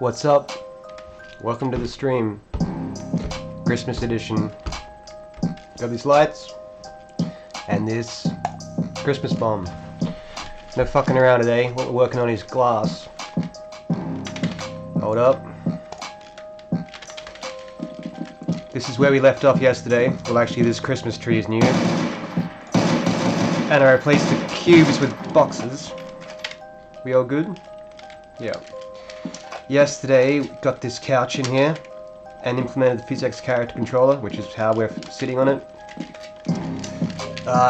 What's up? Welcome to the stream. Christmas edition. Got these lights and this Christmas bomb. No fucking around today. What we're working on is glass. Hold up. This is where we left off yesterday. Well, actually, this Christmas tree is new. And I replaced the cubes with boxes. We all good? Yeah. Yesterday, we got this couch in here and implemented the physics character controller, which is how we're sitting on it.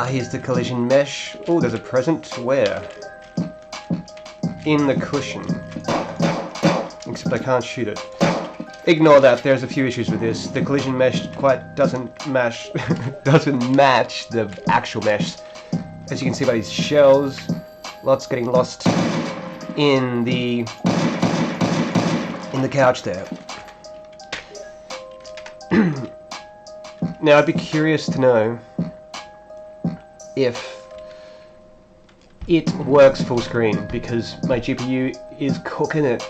Here's the collision mesh. Oh, there's a present. Where? In the cushion. Except I can't shoot it. Ignore that, there's a few issues with this. The collision mesh quite doesn't match the actual mesh. As you can see by these shells, lots getting lost in the couch there. Now I'd be curious to know if it works full screen, because my GPU is cooking it.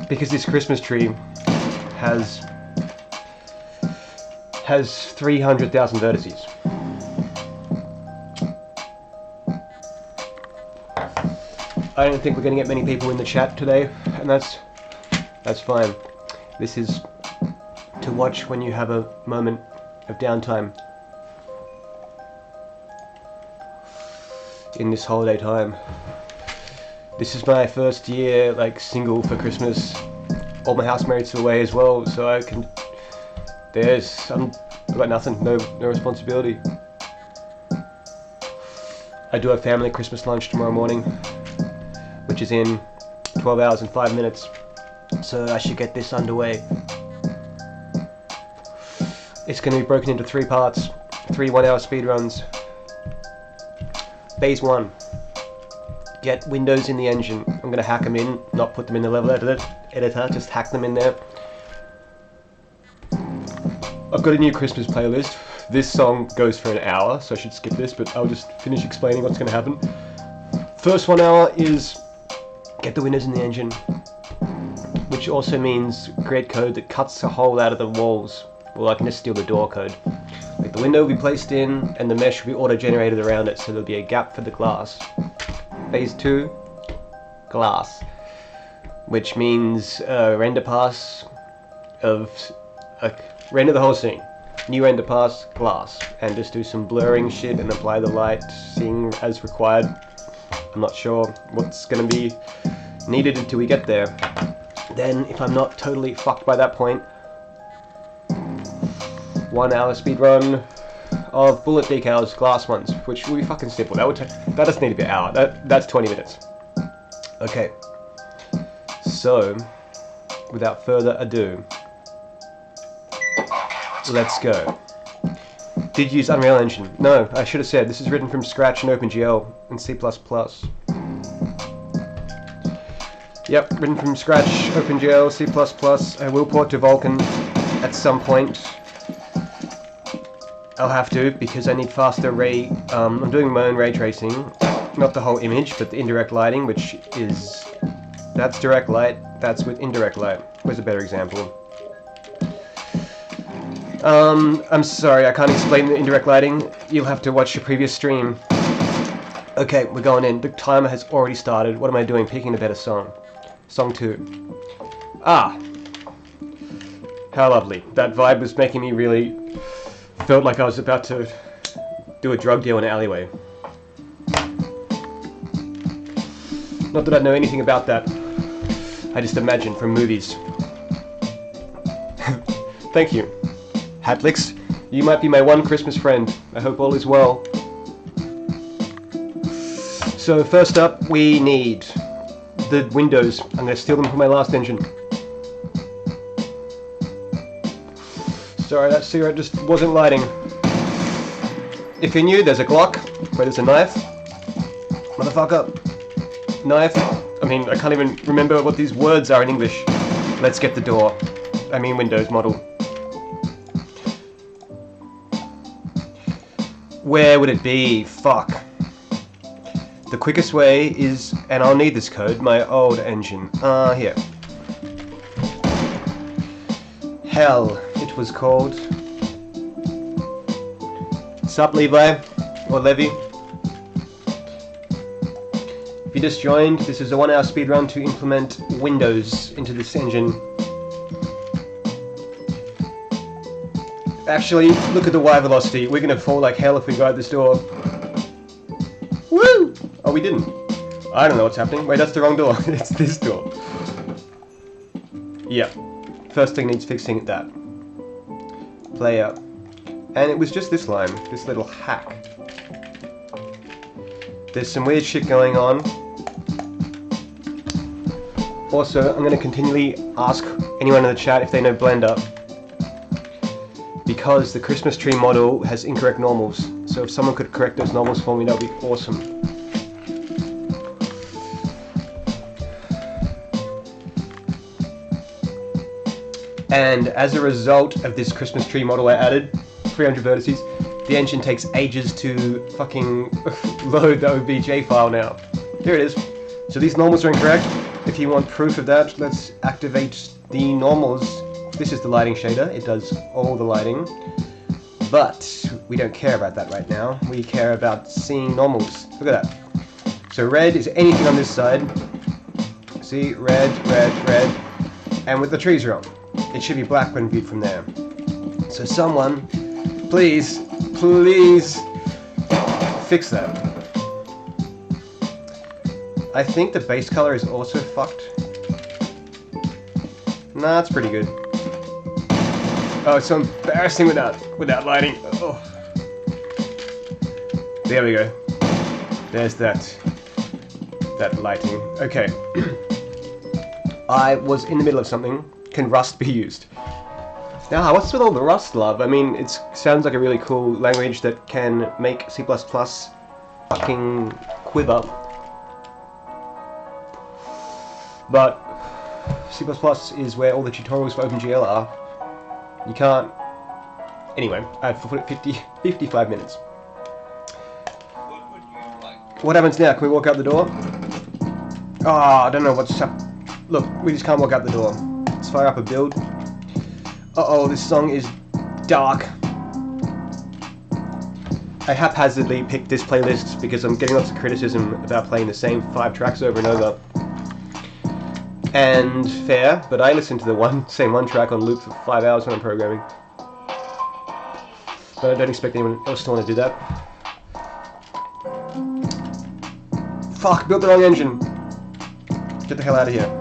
Because this Christmas tree has 300,000 vertices. I don't think we're going to get many people in the chat today, and that's fine. This is to watch when you have a moment of downtime in this holiday time. This is my first year like single for Christmas. All my housemates are away as well, so I've got nothing, no responsibility. I do have family Christmas lunch tomorrow morning, which is in 12 hours and 5 minutes, so I should get this underway. It's going to be broken into 3 parts, 3 1-hour speedruns. Phase 1. Get windows in the engine. I'm going to hack them in, not put them in the level editor, just hack them in there. I've got a new Christmas playlist. This song goes for an hour, so I should skip this, but I'll just finish explaining what's going to happen. First 1 hour is get the windows in the engine, which also means create code that cuts a hole out of the walls. Well, I can just steal the door code. Like the window will be placed in, and the mesh will be auto-generated around it, so there'll be a gap for the glass. Phase 2, glass, which means render pass of render the whole scene. New render pass, glass, and just do some blurring shit and apply the light, seeing as required. I'm not sure what's going to be needed until we get there. Then, if I'm not totally fucked by that point, 1 hour speedrun of bullet decals, glass ones, which will be fucking simple. That doesn't need to be an hour. That's 20 minutes. Okay. So, without further ado, let's go. Did use Unreal Engine? No, I should have said this is written from scratch in OpenGL and C++. Yep, written from scratch, OpenGL, C++. I will port to Vulkan at some point. I'll have to, because I need faster ray. I'm doing my own ray tracing, not the whole image, but the indirect lighting, which is that's direct light. That's with indirect light. Where's a better example? I'm sorry, I can't explain the indirect lighting. You'll have to watch your previous stream. Okay, we're going in. The timer has already started. What am I doing? Picking a better song. Song 2. Ah! How lovely. That vibe was making me really... felt like I was about to do a drug deal in an alleyway. Not that I know anything about that. I just imagine from movies. Thank you. Hatlix, you might be my one Christmas friend. I hope all is well. So first up, we need the windows. I'm going to steal them from my last engine. Sorry, that cigarette just wasn't lighting. If you're new, there's a Glock, where there's a knife. Motherfucker. Knife. I mean, I can't even remember what these words are in English. Let's get the door. I mean Windows model. Where would it be? Fuck. The quickest way is, and I'll need this code, my old engine. Here. Hell, it was called. Sup, Levi? Or Levy? If you just joined, this is a 1 hour speedrun to implement Windows into this engine. Actually, look at the Y velocity. We're gonna fall like hell if we go out this door. Woo! Oh, we didn't. I don't know what's happening. Wait, that's the wrong door. It's this door. Yeah. First thing needs fixing, that. Player. And it was just this line. This little hack. There's some weird shit going on. Also, I'm going to continually ask anyone in the chat if they know Blender, because the Christmas tree model has incorrect normals. So if someone could correct those normals for me, that would be awesome. And as a result of this Christmas tree model I added, 300 vertices, the engine takes ages to fucking load the OBJ file now. Here it is. So these normals are incorrect. If you want proof of that, let's activate the normals. This is the lighting shader. It does all the lighting. But we don't care about that right now. We care about seeing normals. Look at that. So red is anything on this side. See, red, red, red. And with the trees wrong. It should be black when viewed from there. So someone, please, please fix that. I think the base color is also fucked. Nah, it's pretty good. Oh, it's so embarrassing without lighting. Oh. There we go. There's that lighting. Okay. I was in the middle of something. Can Rust be used? Now, what's with all the Rust love? I mean, it sounds like a really cool language that can make C++ fucking quiver. But C++ is where all the tutorials for OpenGL are. You can't... Anyway, I've put it 55 minutes. What happens now? Can we walk out the door? Oh, I don't know what's up. Look, we just can't walk out the door. Let's fire up a build. Uh-oh, this song is dark. I haphazardly picked this playlist because I'm getting lots of criticism about playing the same 5 tracks over and over. And fair, but I listen to the same one track on loop for 5 hours when I'm programming. But I don't expect anyone else to want to do that. Fuck, built the wrong engine. Get the hell out of here.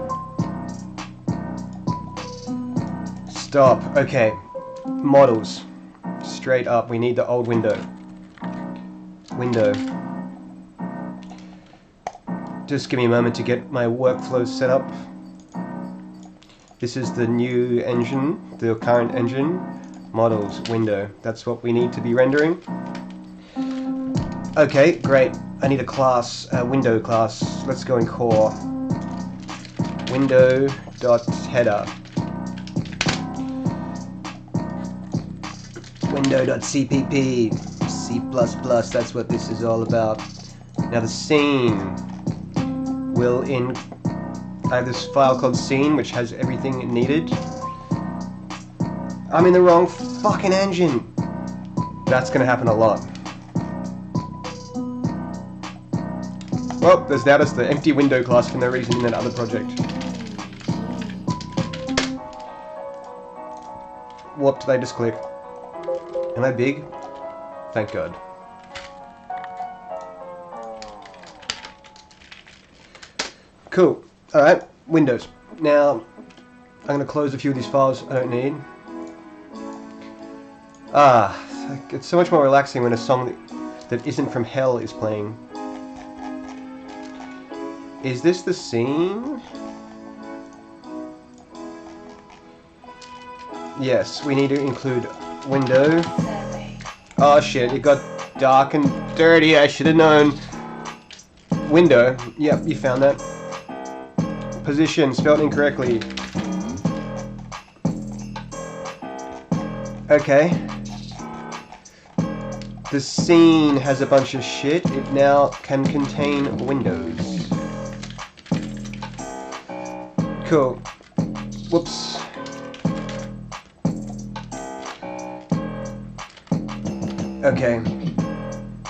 Stop. Okay. Models. Straight up, we need the old window. Window. Just give me a moment to get my workflows set up. This is the new engine, the current engine. Models, window. That's what we need to be rendering. Okay, great. I need a class, a window class. Let's go in core. Window.header. Window.cpp. C++, that's what this is all about. Now the scene will I have this file called scene which has everything needed. I'm in the wrong fucking engine. That's gonna happen a lot. Well, there's now just the empty window class for no reason in that other project. What did I just click? Am I big? Thank God. Cool. Alright, Windows. Now, I'm going to close a few of these files I don't need. It's so much more relaxing when a song that isn't from hell is playing. Is this the scene? Yes, we need to include window. Oh shit, it got dark and dirty, I should have known. Window, yep, you found that. Position, spelled incorrectly. Okay. The scene has a bunch of shit. It now can contain windows. Cool. Whoops. Okay.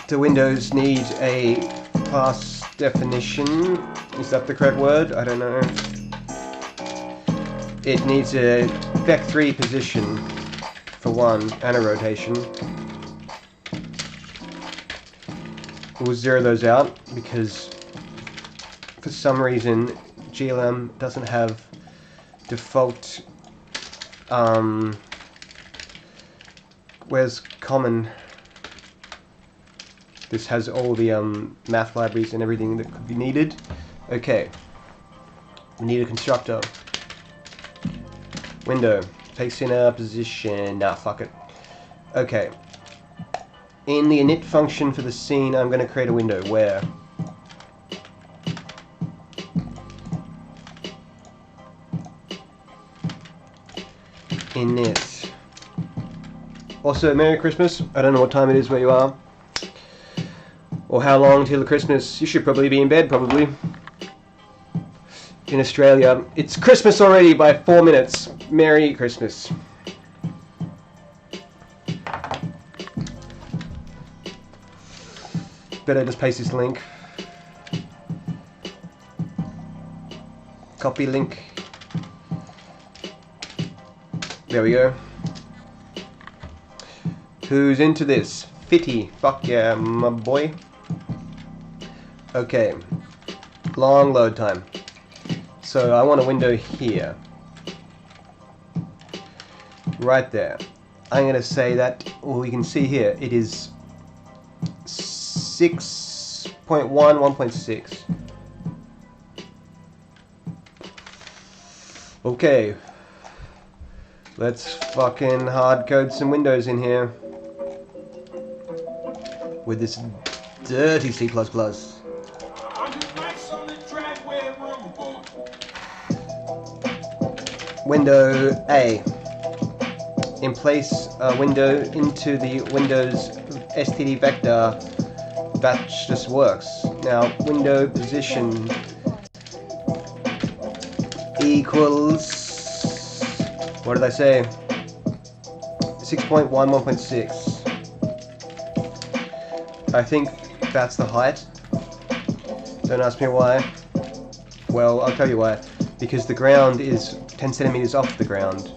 The windows need a class definition. Is that the correct word? I don't know. It needs a vec3 position for one and a rotation. We'll zero those out because for some reason GLM doesn't have default where's common. This has all the math libraries and everything that could be needed. Okay, we need a constructor. Window, place in a position. Nah, fuck it. Okay, in the init function for the scene, I'm going to create a window. Where? Init. Also, Merry Christmas. I don't know what time it is where you are, or how long till Christmas. You should probably be in bed, probably. In Australia, it's Christmas already by 4 minutes. Merry Christmas. Better just paste this link. Copy link. There we go. Who's into this? Fitty. Fuck yeah, my boy. Okay. Long load time. So I want a window here. Right there. I'm going to say that, well, you can see here, it is 6.1, 1.6. Okay. Let's fucking hard code some windows in here. With this dirty C++. Window A. In place a window into the Windows std vector. That just works. Now, window position equals, what did I say? 6.1, 1.6. I think that's the height. Don't ask me why. Well, I'll tell you why. Because the ground is 10 centimeters off the ground.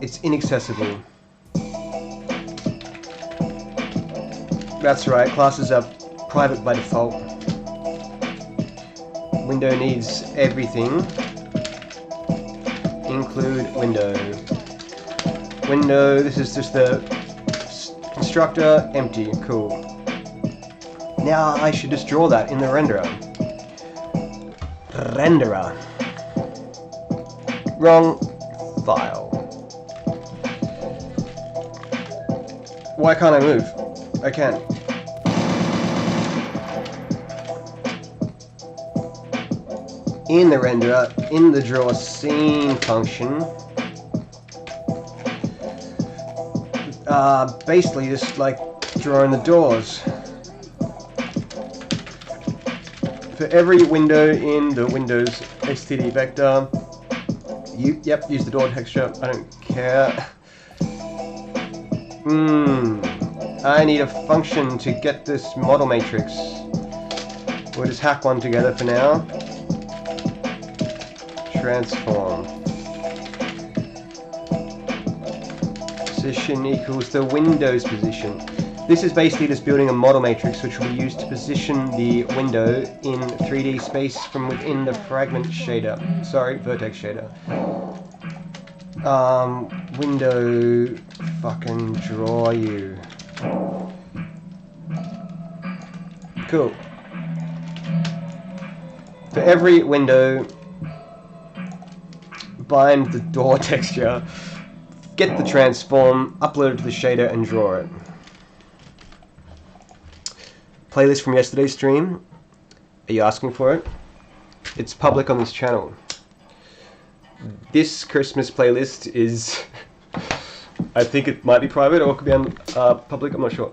It's inaccessible. That's right, classes are private by default. Window needs everything. Include window. Window, this is just the constructor, empty, cool. Now I should just draw that in the renderer. Renderer. Wrong file. Why can't I move? I can. In the renderer, in the draw scene function, basically just like drawing the doors. For every window in the Windows std vector, use the door texture, I don't care. I need a function to get this model matrix. We'll just hack one together for now. Transform. Position equals the Windows position. This is basically just building a model matrix which will be used to position the window in 3D space from within the fragment shader. Sorry, vertex shader. Window fucking draw you. Cool. For every window, bind the door texture, get the transform, upload it to the shader, and draw it. Playlist from yesterday's stream. Are you asking for it? It's public on this channel. This Christmas playlist is, I think it might be private or it could be on public, I'm not sure.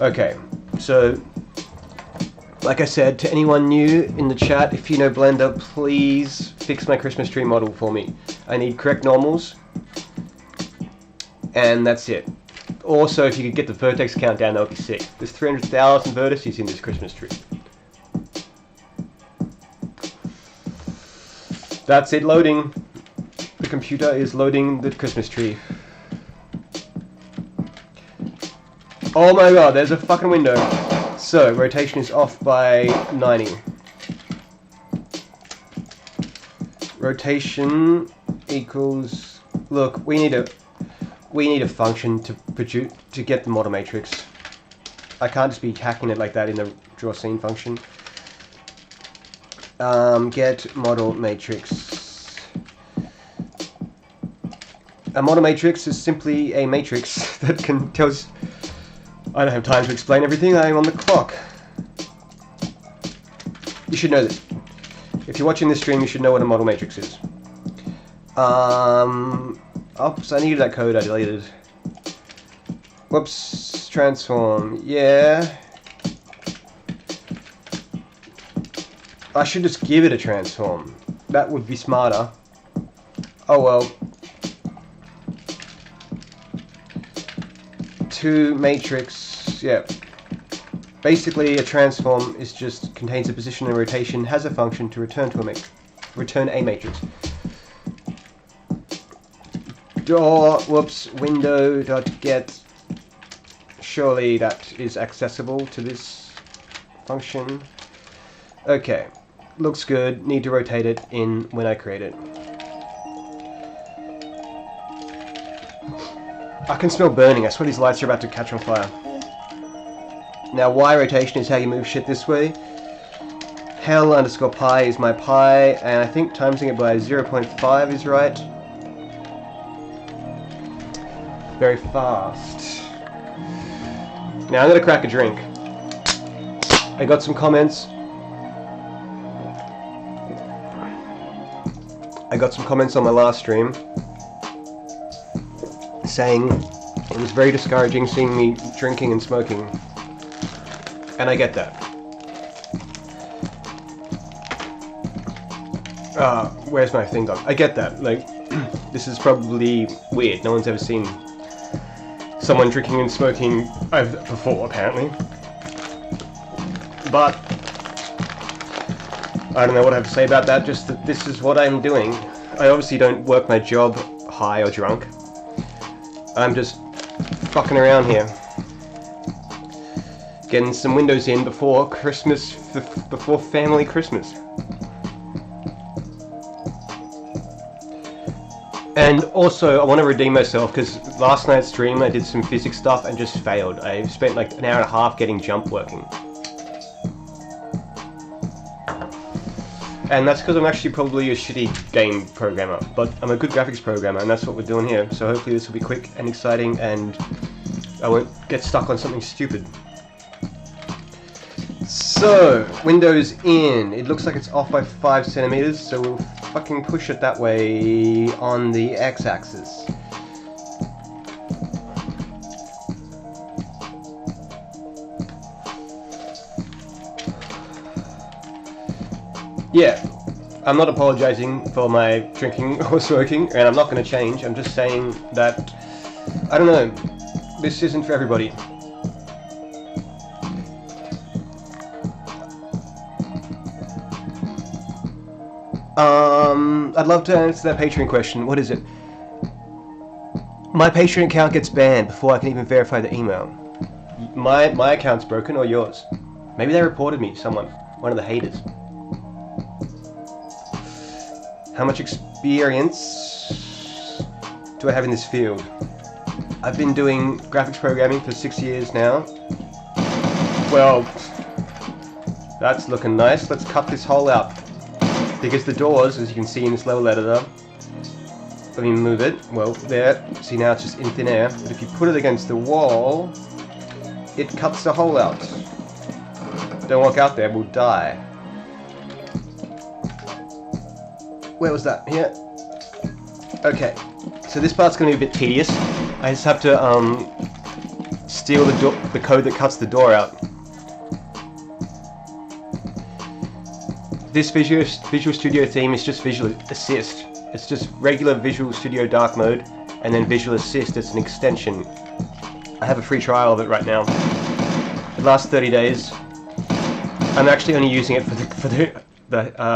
Okay, so Like I said, to anyone new in the chat, if you know Blender, please fix my Christmas tree model for me. I need correct normals, and that's it. Also, if you could get the vertex count down, that would be sick. There's 300,000 vertices in this Christmas tree. That's it loading. The computer is loading the Christmas tree. Oh my god, there's a fucking window. So, rotation is off by 90. Rotation equals... Look, we need a function to get the model matrix. I can't just be hacking it like that in the draw scene function. Get model matrix. A model matrix is simply a matrix that can tell us... I don't have time to explain everything, I am on the clock. You should know this. If you're watching this stream, you should know what a model matrix is. Oops, I needed that code, I deleted. Whoops, transform, yeah. I should just give it a transform. That would be smarter. Oh well. To matrix, yeah. Basically, a transform is just contains a position and rotation, has a function to return to a matrix. Window.get. Surely that is accessible to this function. Okay, looks good. Need to rotate it in when I create it. I can smell burning. I swear these lights are about to catch on fire. Now, Y rotation is how you move shit this way. Hell underscore pi is my pi, and I think timesing it by 0.5 is right. Very fast. Now I'm gonna crack a drink. I got some comments. On my last stream saying it was very discouraging seeing me drinking and smoking. And I get that. Where's my thing gone? I get that. Like, this is probably weird. No one's ever seen someone drinking and smoking before, apparently. But I don't know what I have to say about that, just that this is what I'm doing. I obviously don't work my job high or drunk. I'm just fucking around here. Getting some windows in before Christmas, before family Christmas. And also, I want to redeem myself, because last night's stream I did some physics stuff and just failed. I spent like an hour and a half getting jump working. And that's because I'm actually probably a shitty game programmer, but I'm a good graphics programmer, and that's what we're doing here. So hopefully this will be quick and exciting, and I won't get stuck on something stupid. So, Windows in. It looks like it's off by 5 centimeters, so we'll fucking push it that way on the x-axis. Yeah, I'm not apologizing for my drinking or smoking, and I'm not going to change. I'm just saying that, I don't know, this isn't for everybody. I'd love to answer that Patreon question. What is it? My Patreon account gets banned before I can even verify the email. My account's broken, or yours? Maybe they reported me to someone, one of the haters. How much experience do I have in this field? I've been doing graphics programming for 6 years now. Well, that's looking nice. Let's cut this hole out. Because the doors, as you can see in this level editor, let me move it. Well, there. See, now it's just in thin air. But if you put it against the wall, it cuts the hole out. Don't walk out there, we'll die. Where was that? Here. Okay. So this part's going to be a bit tedious. I just have to steal the code that cuts the door out. This Visual Studio theme is just Visual Assist. It's just regular Visual Studio Dark Mode, and then Visual Assist, it's an extension. I have a free trial of it right now. It lasts 30 days. I'm actually only using it for the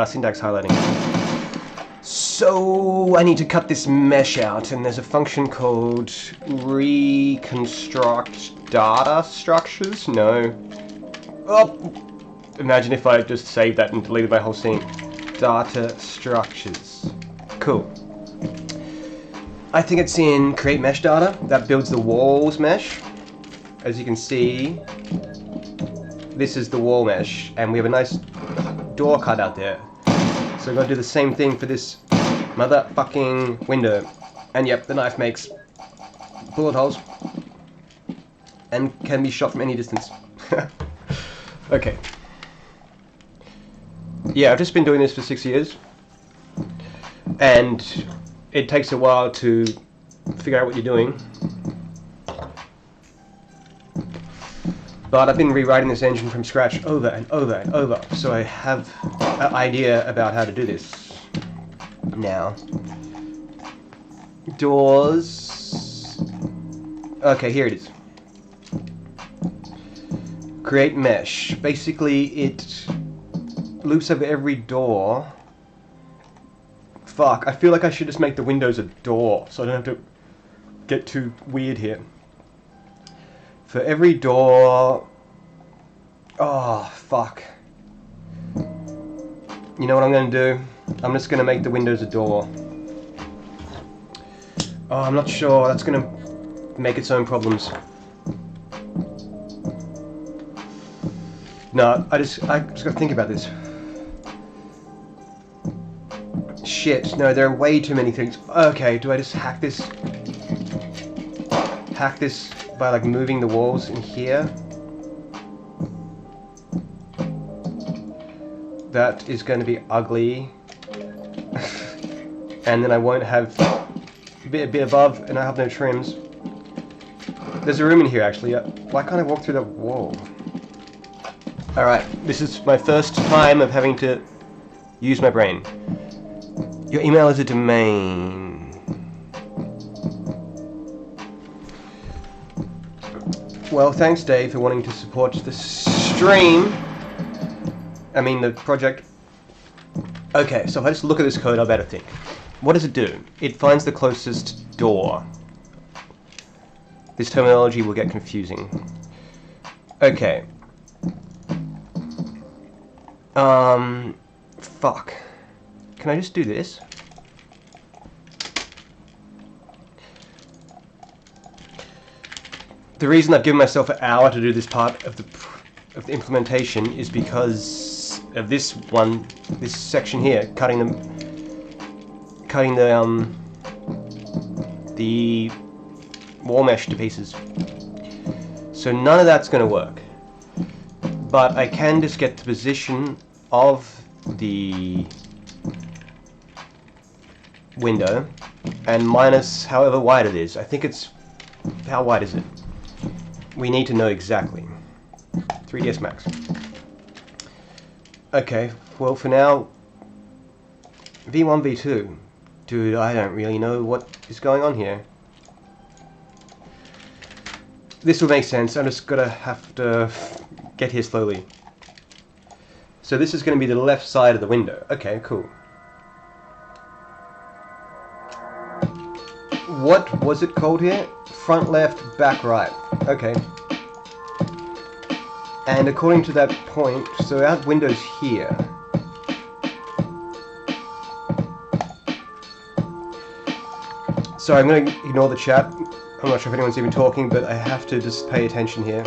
syntax highlighting. So I need to cut this mesh out, and there's a function called reconstruct data structures. No. Oh, imagine if I just saved that and deleted my whole scene. Data structures. Cool. I think it's in create mesh data. That builds the walls mesh. As you can see, this is the wall mesh, and we have a nice door cut out there. So I'm going to do the same thing for this motherfucking window. And yep, the knife makes bullet holes and can be shot from any distance. Okay. Yeah, I've just been doing this for 6 years, and it takes a while to figure out what you're doing. But I've been rewriting this engine from scratch over and over and over, so I have an idea about how to do this now. Doors. Okay, here it is. Create mesh. Basically, it loops over every door. Fuck, I feel like I should just make the windows a door, so I don't have to get too weird here. For every door... Oh, fuck. You know what I'm going to do? I'm just going to make the windows a door. Oh, I'm not sure. That's going to make its own problems. No, I just got to think about this. Shit, no, there are way too many things. Okay, do I just hack this? Hack this by like moving the walls in here? That is going to be ugly. And then I won't have a bit above, and I have no trims. There's a room in here actually. Why can't I walk through that wall? Alright, this is my first time of having to use my brain. Your email is a domain. Well, thanks Dave for wanting to support the stream. I mean the project. Okay, so if I just look at this code, I'll better think. What does it do? It finds the closest door. This terminology will get confusing. Okay. Fuck. Can I just do this? The reason I've given myself an hour to do this part of the implementation is because of this section here, cutting the wall mesh to pieces. So none of that's going to work. But I can just get the position of the window and minus however wide it is. I think it's... How wide is it? We need to know exactly. 3ds Max. Okay, well for now, V1, V2. Dude, I don't really know what is going on here. This will make sense. I'm just gonna have to get here slowly. So this is going to be the left side of the window. Okay, cool. What was it called here? Front left, back right. Okay. And according to that point, so our window's here. So I'm going to ignore the chat. I'm not sure if anyone's even talking, but I have to just pay attention here.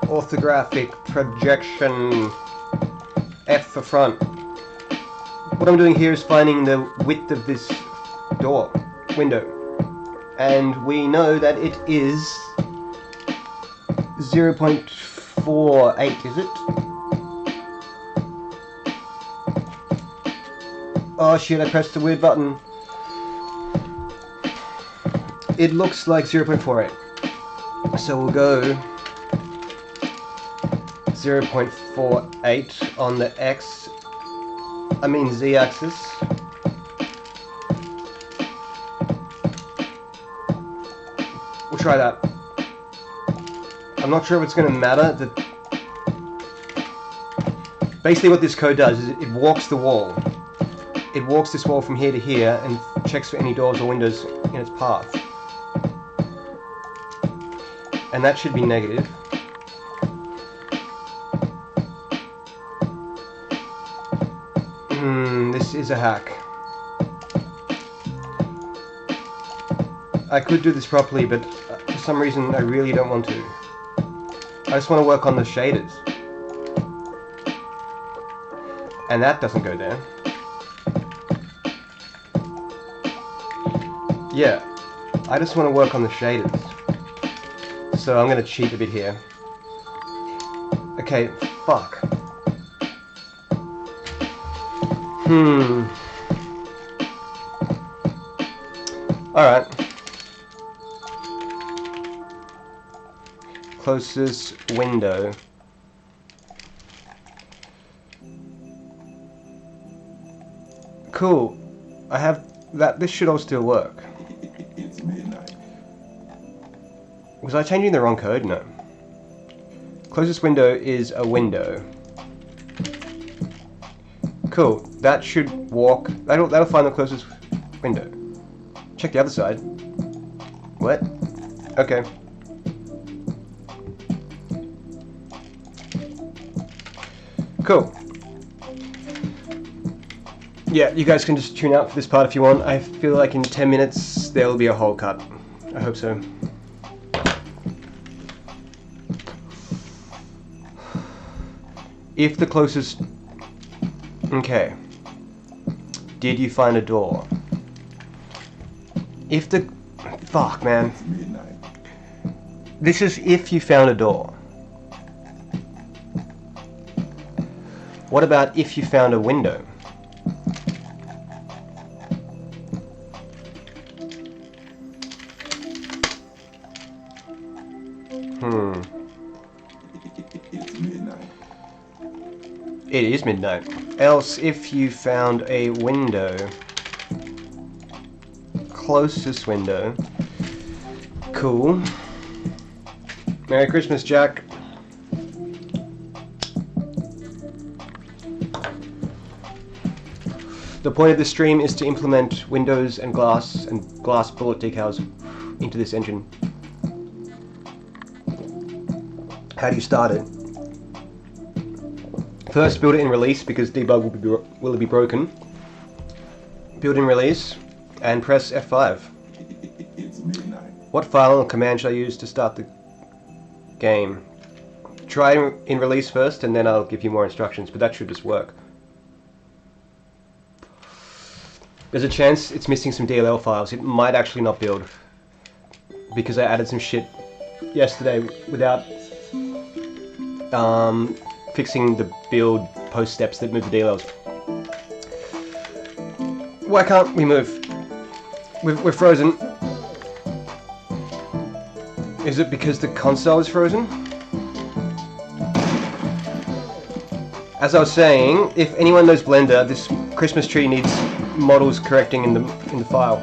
Orthographic projection. F for front. What I'm doing here is finding the width of this window. And we know that it is 0.48, is it? Oh shit, I pressed the weird button. it looks like 0.48. So we'll go 0.48 on the Z-axis. We'll try that. I'm not sure if it's going to matter. Basically what this code does is it walks the wall. It walks this wall from here to here and checks for any doors or windows in its path. And that should be negative. This is a hack. I could do this properly, but for some reason I really don't want to. I just want to work on the shaders. And that doesn't go there. Yeah, I just want to work on the shaders. So I'm going to cheat a bit here. Okay, fuck. Alright. Closest window. Cool. I have that. This should all still work. It's midnight. Was I changing the wrong code? No. Closest window is a window. Cool. That should walk. That'll find the closest window. Check the other side. What? Okay. Cool. Yeah, you guys can just tune out for this part if you want. I feel like in 10 minutes there will be a whole cut. I hope so. If the closest... Okay. Did you find a door? If the... Fuck, man. It's midnight. This is if you found a door. What about if you found a window? It's midnight. It is midnight. Else, if you found a window, closest window. Cool. Merry Christmas, Jack. The point of this stream is to implement windows and glass bullet decals into this engine. How do you start it? First, build it in release because debug will be broken. Build in release and press F5. It's midnight. What file or command should I use to start the game? Try in release first and then I'll give you more instructions, but that should just work. There's a chance it's missing some DLL files. It might actually not build because I added some shit yesterday without fixing the build post steps that move the DLLs. Why can't we move? We're frozen. Is it because the console is frozen? As I was saying, if anyone knows Blender, this Christmas tree needs models correcting in the file.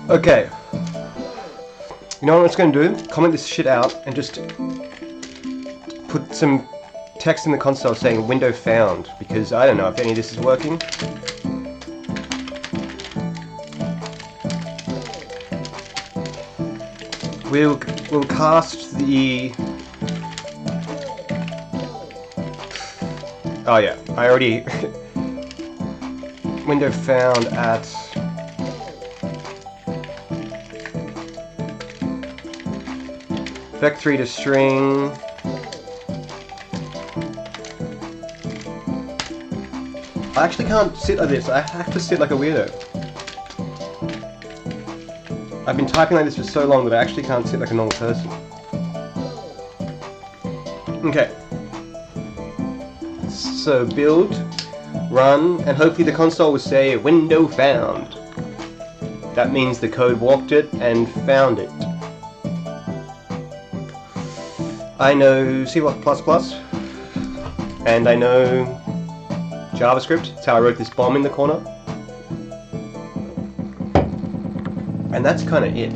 Okay. You know what I'm just going to do? Comment this shit out and just put some text in the console saying window found, because I don't know if any of this is working. We'll cast the... Oh yeah, I already... window found at... Vec3 to string. I actually can't sit like this. I have to sit like a weirdo. I've been typing like this for so long that I actually can't sit like a normal person. Okay. So build run, and hopefully the console will say window found. That means the code walked it and found it. I know C++, and I know JavaScript. That's how I wrote this bomb in the corner. And that's kind of it.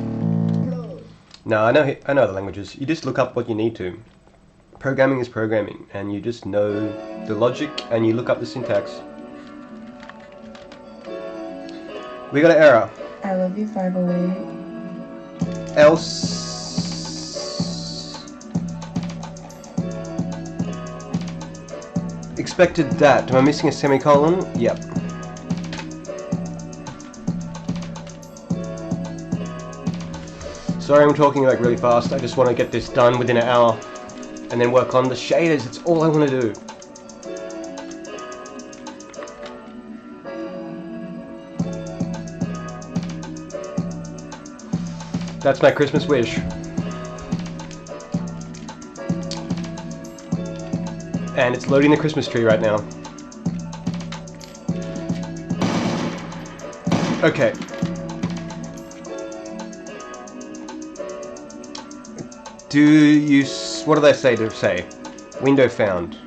No, I know other languages. You just look up what you need to. Programming is programming, and you just know the logic, and you look up the syntax. We got an error. I love you 508. Else. Expected that. Am I missing a semicolon? Yep. Sorry I'm talking like really fast. I just want to get this done within an hour and then work on the shaders. That's all I want to do. That's my Christmas wish. And it's loading the Christmas tree right now. Okay. What did I say to say? Window found.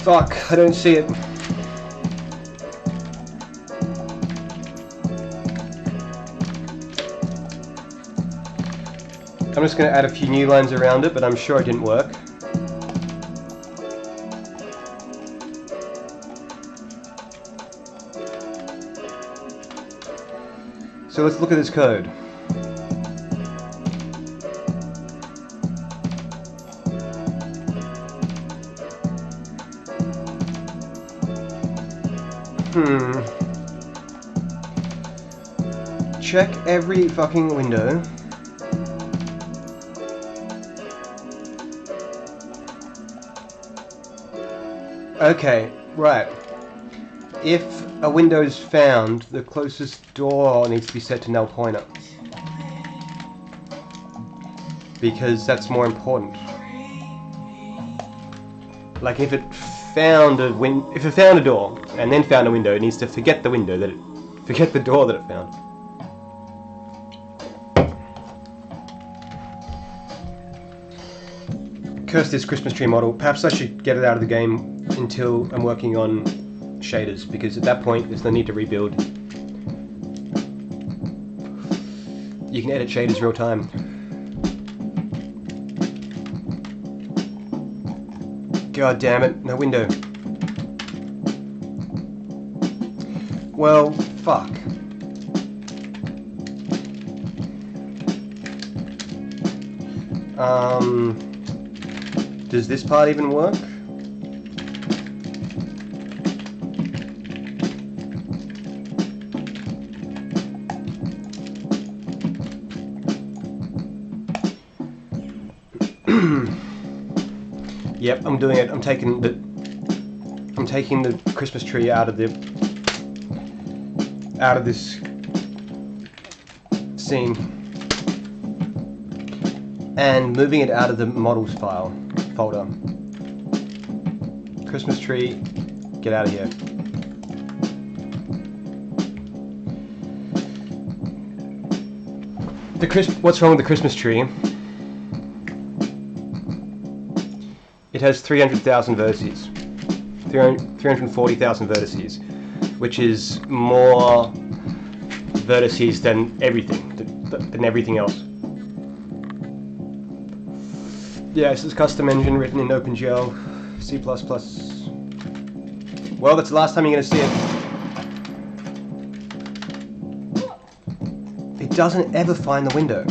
Fuck, I don't see it. I'm just going to add a few new lines around it, but I'm sure it didn't work. So let's look at this code. Check every fucking window. Okay, right. If a window is found, the closest door needs to be set to null pointer. Because that's more important. Like if it found a door and then found a window, it needs to forget the door that it found. Curse this Christmas tree model. Perhaps I should get it out of the game until I'm working on shaders, because at that point there's no need to rebuild. You can edit shaders real time. God damn it, no window. Well, fuck. Does this part even work? Yep, I'm doing it. I'm taking the Christmas tree out of this scene and moving it out of the models folder. Christmas tree, get out of here. What's wrong with the Christmas tree? It has 300,000 vertices. 340,000 vertices, which is more vertices than everything else. Yeah, this is custom engine written in OpenGL, C++. Well, that's the last time you're going to see it. It doesn't ever find the window.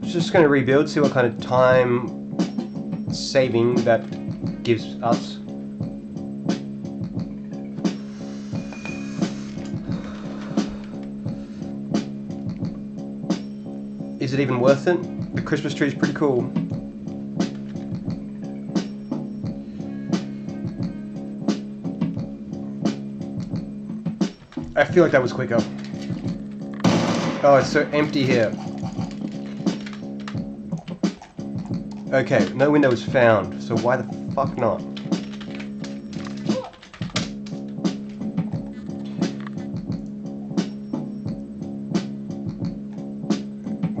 Just going to rebuild, see what kind of time saving that gives us. Is it even worth it? The Christmas tree is pretty cool. I feel like that was quicker. Oh, it's so empty here. Okay, no window was found, so why the fuck not?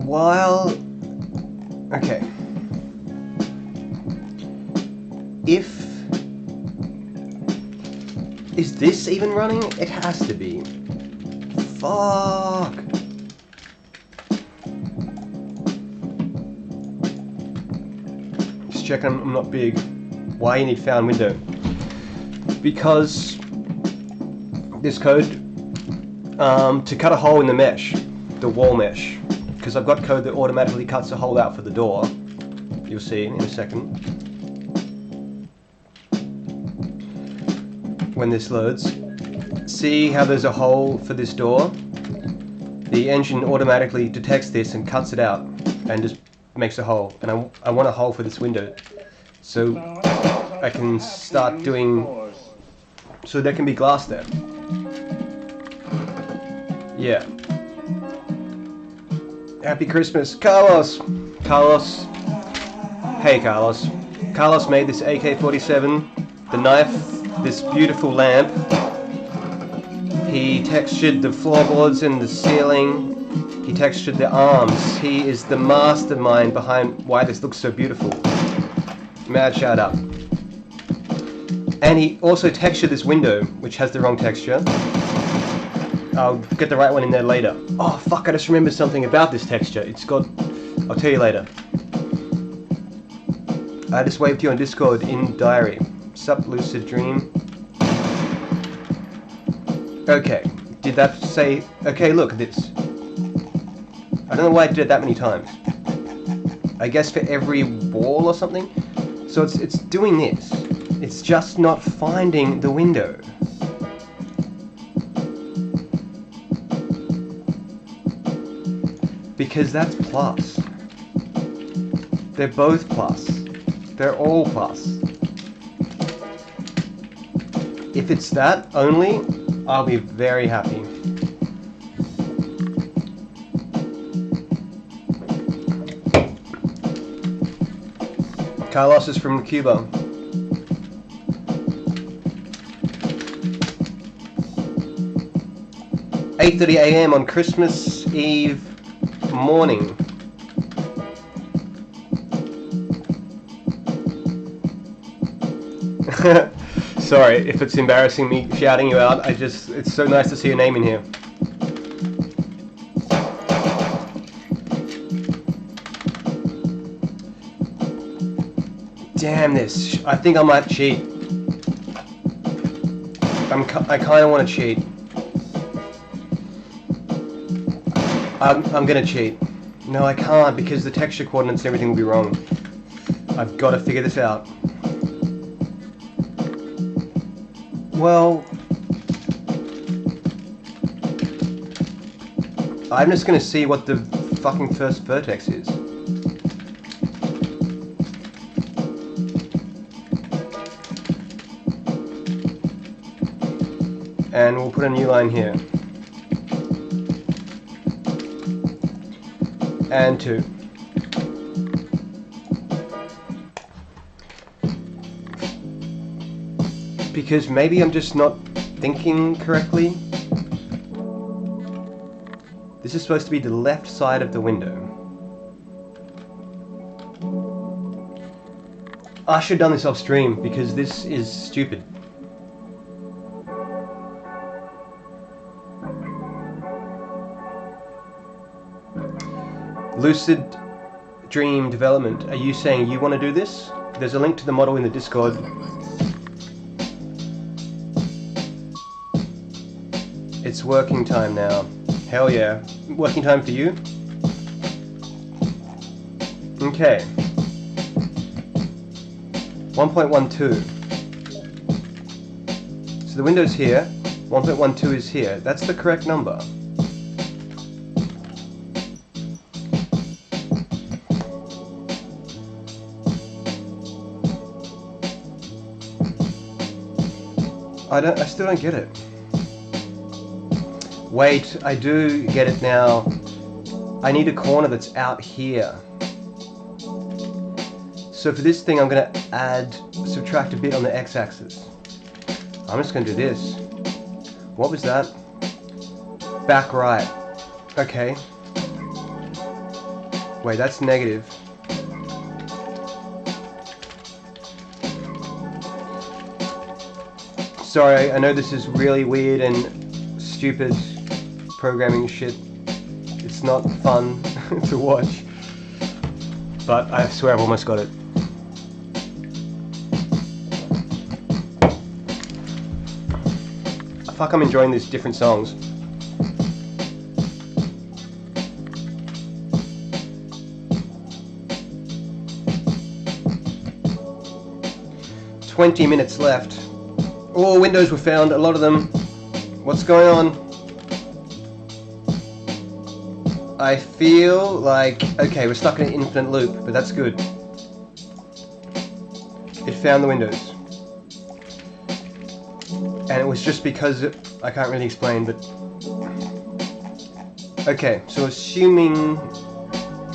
While... Okay. If... Is this even running? It has to be. Fuck! Just checking I'm not big. Why you need found window? Because this code to cut a hole in the mesh, the wall mesh, because I've got code that automatically cuts a hole out for the door. You'll see in a second when this loads. See how there's a hole for this door? The engine automatically detects this and cuts it out and just makes a hole. And I want a hole for this window, so I can start doing, so there can be glass there. Yeah. Happy Christmas, Carlos! Carlos. Hey Carlos. Carlos made this AK-47, the knife, this beautiful lamp. He textured the floorboards and the ceiling. He textured the arms. He is the mastermind behind why this looks so beautiful. Mad shout out. And he also textured this window, which has the wrong texture. I'll get the right one in there later. Oh fuck, I just remembered something about this texture. It's got... I'll tell you later. I just waved to you on Discord in diary. Sup, lucid dream. Okay, did that say... Okay, look at this. I don't know why I did it that many times. I guess for every wall or something? So it's doing this. It's just not finding the window. Because that's plus. They're both plus. They're all plus. If it's that only, I'll be very happy. Carlos is from Cuba. "8:30 a.m. on Christmas Eve morning." Sorry if it's embarrassing me shouting you out. It's so nice to see your name in here. Damn this. I think I might cheat. I kind of want to cheat. I'm gonna cheat. No, I can't because the texture coordinates and everything will be wrong. I've got to figure this out. Well, I'm just gonna see what the fucking first vertex is. And we'll put a new line here. And 2. Because maybe I'm just not thinking correctly. This is supposed to be the left side of the window. I should have done this off stream because this is stupid. Lucid Dream Development, are you saying you want to do this? There's a link to the model in the Discord. It's working time now. Hell yeah. Working time for you? Okay. 1.12. So the window's here. 1.12 is here. That's the correct number. I still don't get it. Wait, I do get it now. I need a corner that's out here. So for this thing, I'm going to subtract a bit on the x-axis. I'm just going to do this. What was that? Back right. Okay. Wait, that's negative. Sorry, I know this is really weird and stupid programming shit. It's not fun to watch. But I swear I've almost got it. Fuck, I'm enjoying these different songs. "20 minutes left. All windows were found, a lot of them. What's going on? I feel like... Okay, we're stuck in an infinite loop, but that's good. It found the windows. And it was just because... I can't really explain, but... Okay, so assuming...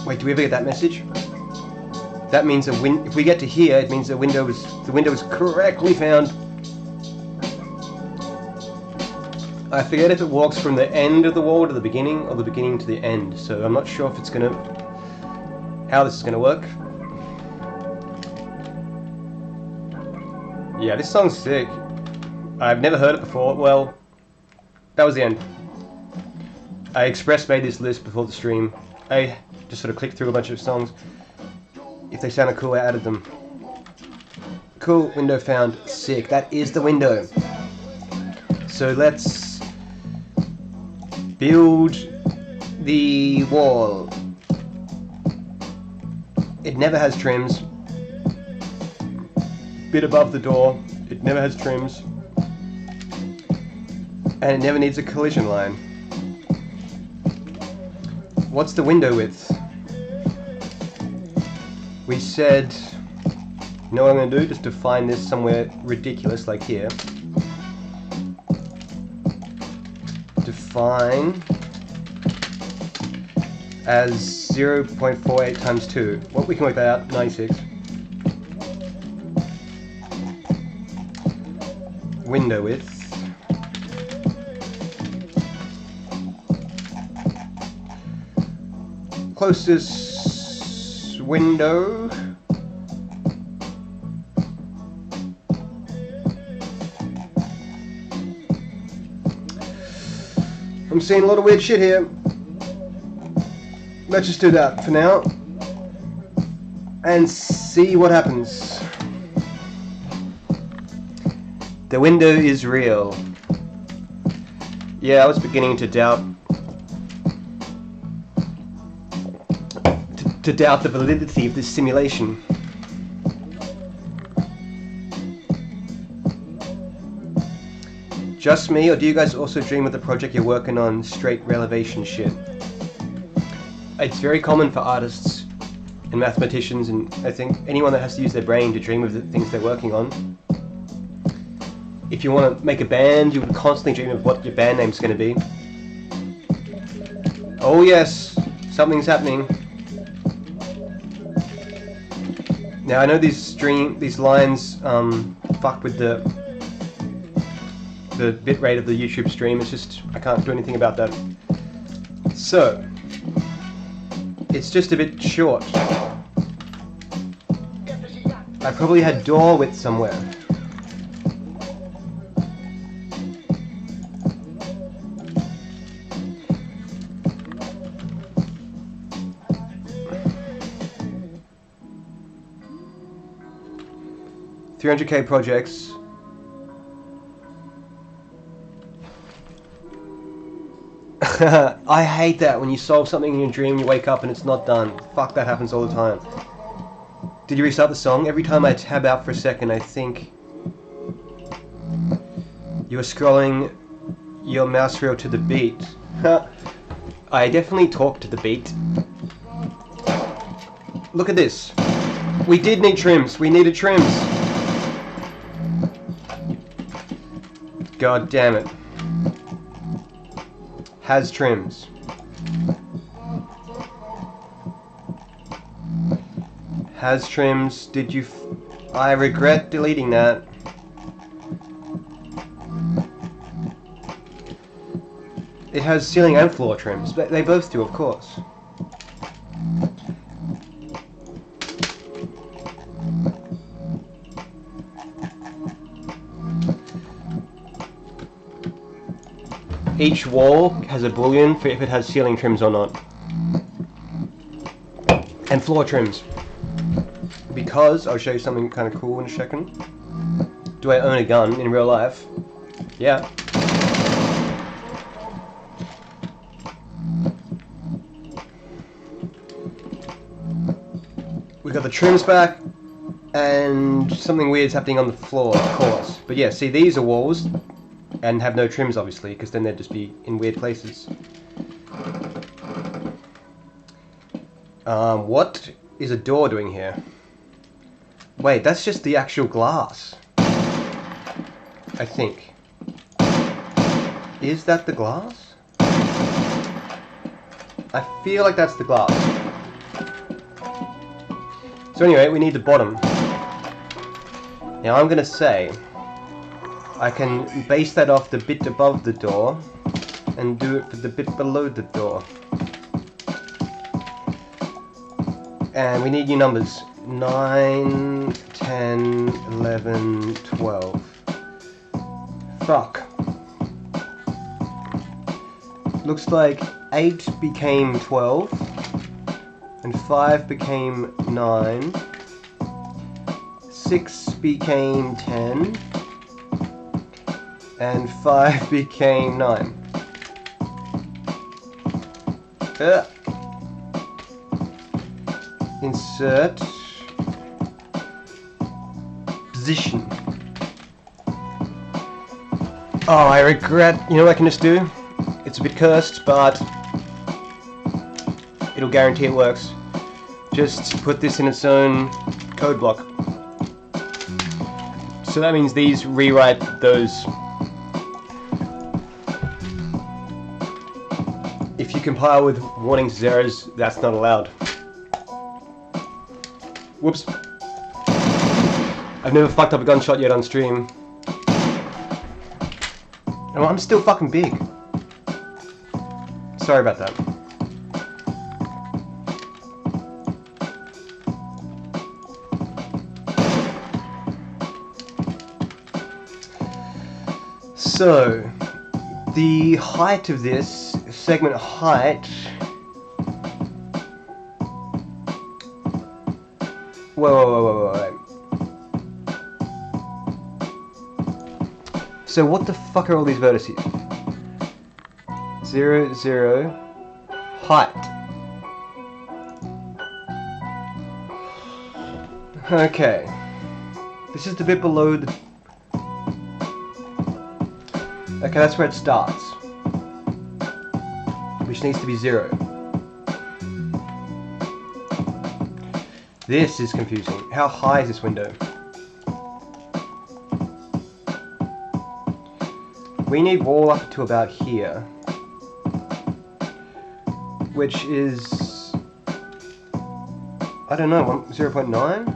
Wait, do we ever get that message? That means if we get to here, it means the window was correctly found. I forget if it walks from the end of the wall to the beginning, or the beginning to the end, so I'm not sure if it's how this is gonna work. Yeah, this song's sick. I've never heard it before. Well, that was the end. I express made this list before the stream. I just sort of clicked through a bunch of songs. If they sounded cool, I added them. Cool, window found. Sick. That is the window. So let's build the wall. It never has trims. Bit above the door. It never has trims. And it never needs a collision line. What's the window width? We said, you know what I'm going to do? Just define this somewhere ridiculous like here. Define as 0.48 times 2. Well, we can work that out, 96. Window width. Closest window. I'm seeing a lot of weird shit here. Let's just do that for now and see what happens. The window is real. Yeah, I was beginning to doubt the validity of this simulation. Just me, or do you guys also dream of the project you're working on straight relevation shit? It's very common for artists and mathematicians, and I think anyone that has to use their brain to dream of the things they're working on. If you want to make a band, you would constantly dream of what your band name's going to be. Oh yes, something's happening. Now I know these lines fuck with the bitrate of the YouTube stream. It's just I can't do anything about that. So it's just a bit short. I probably had door width somewhere. $300K projects. I hate that when you solve something in your dream and you wake up and it's not done. Fuck, that happens all the time. Did you restart the song? Every time I tab out for a second, I think you were scrolling your mouse wheel to the beat. I definitely talk to the beat. Look at this. We did need trims. We needed trims. God damn it. Has trims. Has trims. Did you... I regret deleting that. It has ceiling and floor trims. But they both do, of course. Each wall has a boolean for if it has ceiling trims or not. And floor trims. Because, I'll show you something kind of cool in a second. Do I own a gun in real life? Yeah. We got the trims back, and something weird's happening on the floor, of course. But yeah, see, these are walls, and have no trims, obviously, because then they'd just be in weird places. What is a door doing here? Wait, that's just the actual glass. I think. Is that the glass? I feel like that's the glass. So anyway, we need the bottom. Now I'm gonna say I can base that off the bit above the door and do it for the bit below the door. And we need new numbers. 9, 10, 11, 12. Fuck. Looks like 8 became 12, and 5 became 9, 6 became 10, and 5 became 9. Insert position. Oh, I regret. You know what I can just do? It's a bit cursed, but it'll guarantee it works. Just put this in its own code block. So that means these rewrite those. If you compile with warnings as errors, that's not allowed. Whoops. I've never fucked up a gunshot yet on stream. And I'm still fucking big. Sorry about that. So, the height of this, segment height... Whoa. So what the fuck are all these vertices? 0, 0, height. Okay. This is the bit below the... Okay, that's where it starts. Which needs to be 0. This is confusing. How high is this window? We need wall up to about here. Which is... I don't know, 0.9?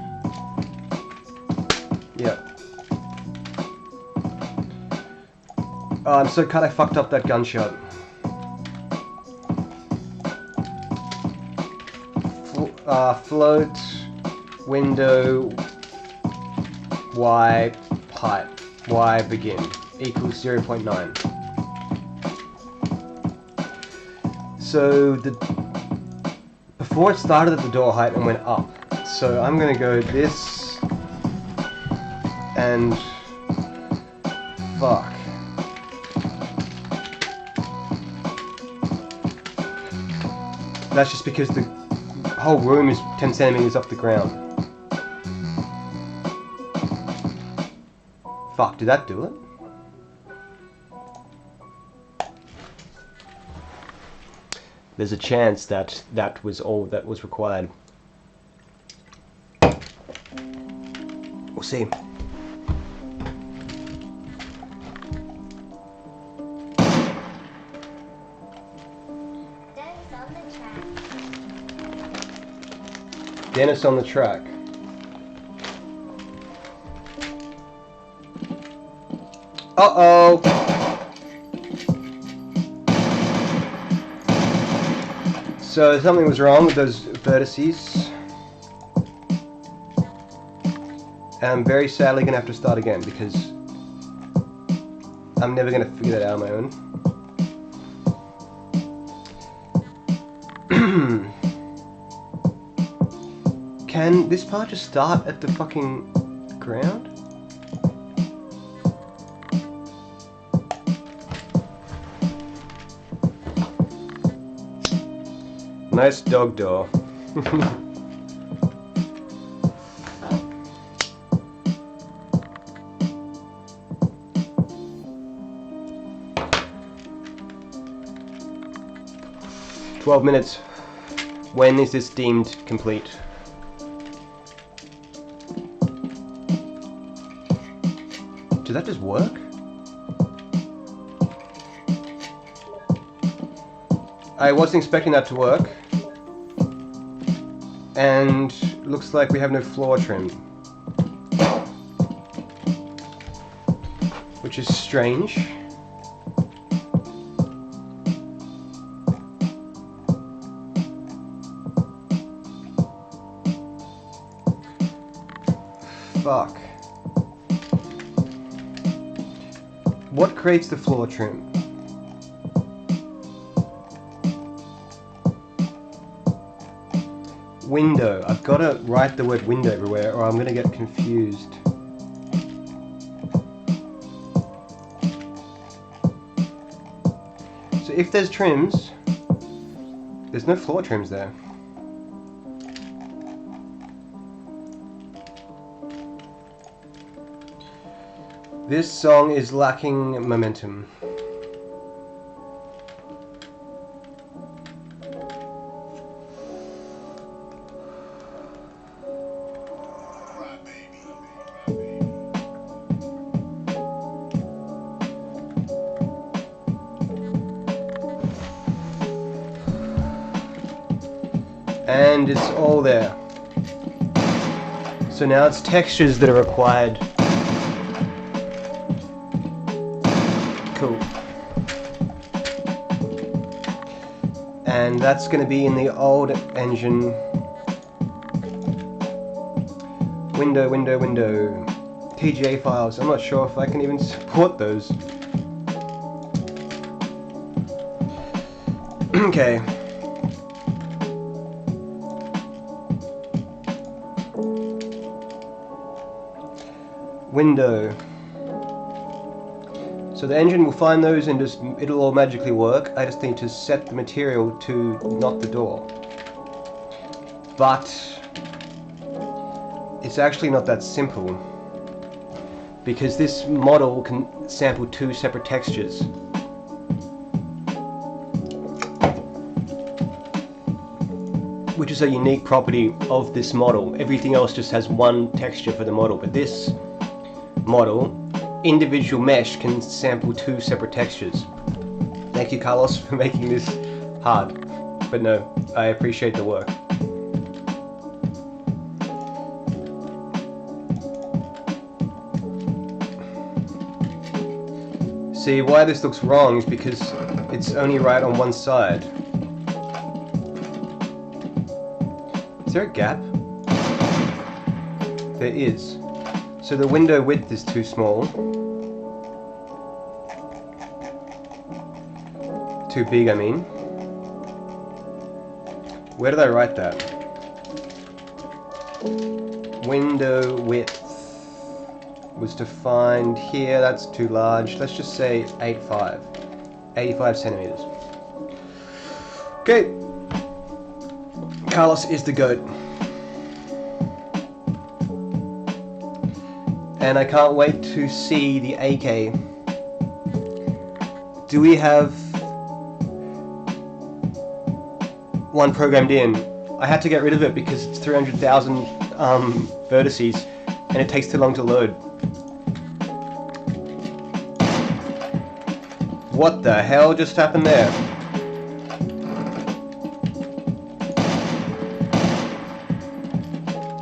Yep. Oh, I'm so cut I fucked up that gunshot. Float, window, y, height, y begin, equals 0.9. So before it started at the door height and went up. So I'm gonna go this and fuck. That's just because the whole room is 10 centimeters off the ground. Fuck, did that do it? There's a chance that that was all that was required. We'll see. Dennis on the track. Uh-oh! So something was wrong with those vertices. And I'm very sadly gonna have to start again because I'm never gonna figure that out on my own. Can this part just start at the fucking ground? Nice dog door. 12 minutes. When is this deemed complete? Did that just work? I wasn't expecting that to work. And looks like we have no floor trim. Which is strange. Fuck. What creates the floor trim? Window. I've got to write the word window everywhere or I'm going to get confused. So if there's trims, there's no floor trims there. This song is lacking momentum. And it's all there. So now it's textures that are required. Cool. And that's going to be in the old engine. Window. TGA files. I'm not sure if I can even support those. Okay. Window. So the engine will find those and just it'll all magically work. I just need to set the material to not the door. But it's actually not that simple because this model can sample 2 separate textures. Which is a unique property of this model. Everything else just has one texture for the model, but this model, individual mesh, can sample 2 separate textures. Thank you, Carlos, for making this hard. But no, I appreciate the work. See, why this looks wrong is because it's only right on one side. Is there a gap? There is. So the window width is too small. Too big, I mean. Where did I write that? Window width was defined here. That's too large. Let's just say 85 centimeters. Okay. Carlos is the GOAT. And I can't wait to see the AK. Do we have one programmed in? I had to get rid of it because it's 300,000 vertices and it takes too long to load. What the hell just happened there?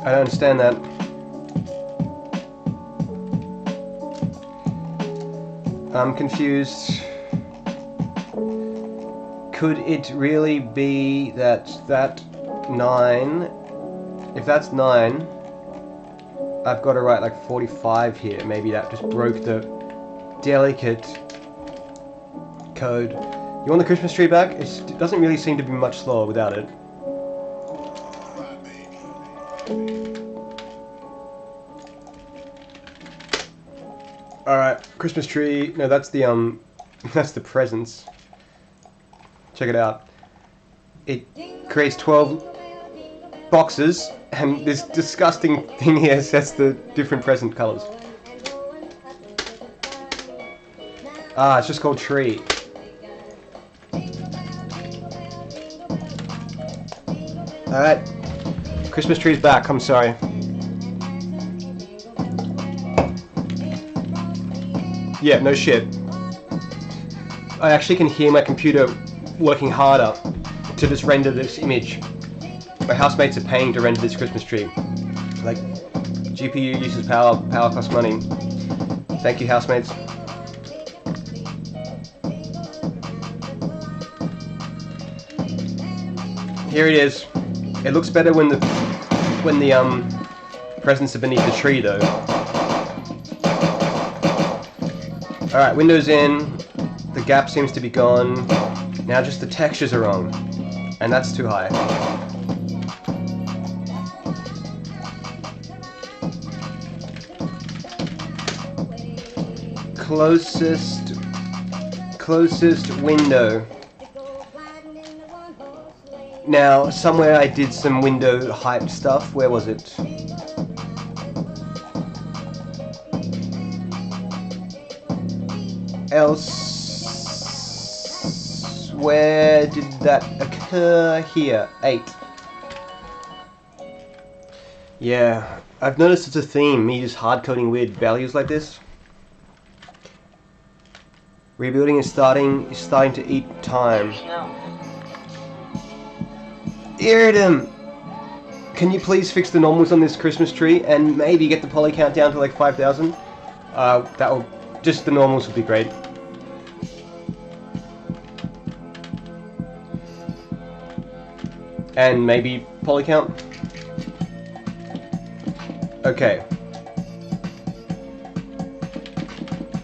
I don't understand that. I'm confused. Could it really be that 9? If that's 9, I've got to write like 45 here. Maybe that just broke the delicate code. You want the Christmas tree back? It doesn't really seem to be much slower without it. Alright, Christmas tree. No, that's the that's the presents. Check it out. It creates 12 boxes, and this disgusting thing here sets the different present colors. Ah, it's just called tree. Alright. Christmas tree's back, I'm sorry. Yeah, no shit. I actually can hear my computer working harder to just render this image. My housemates are paying to render this Christmas tree. Like, GPU uses power costs money. Thank you, housemates. Here it is. It looks better when the presents are beneath the tree, though. All right, windows in. The gap seems to be gone. Now just the textures are wrong, and that's too high. Closest window. Now, somewhere I did some window height stuff. Where was it? Where did that occur? Here, 8. Yeah, I've noticed it's a theme, me just hard-coding weird values like this. Rebuilding is starting to eat time. Iridum! Can you please fix the normals on this Christmas tree and maybe get the poly count down to like 5,000? That will, just the normals would be great. And maybe poly count. Okay.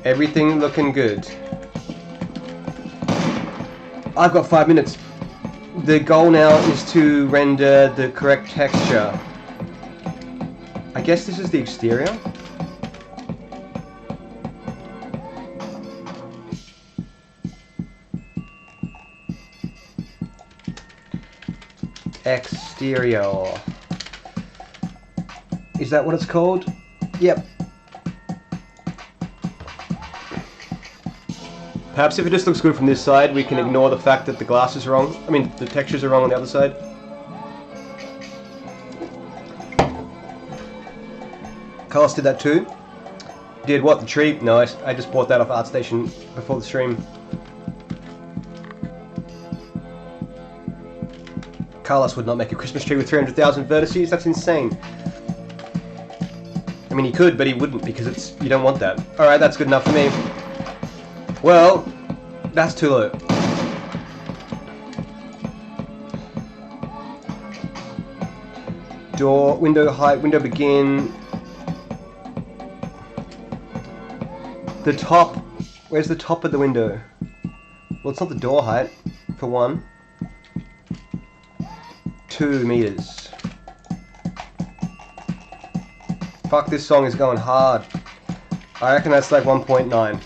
Everything looking good. I've got 5 minutes. The goal now is to render the correct texture. I guess this is the exterior. Exterior. Is that what it's called? Yep. Perhaps if it just looks good from this side, we can ignore the fact that the glass is wrong. I mean, the textures are wrong on the other side. Carlos did that too. Did what? The tree? No, I just bought that off ArtStation before the stream. Carlos would not make a Christmas tree with 300,000 vertices. That's insane. I mean, he could, but he wouldn't because you don't want that. All right, that's good enough for me. Well, that's too low. Door, window height, window begin. The top. Where's the top of the window? Well, it's not the door height, for one. 2 meters. Fuck, this song is going hard. I reckon that's like 1.9.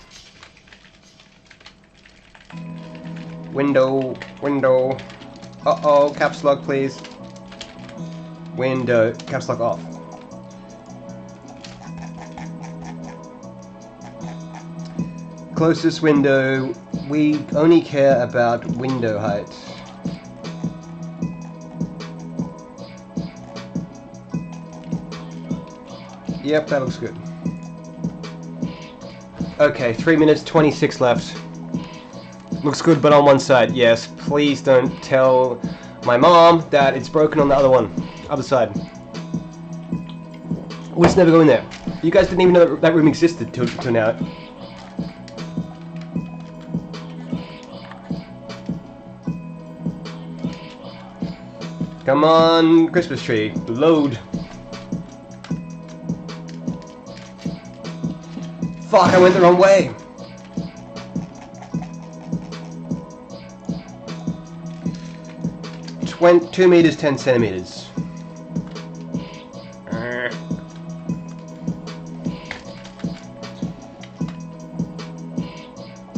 Window. Uh-oh, caps lock please. Window, caps lock off. Closest window, we only care about window height. Yep, that looks good. Okay, 3 minutes 26 left. Looks good, but on one side. Yes, please don't tell my mom that it's broken on the other side. We'll just never go in there. You guys didn't even know that room existed till now. Come on, Christmas tree, load. Fuck, I went the wrong way. Went 2 meters, 10 centimeters.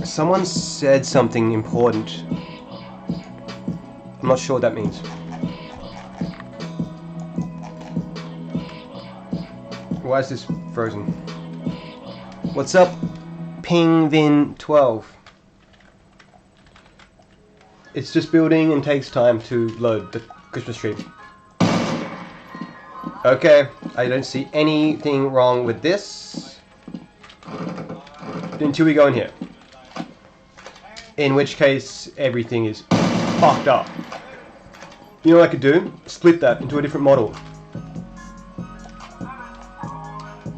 Someone said something important. I'm not sure what that means. Why is this frozen? What's up, PingVin12? It's just building and takes time to load the Christmas tree. Okay, I don't see anything wrong with this until we go in here. In which case, everything is fucked up. You know what I could do? Split that into a different model.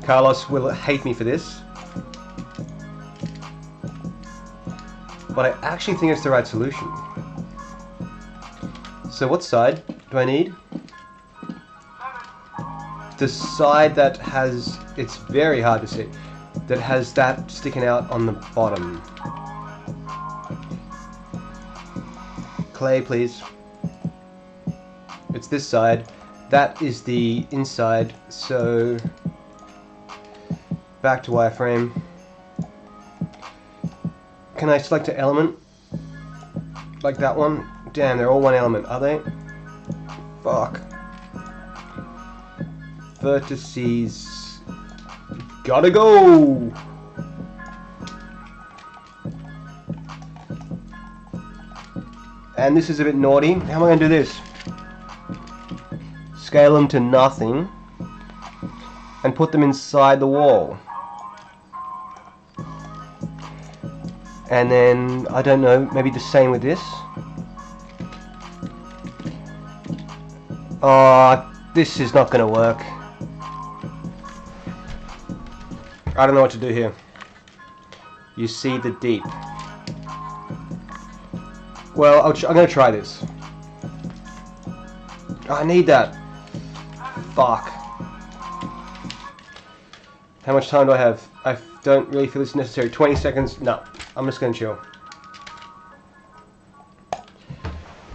Carlos will hate me for this, but I actually think it's the right solution. So what side do I need? The side that has, it's very hard to see, that has that sticking out on the bottom. Clay, please. It's this side. That is the inside, so back to wireframe. Can I select an element? Like that one? Damn, they're all one element, are they? Fuck. Vertices. Gotta go! And this is a bit naughty. How am I gonna do this? Scale them to nothing and put them inside the wall. And then, I don't know, maybe the same with this. Oh, this is not gonna work. I don't know what to do here. You see the deep. Well, I'm gonna try this. I need that. Fuck. How much time do I have? I don't really feel it's necessary. 20 seconds? No. I'm just gonna chill.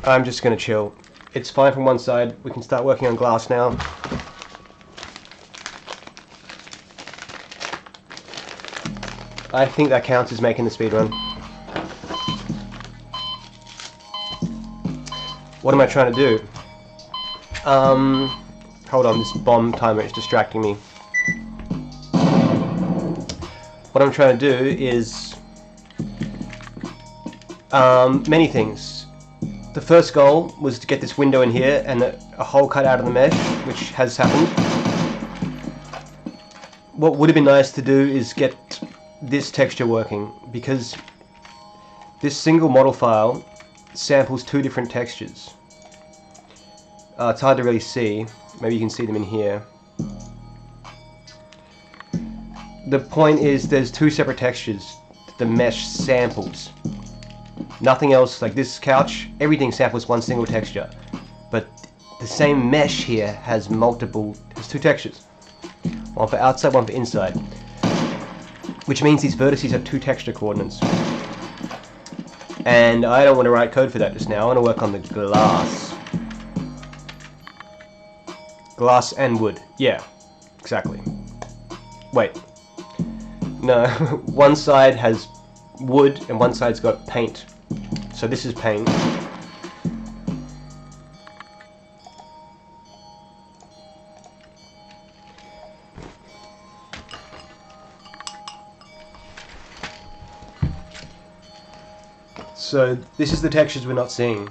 I'm just gonna chill. It's fine from one side. We can start working on glass now. I think that counts as making the speedrun. What am I trying to do? Hold on, this bomb timer is distracting me. What I'm trying to do is many things. The first goal was to get this window in here and a hole cut out of the mesh, which has happened. What would have been nice to do is get this texture working, because this single model file samples 2 different textures. It's hard to really see. Maybe you can see them in here. The point is there's 2 separate textures that the mesh samples. Nothing else, like this couch, everything samples 1 single texture. But the same mesh here has has 2 textures. One for outside, one for inside. Which means these vertices have 2 texture coordinates. And I don't want to write code for that just now. I want to work on the glass. Glass and wood. Yeah, exactly. Wait. No, one side has wood and one side's got paint. So this is paint. So this is the textures we're not seeing.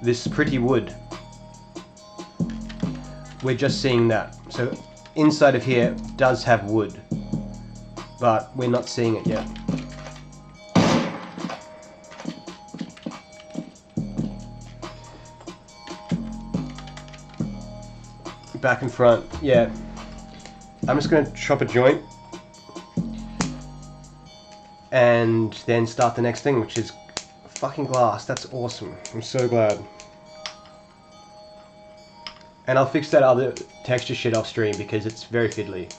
This pretty wood. We're just seeing that. So inside of here does have wood, but we're not seeing it yet. Back and front, yeah. I'm just going to chop a joint and then start the next thing, which is fucking glass. That's awesome. I'm so glad. And I'll fix that other texture shit off stream because it's very fiddly.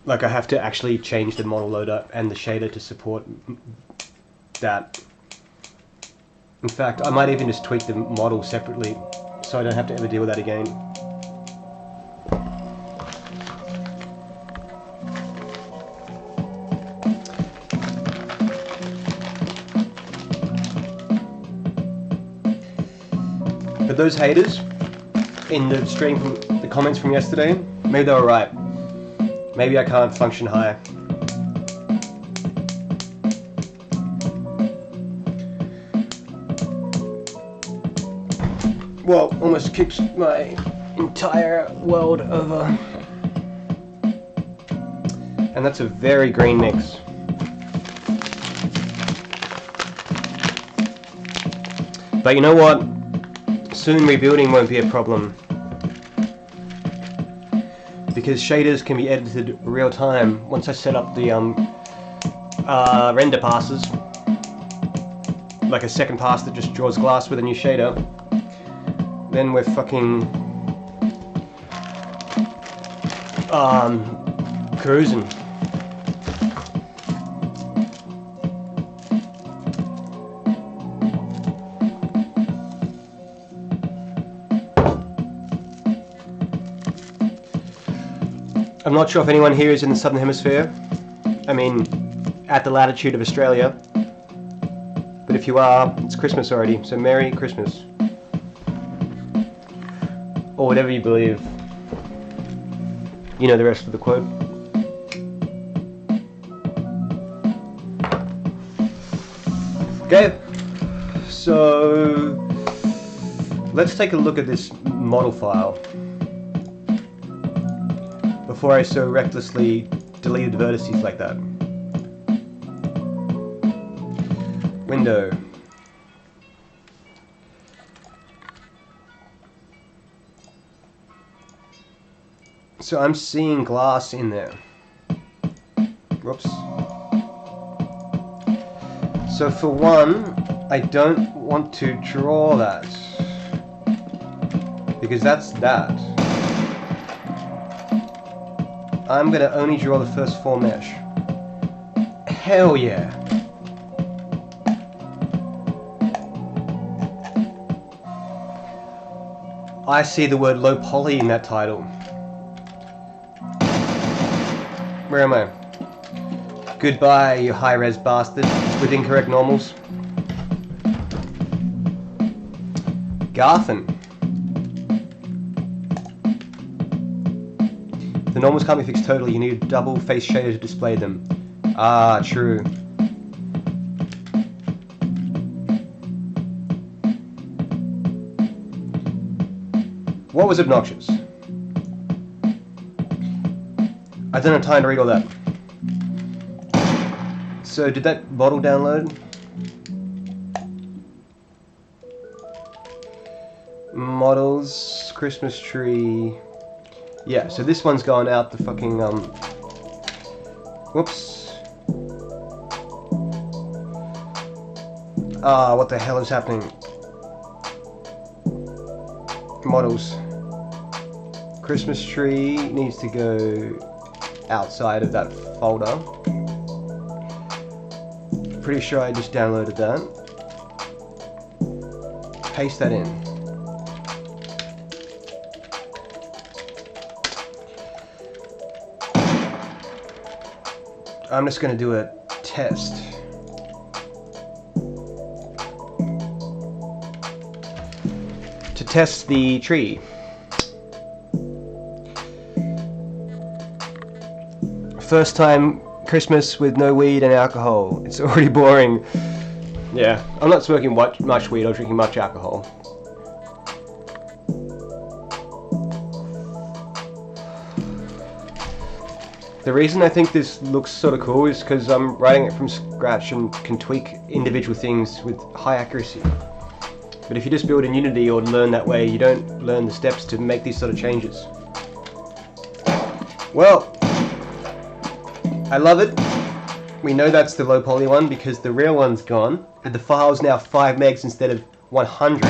Like I have to actually change the model loader and the shader to support that. In fact, I might even just tweak the model separately so I don't have to ever deal with that again. But those haters in the stream, from the comments from yesterday, maybe they were right. Maybe I can't function higher. Well, almost kicked my entire world over. And that's a very green mix. But you know what? Soon rebuilding won't be a problem. Because shaders can be edited real time once I set up the render passes. Like a second pass that just draws glass with a new shader. Then we're fucking cruising. I'm not sure if anyone here is in the Southern Hemisphere. I mean, at the latitude of Australia. But if you are, it's Christmas already, so Merry Christmas. Or whatever you believe. You know the rest of the quote. Okay, so let's take a look at this model file before I so recklessly deleted vertices like that. Window. So I'm seeing glass in there. Whoops. So for one, I don't want to draw that. Because that's that. I'm going to only draw the first 4 mesh. Hell yeah. I see the word low poly in that title. Where am I? Goodbye, you high-res bastard with incorrect normals. Garthin. The normals can't be fixed totally, you need a double face shader to display them. Ah, true. What was obnoxious? I don't have time to read all that. So did that model download? Models, Christmas tree. Yeah, so this one's gone out the fucking whoops. Ah, what the hell is happening? Models. Christmas tree needs to go outside of that folder. Pretty sure I just downloaded that. Paste that in. I'm just going to do a test. To test the tree. First time Christmas with no weed and alcohol. It's already boring. Yeah, I'm not smoking much weed or drinking much alcohol. The reason I think this looks sort of cool is because I'm writing it from scratch and can tweak individual things with high accuracy. But if you just build in Unity or learn that way, you don't learn the steps to make these sort of changes. Well, I love it. We know that's the low poly one because the real one's gone, and the file's now 5 megs instead of 100.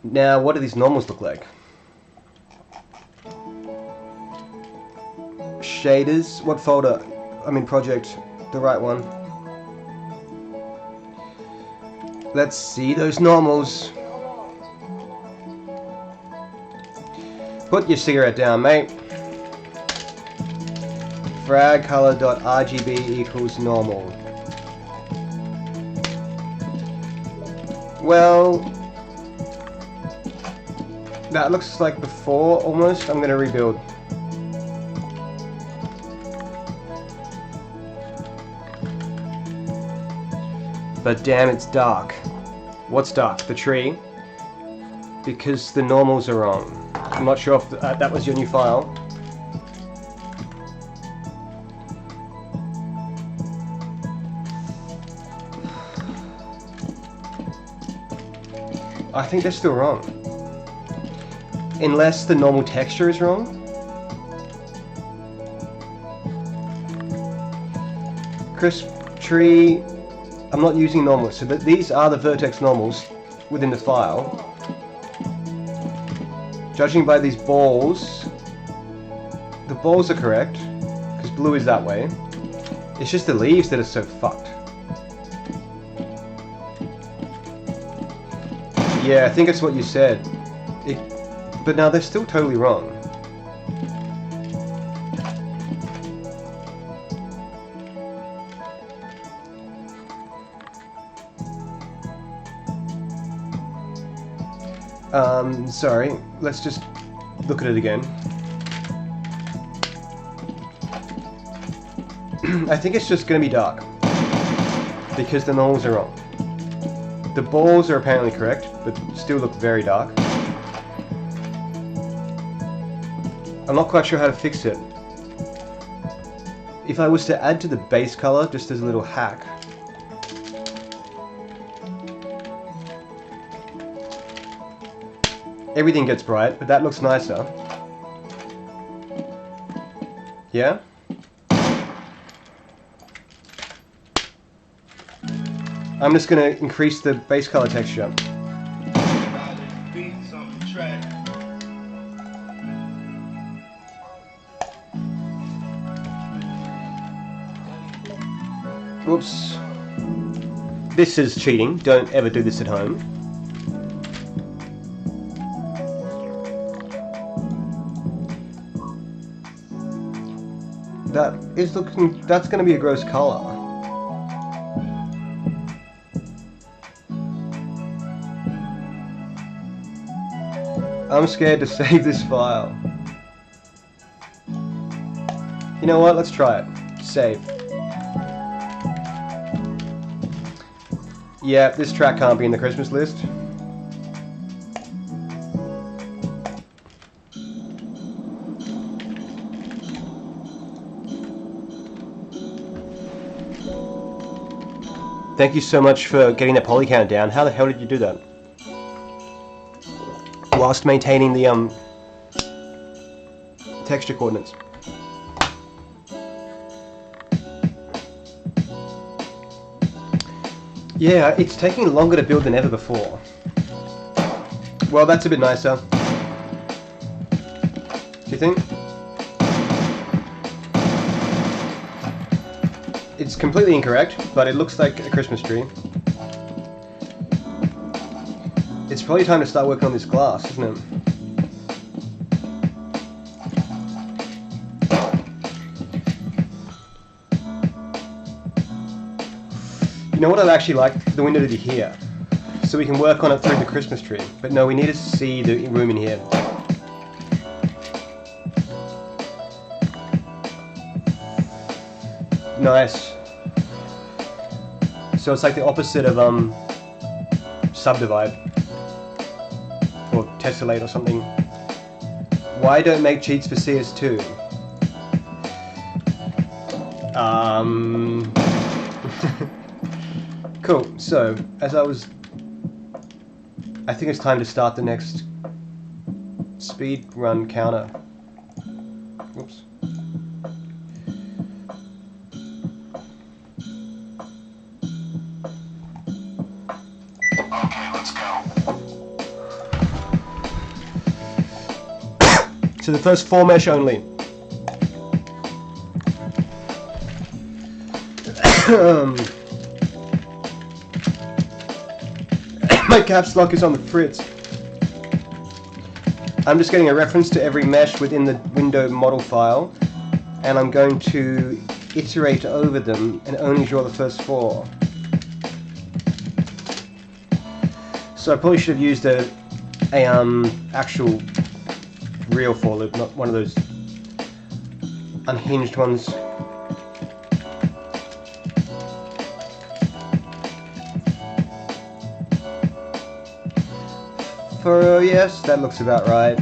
Now, what do these normals look like? Shaders, what folder? I mean project, the right one. Let's see those normals. Put your cigarette down, mate. fragcolor.rgb equals normal. Well, that looks like before almost. I'm gonna rebuild. But damn, it's dark. What's dark? The tree? Because the normals are wrong. I'm not sure if that was your new file. I think they're still wrong. Unless the normal texture is wrong. Crisp tree. I'm not using normals, so these are the vertex normals within the file. Judging by these balls, the balls are correct, because blue is that way. It's just the leaves that are so fucked. Yeah, I think it's what you said. But now they're still totally wrong. Sorry, let's just look at it again. I think it's just going to be dark, because the normals are wrong. The balls are apparently correct, but still look very dark. I'm not quite sure how to fix it. If I was to add to the base color, just as a little hack, everything gets bright, but that looks nicer. Yeah? I'm just going to increase the base color texture. Whoops. This is cheating. Don't ever do this at home. That is looking, that's going to be a gross color. I'm scared to save this file. You know what, let's try it. Save. Yeah, this track can't be in the Christmas list. Thank you so much for getting that poly count down. How the hell did you do that? Whilst maintaining the texture coordinates. Yeah, it's taking longer to build than ever before. Well, that's a bit nicer. Do you think? It's completely incorrect, but it looks like a Christmas tree. It's probably time to start working on this glass, isn't it? You know what I'd actually like the window to be here, so we can work on it through the Christmas tree. But no, we need to see the room in here. Nice. So it's like the opposite of subdivide or tessellate or something. Why don't make cheats for CS2? Cool. So as I think it's time to start the next speed run counter. Whoops. So the first 4 mesh only. My caps lock is on the fritz. I'm just getting a reference to every mesh within the window model file, and I'm going to iterate over them and only draw the first 4. So I probably should have used a actual real for loop, not one of those unhinged ones. For yes, that looks about right.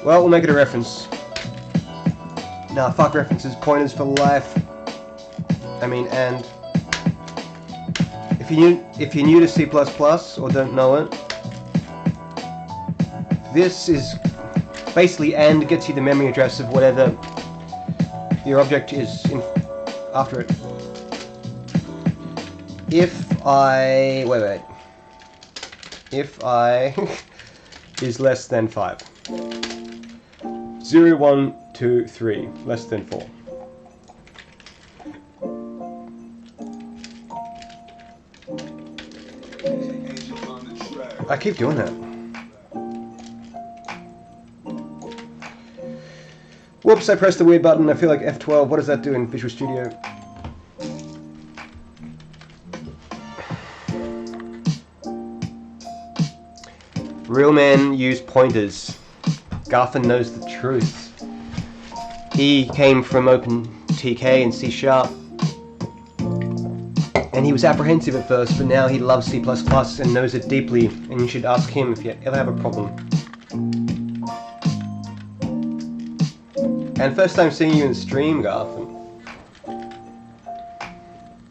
Well, we'll make it a reference. Nah, fuck references, pointers for life. I mean, and if you're new to C++ or don't know it, this is basically and gets you the memory address of whatever your object is after it. If I if I is less than 5. 0, 1, 2, 3, less than 4. I keep doing that. Whoops, I pressed the weird button. I feel like F12. What does that do in Visual Studio? Real men use pointers. Garfin knows the truth. He came from OpenTK and C#, and he was apprehensive at first, but now he loves C++ and knows it deeply, and you should ask him if you ever have a problem. And first time seeing you in stream, Garfin.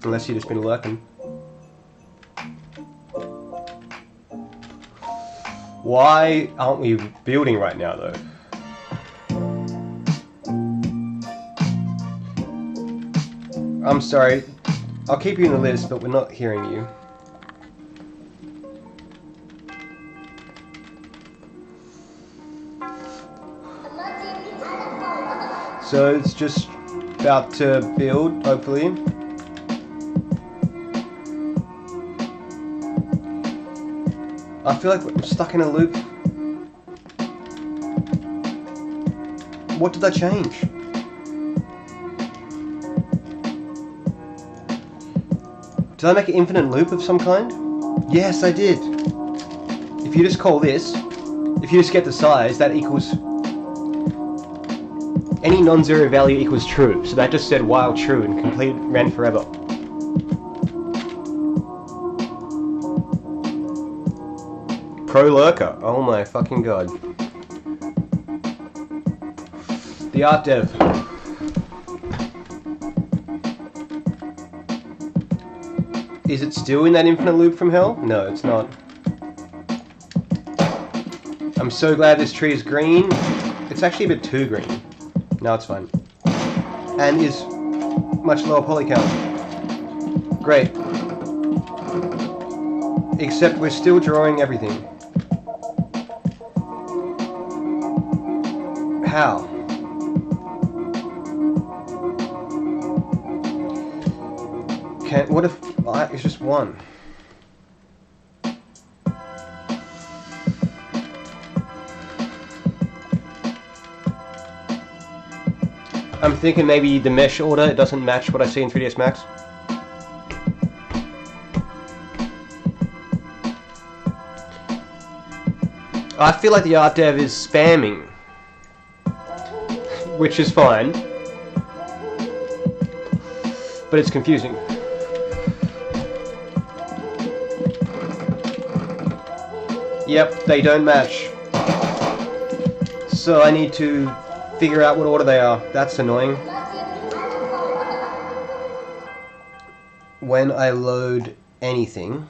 Unless you've just been lurking. Why aren't we building right now, though? I'm sorry. I'll keep you in the list, but we're not hearing you. So it's just about to build, hopefully. I feel like I'm stuck in a loop. What did I change? Did I make an infinite loop of some kind? Yes, I did. If you just call this, if you just get the size, that equals... Any non-zero value equals true. So that just said while true and complete ran forever. Pro lurker. Oh my fucking god. The art dev. Is it still in that infinite loop from hell? No, it's not. I'm so glad this tree is green. It's actually a bit too green. No, it's fine. And is much lower poly count. Great. Except we're still drawing everything. How? What if it's just 1? I'm thinking maybe the mesh order, it doesn't match what I see in 3ds Max. I feel like the art dev is spamming, which is fine, but it's confusing. Yep, they don't match. So I need to figure out what order they are. That's annoying. When I load anything,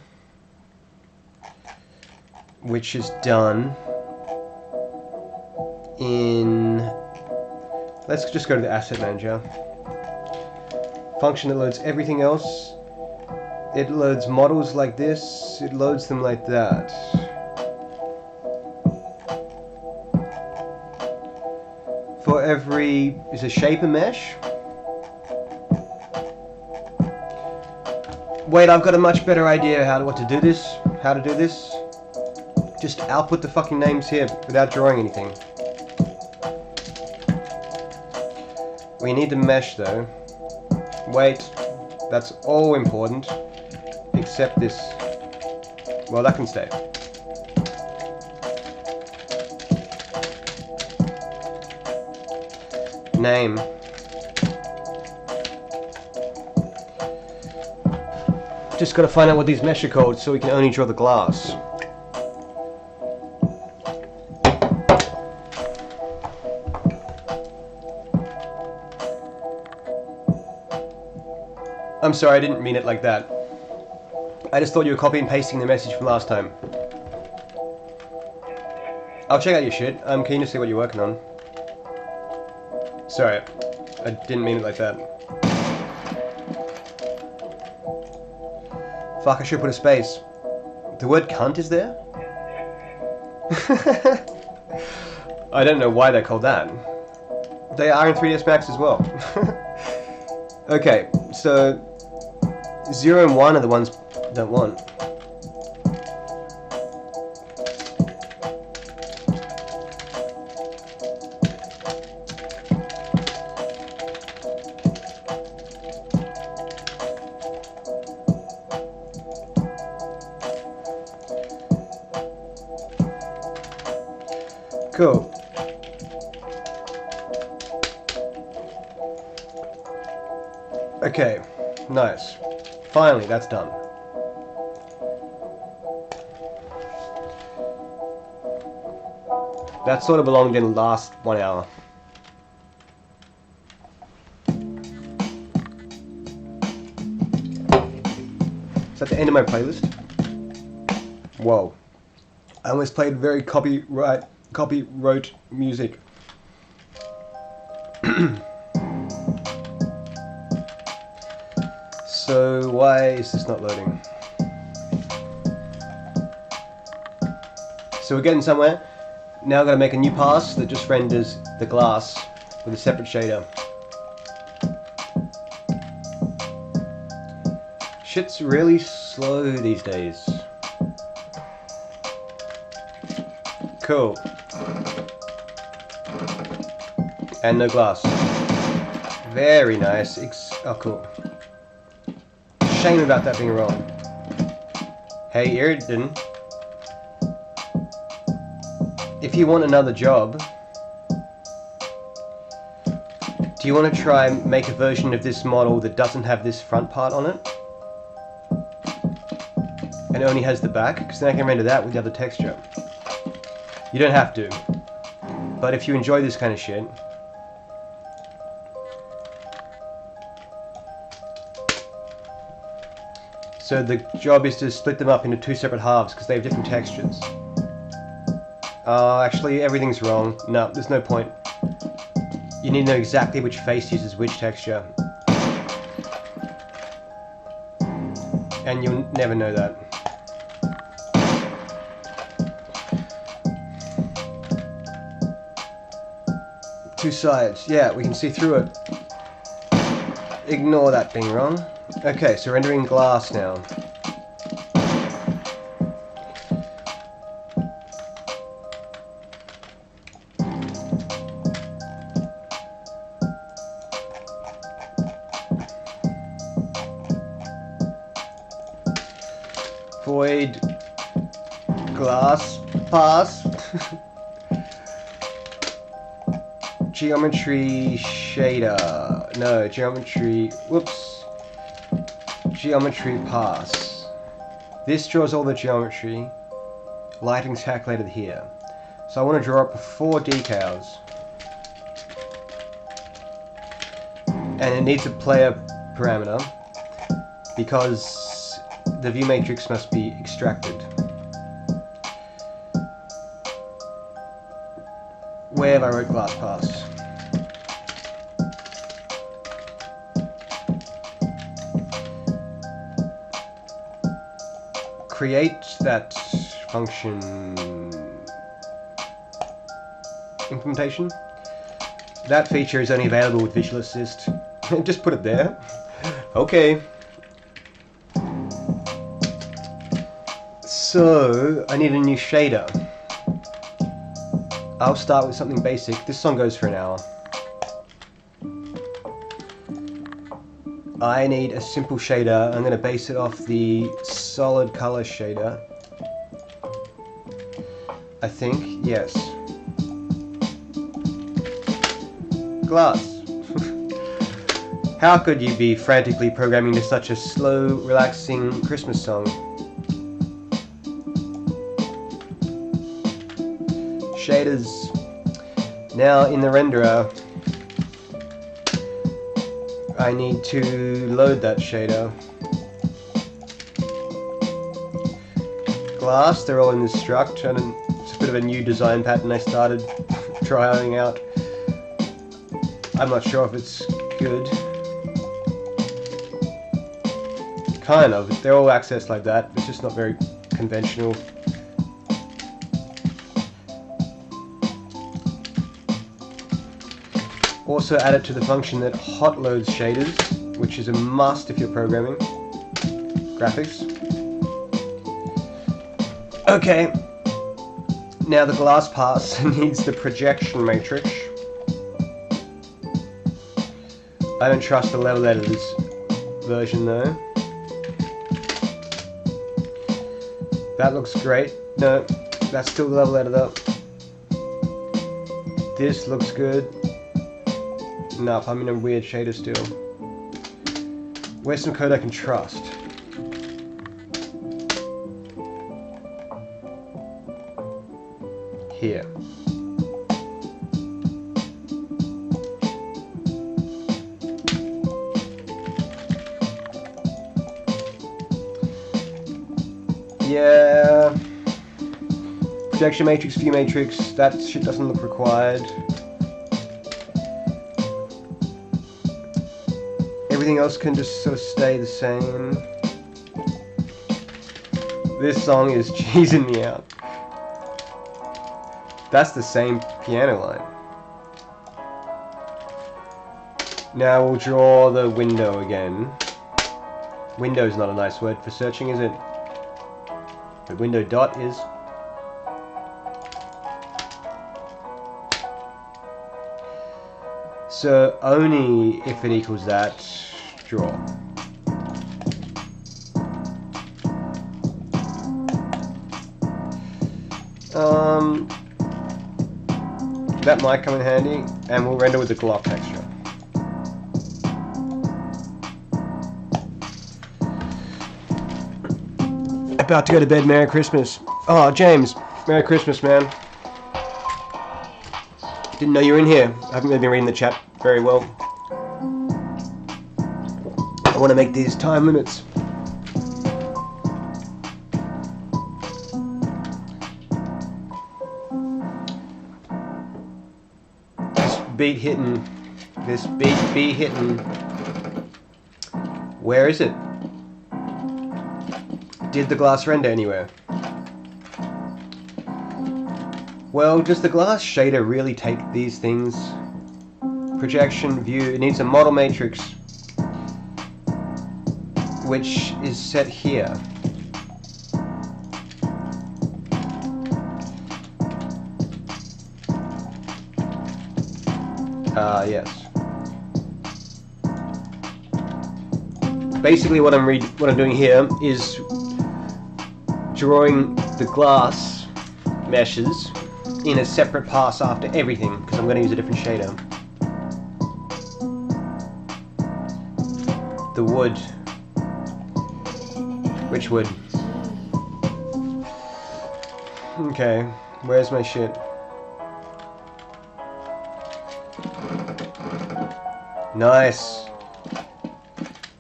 which is done in... Let's just go to the asset manager. Function that loads everything else. It loads models like this. it loads them like that. For every, is a shape a mesh? Wait, I've got a much better idea how to do this. Just output the fucking names here without drawing anything. We need the mesh though. Wait, that's all important. Except this. Well, that can stay. Name. Just gotta find out what these mesh are called so we can only draw the glass. I'm sorry, I didn't mean it like that. I just thought you were copy and pasting the message from last time. I'll check out your shit. I'm keen to see what you're working on. Sorry, I didn't mean it like that. Fuck, I should put a space. The word cunt is there? I don't know why they're called that. They are in 3ds Max as well. Okay, so 0 and 1 are the ones I don't want. Cool. Okay, nice. Finally, that's done. That sort of belonged in the last 1 hour. Is that the end of my playlist? Whoa. I almost played very copyright music. So why is this not loading? So we're getting somewhere. Now I've got to make a new pass that just renders the glass with a separate shader. Shit's really slow these days. Cool. And no glass. Very nice. Oh, cool. Shame about that being wrong. Hey, Grindin. If you want another job, do you want to try and make a version of this model that doesn't have this front part on it? And only has the back? Because then I can render that with the other texture. You don't have to. But if you enjoy this kind of shit, so the job is to split them up into 2 separate halves because they have different textures. Actually everything's wrong. No, there's no point. You need to know exactly which face uses which texture. And you'll never know that. Two sides. Yeah, we can see through it. Ignore that being wrong. Okay, so rendering glass now. Void glass pass. Geometry shader. No, geometry. Whoops. Geometry pass. This draws all the geometry. Lighting's calculated here. So I want to draw up 4 decals. And it needs a player parameter because the view matrix must be extracted. Where have I wrote glass pass? create that function implementation. That feature is only available with Visual Assist. Just put it there. Okay. So, I need a new shader. I'll start with something basic. This song goes for an hour. I need a simple shader. I'm going to base it off the solid color shader. I think, yes. Glass. How could you be frantically programming to such a slow, relaxing Christmas song? Shaders. Now in the renderer, I need to load that shader. Glass, they're all in this struct, and it's a bit of a new design pattern I started trying out. I'm not sure if it's good. Kind of, they're all accessed like that, it's just not very conventional. Also add it to the function that hot loads shaders, which is a must if you're programming graphics. Okay, now the glass pass needs the projection matrix. I don't trust the level editors version though. That looks great. No, that's still the level editor. This looks good. Nope, I'm in a weird shader still. Where's some code I can trust? Here. Yeah. Projection matrix, view matrix, that shit doesn't look required. Everything else can just sort of stay the same. This song is cheesing me out. That's the same piano line. Now we'll draw the window again. Window's not a nice word for searching, is it? But window dot is. So only if it equals that, draw. That might come in handy, and we'll render with the glock texture. About to go to bed, Merry Christmas. Oh, James, Merry Christmas, man. Didn't know you were in here. I haven't really been reading the chat very well. I want to make these time limits. This beat be hitting. Where is it? Did the glass render anywhere? Well, does the glass shader really take these things? Projection, view, it needs a model matrix, which is set here. Yes. Basically what I'm doing here is drawing the glass meshes in a separate pass after everything, because I'm going to use a different shader. The wood. Which wood? Okay, where's my shit? Nice.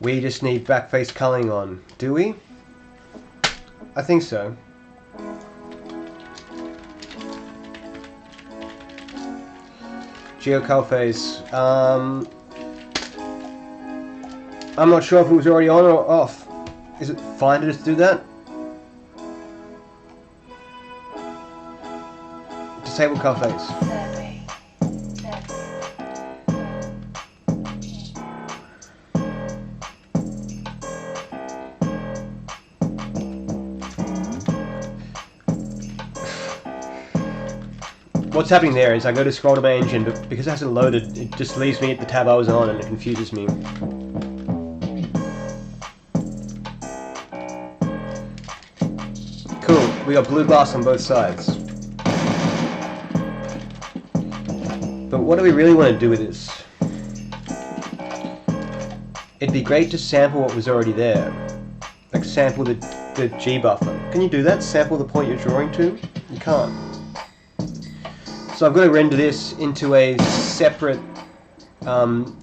We just need backface culling on, do we? I think so. Geocull face. I'm not sure if it was already on or off. Is it fine to just do that? Disable car face. What's happening there is I go to scroll to my engine, but because it hasn't loaded, it just leaves me at the tab I was on and it confuses me. Cool, we got blue glass on both sides. But what do we really want to do with this? It'd be great to sample what was already there. Like sample the G buffer. Can you do that? Sample the point you're drawing to? You can't. So I've got to render this into a separate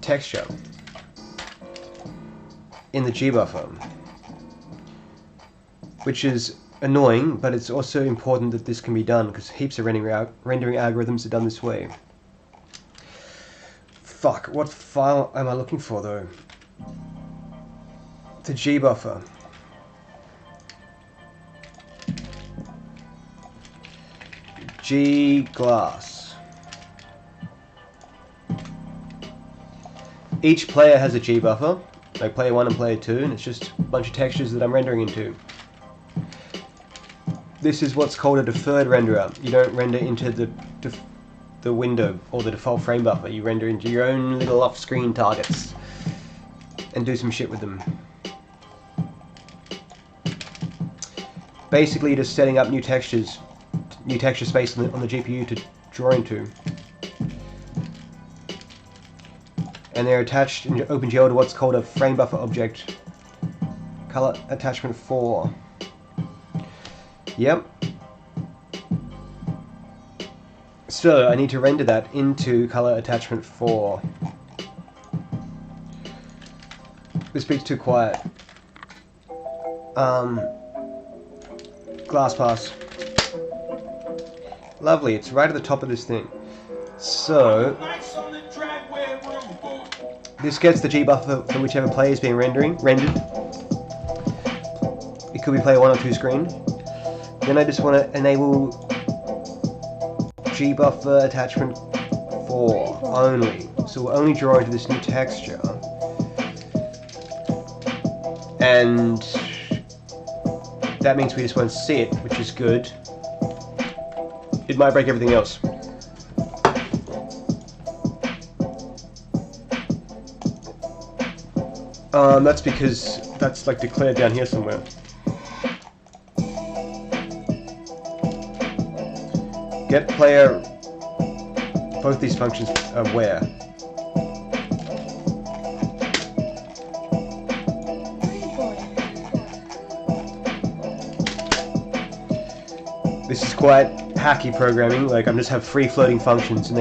texture in the G buffer, which is annoying, but it's also important that this can be done because heaps of rendering algorithms are done this way. Fuck, what file am I looking for though? The G buffer. G glass. Each player has a G buffer, like player 1 and player 2, and it's just a bunch of textures that I'm rendering into. This is what's called a deferred renderer. You don't render into the window or the default frame buffer. You render into your own little off-screen targets and do some shit with them. Basically, you're just setting up new texture space on the GPU to draw into. And they're attached in OpenGL to what's called a frame buffer object, color attachment 4. Yep. So I need to render that into color attachment 4. This beat's too quiet. Glass pass. Lovely, it's right at the top of this thing. So this gets the G buffer for whichever player is being rendered. It could be player 1 or 2 screen. Then I just want to enable G buffer attachment 4 only. So we'll only draw into this new texture. And that means we just won't see it, which is good. It might break everything else. That's because that's like declared down here somewhere. Get player, both these functions are where. This is quite hacky programming, like I'm just have free floating functions and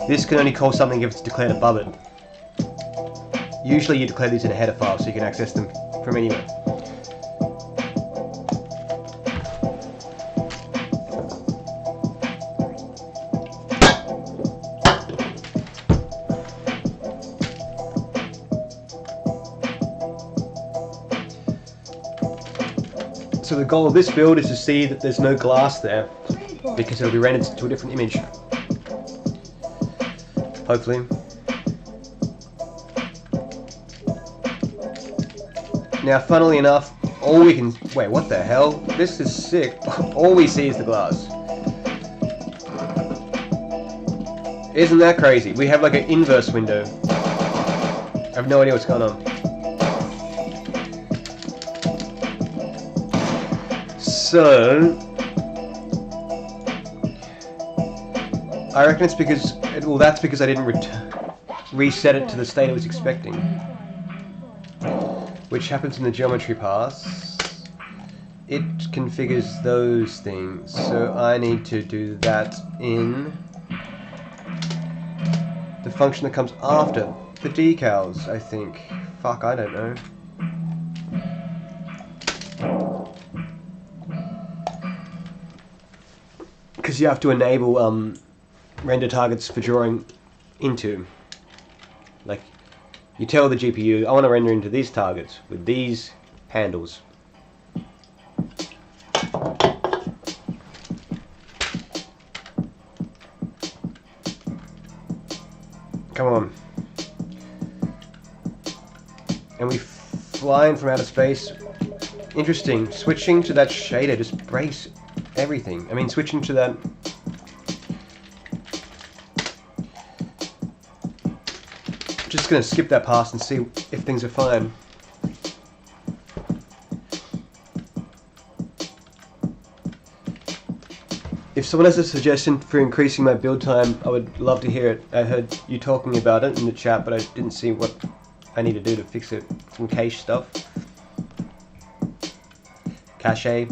this can only call something if it's declared above it. Usually you declare these in a header file so you can access them from anywhere. So the goal of this build is to see that there's no glass there, because it'll be rendered to a different image. Hopefully. Now, funnily enough, all we can... Wait, what the hell? This is sick. All we see is the glass. Isn't that crazy? We have like an inverse window. I have no idea what's going on. So... I reckon it's because... Well, that's because I didn't reset it to the state it was expecting. Which happens in the geometry pass. It configures those things, so I need to do that in the function that comes after the decals, I think. Fuck, I don't know. Because you have to enable render targets for drawing into. Like, you tell the GPU, I want to render into these targets with these handles. and we fly in from outer space. Interesting. Switching to that shader just breaks everything. I mean, switching to that. Just gonna skip that pass and see if things are fine. If someone has a suggestion for increasing my build time, I would love to hear it. I heard you talking about it in the chat, but I didn't see what I need to do to fix it. Some cache stuff. Cache, I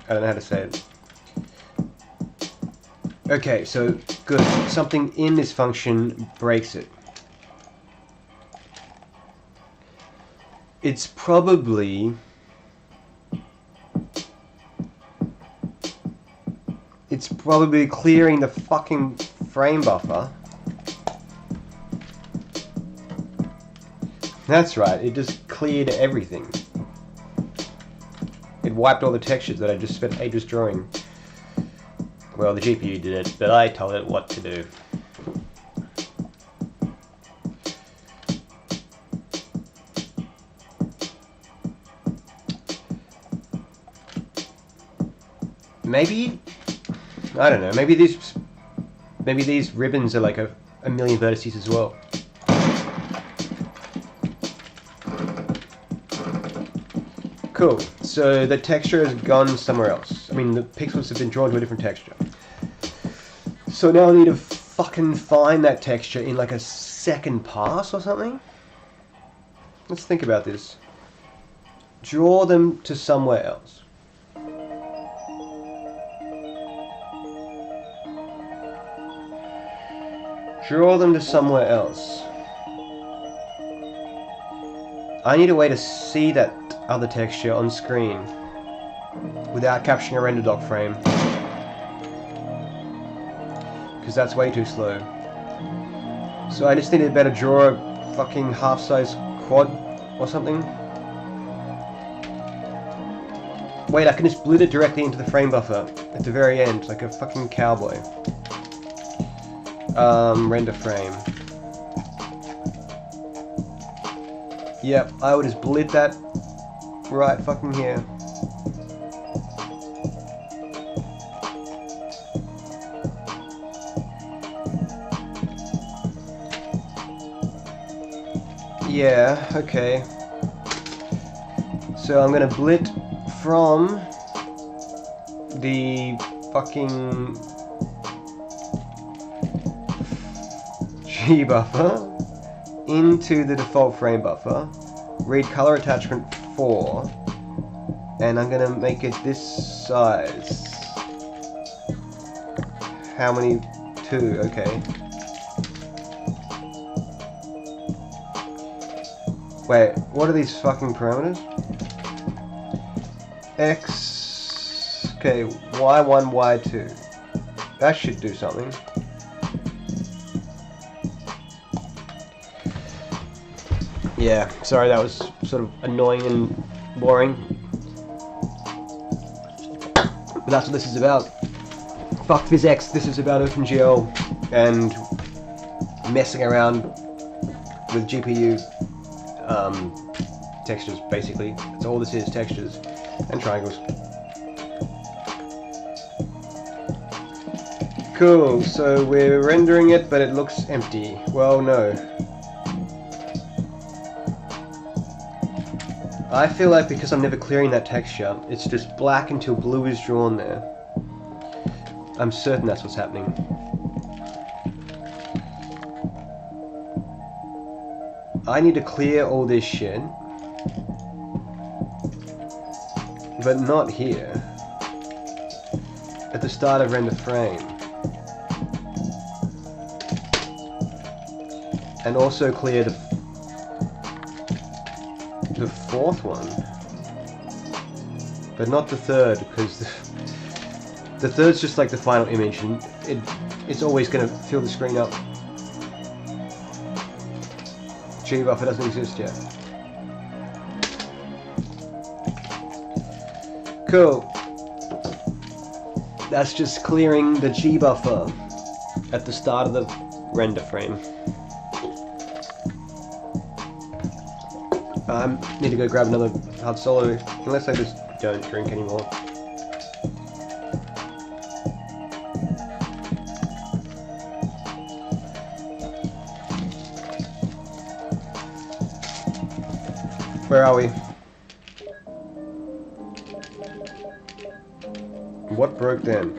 don't know how to say it. Okay, so good. Something in this function breaks it. It's probably clearing the fucking frame buffer. That's right, it just cleared everything. It wiped all the textures that I just spent ages drawing. Well, the GPU did it, but I told it what to do. Maybe, I don't know, maybe these ribbons are like a million vertices as well. Cool, so the texture has gone somewhere else. I mean, the pixels have been drawn to a different texture. So now I need to fucking find that texture in like a second pass or something? Let's think about this. Draw them to somewhere else. Draw them to somewhere else. I need a way to see that other texture on screen without capturing a render doc frame, because that's way too slow. So I just need to better draw a fucking half-size quad or something. Wait, I can just split it directly into the frame buffer at the very end, like a fucking cowboy. Render frame. Yep, I would just blit that right fucking here. Yeah, okay. So I'm gonna blit from the fucking G buffer into the default frame buffer, read color attachment 4, and I'm gonna make it this size. How many? 2, okay. Wait, what are these fucking parameters? X, okay, Y1, Y2. That should do something. Yeah, sorry, that was sort of annoying and boring. But that's what this is about. Fuck physics, this is about OpenGL and messing around with GPU textures, basically. That's all this is, textures and triangles. Cool, so we're rendering it, but it looks empty. Well, no. I feel like because I'm never clearing that texture, it's just black until blue is drawn there. I'm certain that's what's happening. I need to clear all this shit, but not here. At the start of render frame. And also clear the fourth one, but not the third, because the third's just like the final image, and it's always going to fill the screen up. G buffer doesn't exist yet. Cool. That's just clearing the G buffer at the start of the render frame. Need to go grab another hard solo, unless I just don't drink anymore. Where are we? What broke then?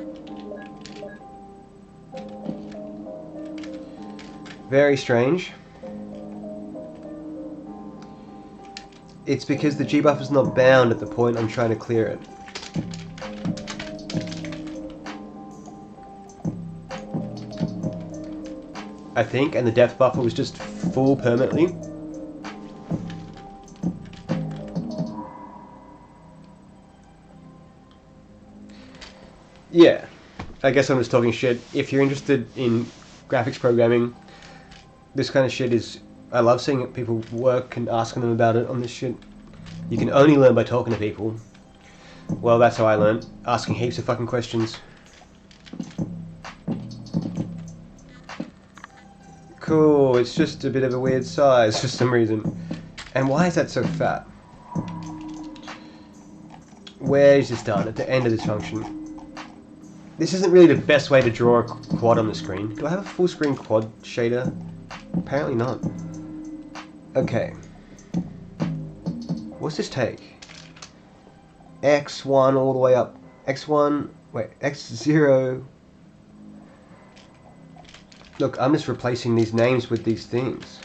Very strange. It's because the G buffer's not bound at the point I'm trying to clear it. I think, and the depth buffer was just full permanently. Yeah, I guess I'm just talking shit. If you're interested in graphics programming, this kind of shit is... I love seeing people work and asking them about it on this shit. You can only learn by talking to people. Well, that's how I learned. Asking heaps of fucking questions. Cool, it's just a bit of a weird size for some reason. And why is that so fat? Where is this done? At the end of this function. This isn't really the best way to draw a quad on the screen. Do I have a full screen quad shader? Apparently not. Okay. What's this take? X1 all the way up. X1, wait, X0. Look, I'm just replacing these names with these things.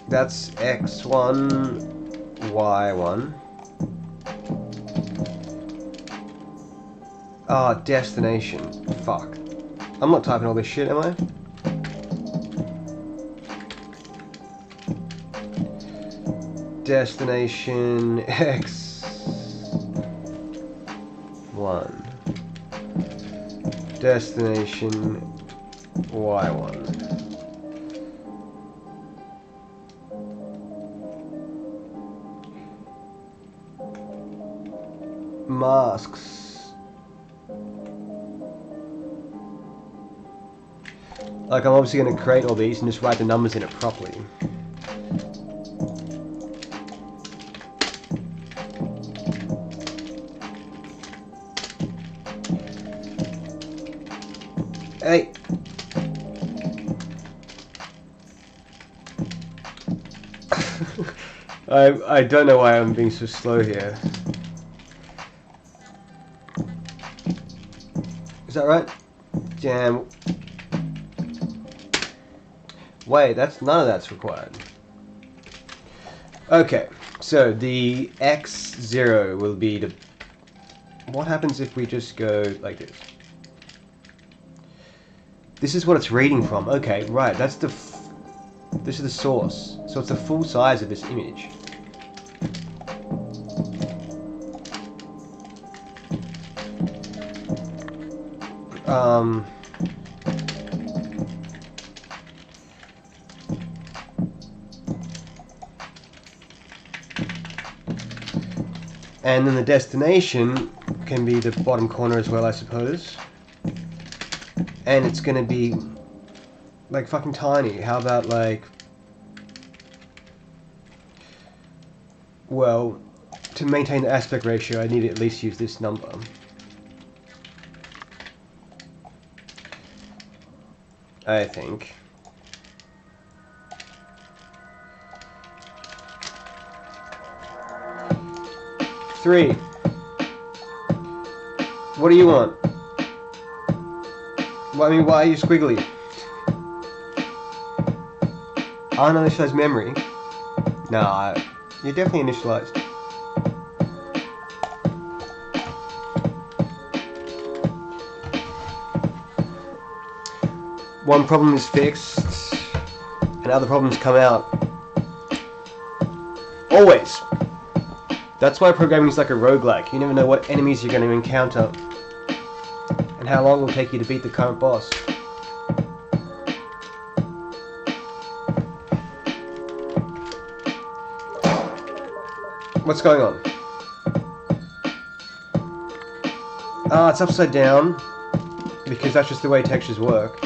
That's X1, Y1. Ah, destination. Fuck. I'm not typing all this shit, am I? Destination X1. Destination Y1. Masks. Like, I'm obviously going to create all these and just write the numbers in it properly. Hey! I don't know why I'm being so slow here. Is that right? Damn. Wait, none of that's required. Okay, so the X0 will be the... What happens if we just go like this? This is what it's reading from. Okay, right, that's the... This is the source. So it's the full size of this image. And then the destination can be the bottom corner as well, I suppose. And it's gonna be like fucking tiny. How about like... Well, to maintain the aspect ratio, I need to at least use this number. I think. Three. What do you want? Well, I mean, why are you squiggly? Uninitialized memory? Nah, you're definitely initialized. One problem is fixed, and other problems come out. Always. That's why programming is like a roguelike. You never know what enemies you're going to encounter, and how long it will take you to beat the current boss. What's going on? Ah, it's upside down, because that's just the way textures work.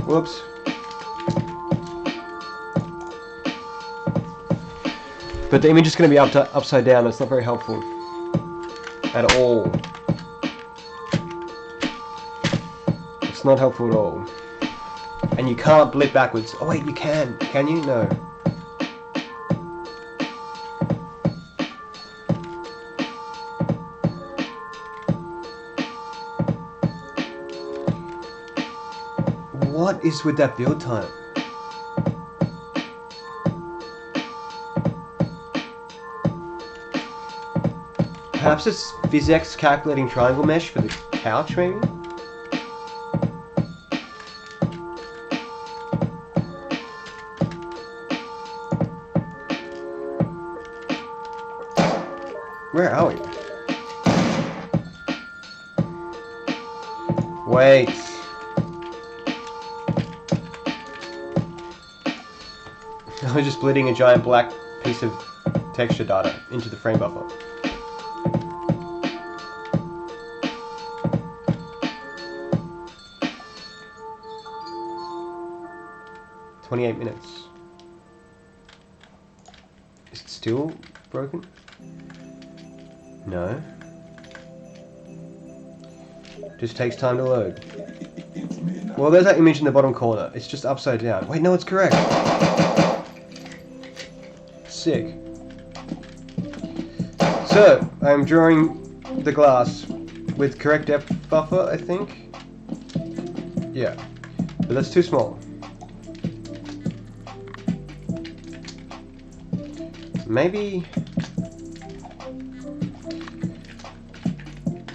Whoops. But the image is going to be upside down. It's not very helpful at all. It's not helpful at all. And you can't blip backwards. Oh wait, you can. Can you? No. What is with that build time? Perhaps it's PhysX calculating triangle mesh for the couch, maybe? Where are we? Wait. I was just splitting a giant black piece of texture data into the frame buffer. "28 minutes. Is it still broken? No. Just takes time to load. Well, there's that image in the bottom corner. It's just upside down. Wait, no, it's correct. Sick. So, I'm drawing the glass with correct depth buffer, I think. Yeah. But that's too small. Maybe...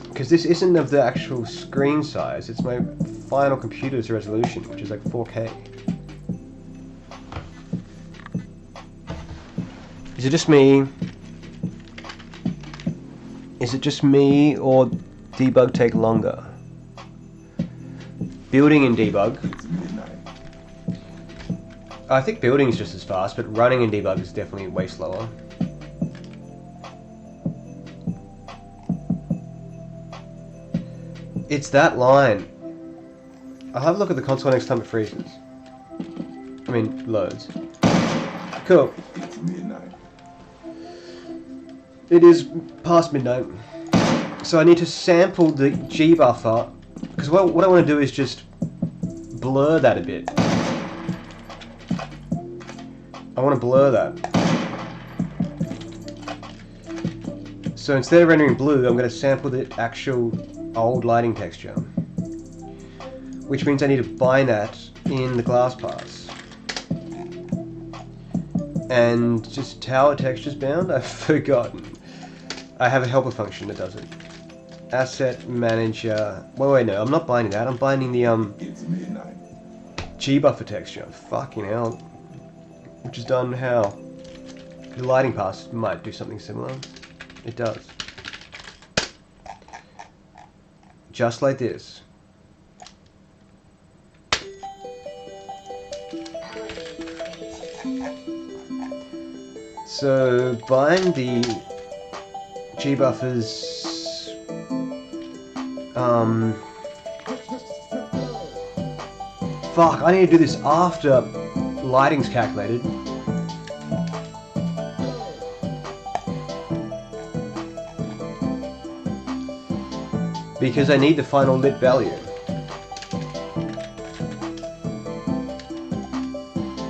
because this isn't of the actual screen size, it's my final computer's resolution, which is like 4K. Is it just me? Is it just me, or debug take longer? Building in debug. I think building is just as fast, but running in debug is definitely way slower. It's that line. I'll have a look at the console next time it freezes. I mean, loads. Cool. It's midnight. It is past midnight. So I need to sample the G buffer, because what I want to do is just blur that a bit. I want to blur that. So instead of rendering blue, I'm going to sample the actual old lighting texture, which means I need to bind that in the glass pass. And just how a texture's bound? I've forgotten. I have a helper function that does it. Asset manager. Wait, no, I'm not binding that. I'm binding the It's midnight. G buffer texture. Fucking hell. Which is done how? The lighting pass might do something similar. It does. Just like this. So bind the G buffers. Fuck, I need to do this after lighting's calculated. Because I need the final lit value.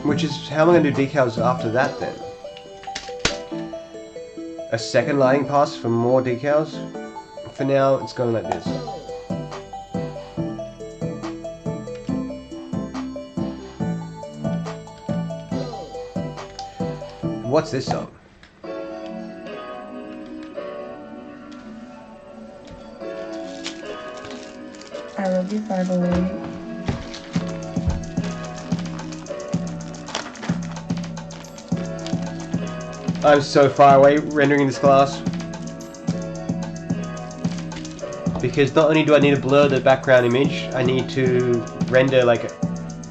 Which is, how am I going to do decals after that then? A second lighting pass for more decals? For now, it's going like this. What's this song? I love you 508. I'm so far away rendering this glass. Because not only do I need to blur the background image, I need to render like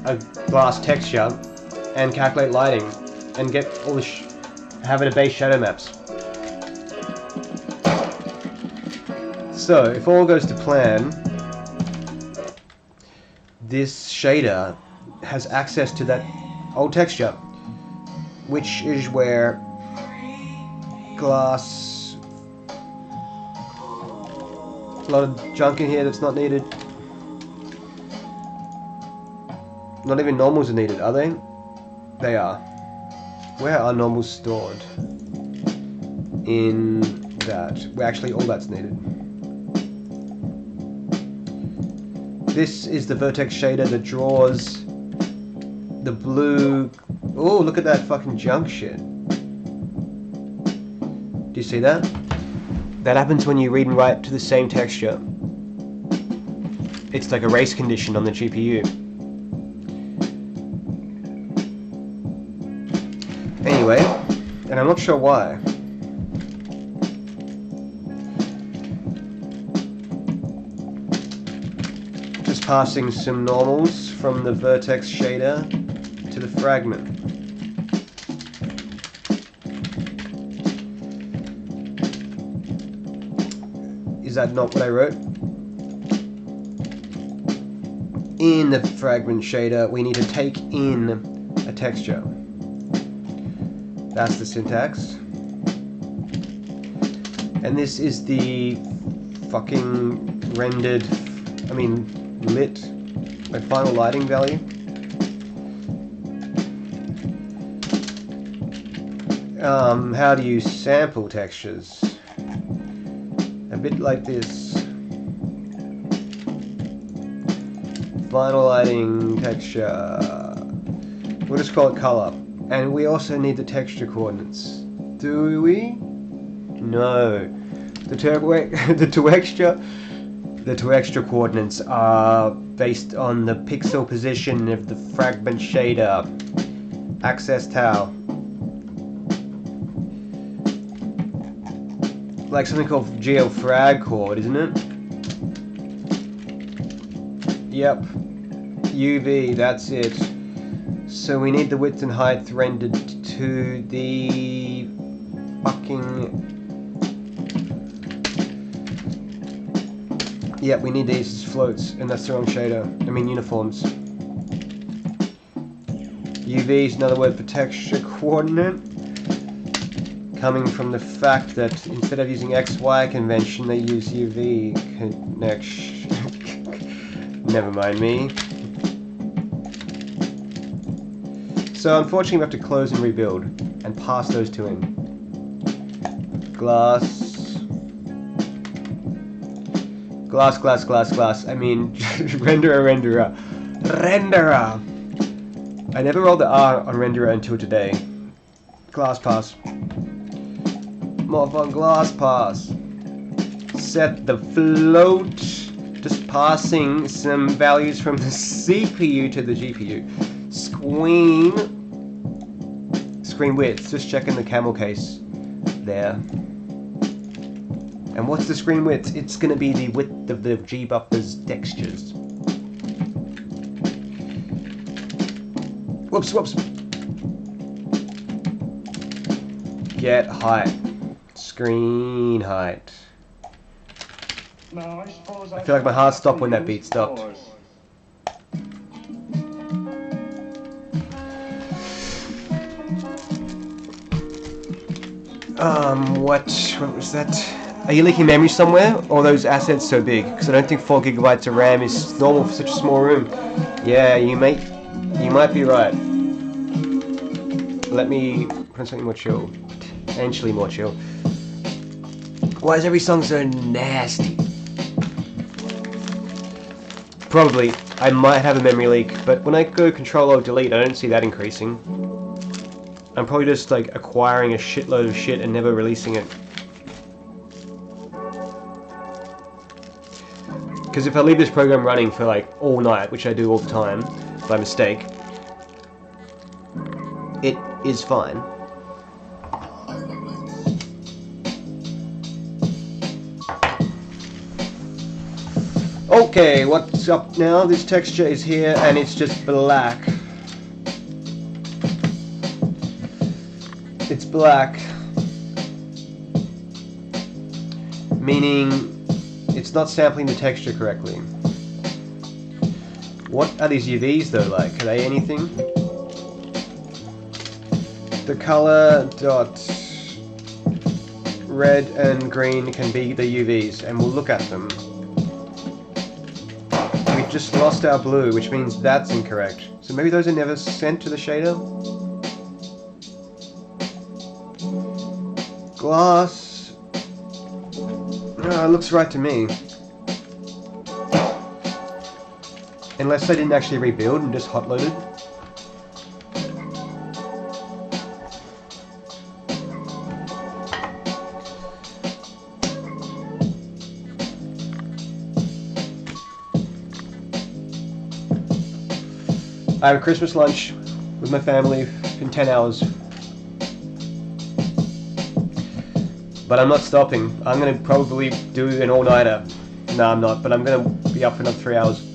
a glass texture and calculate lighting and get all the have it a base shadow maps. So if all goes to plan, this shader has access to that old texture, which is where glass, a lot of junk in here that's not needed. Not even normals are needed, are they? They are. Where are normals stored? In that. Where actually all that's needed. This is the vertex shader that draws the blue. Oh, look at that fucking junk shit. Do you see that? That happens when you read and write to the same texture. It's like a race condition on the GPU. Anyway, and I'm not sure why. Just passing some normals from the vertex shader to the fragment. Is that not what I wrote? In the fragment shader, we need to take in a texture. That's the syntax. And this is the fucking rendered, lit, my final lighting value. How do you sample textures? A bit like this. Final lighting texture. We'll just call it color. And we also need the texture coordinates. Do we? No. The texture coordinates are based on the pixel position of the fragment shader. Access tau. Like something called geofrag chord, isn't it? Yep. UV, that's it. So we need the width and height rendered to the fucking... Yep, we need these as floats, and that's the wrong shader. Uniforms. UV is another word for texture coordinate, coming from the fact that instead of using XY convention, they use UV connection. Never mind me. So unfortunately we have to close and rebuild, and pass those two in. Glass. Glass. Renderer. I never rolled the R on renderer until today. Glass pass. More fun, glass pass. Set the float. Just passing some values from the CPU to the GPU. Screen width, just checking the camel case there. And what's the screen width? It's going to be the width of the G-buffer's textures. Whoops. Get height. Screen height. I feel like my heart stopped when that beat stopped. What was that? Are you leaking memory somewhere? Or are those assets so big? Because I don't think 4 gigabytes of RAM is normal for such a small room. Yeah, you might be right. Let me put on something more chill. Potentially more chill. Why is every song so nasty? Probably. I might have a memory leak, but when I go Control-Alt-Delete, I don't see that increasing. I'm probably just like acquiring a shitload of shit and never releasing it. Because if I leave this program running for like all night, which I do all the time, by mistake, it is fine. Okay, what's up now? This texture is here and it's just black. It's black, meaning it's not sampling the texture correctly. What are these UVs though like? Are they anything? The color dot red and green can be the UVs, and we'll look at them. We've just lost our blue, which means that's incorrect. So maybe those are never sent to the shader? Glass. No, it looks right to me. Unless they didn't actually rebuild and just hot loaded. I have a Christmas lunch with my family in 10 hours. But I'm not stopping. I'm going to probably do an all-nighter. No, I'm not, but I'm going to be up for another 3 hours.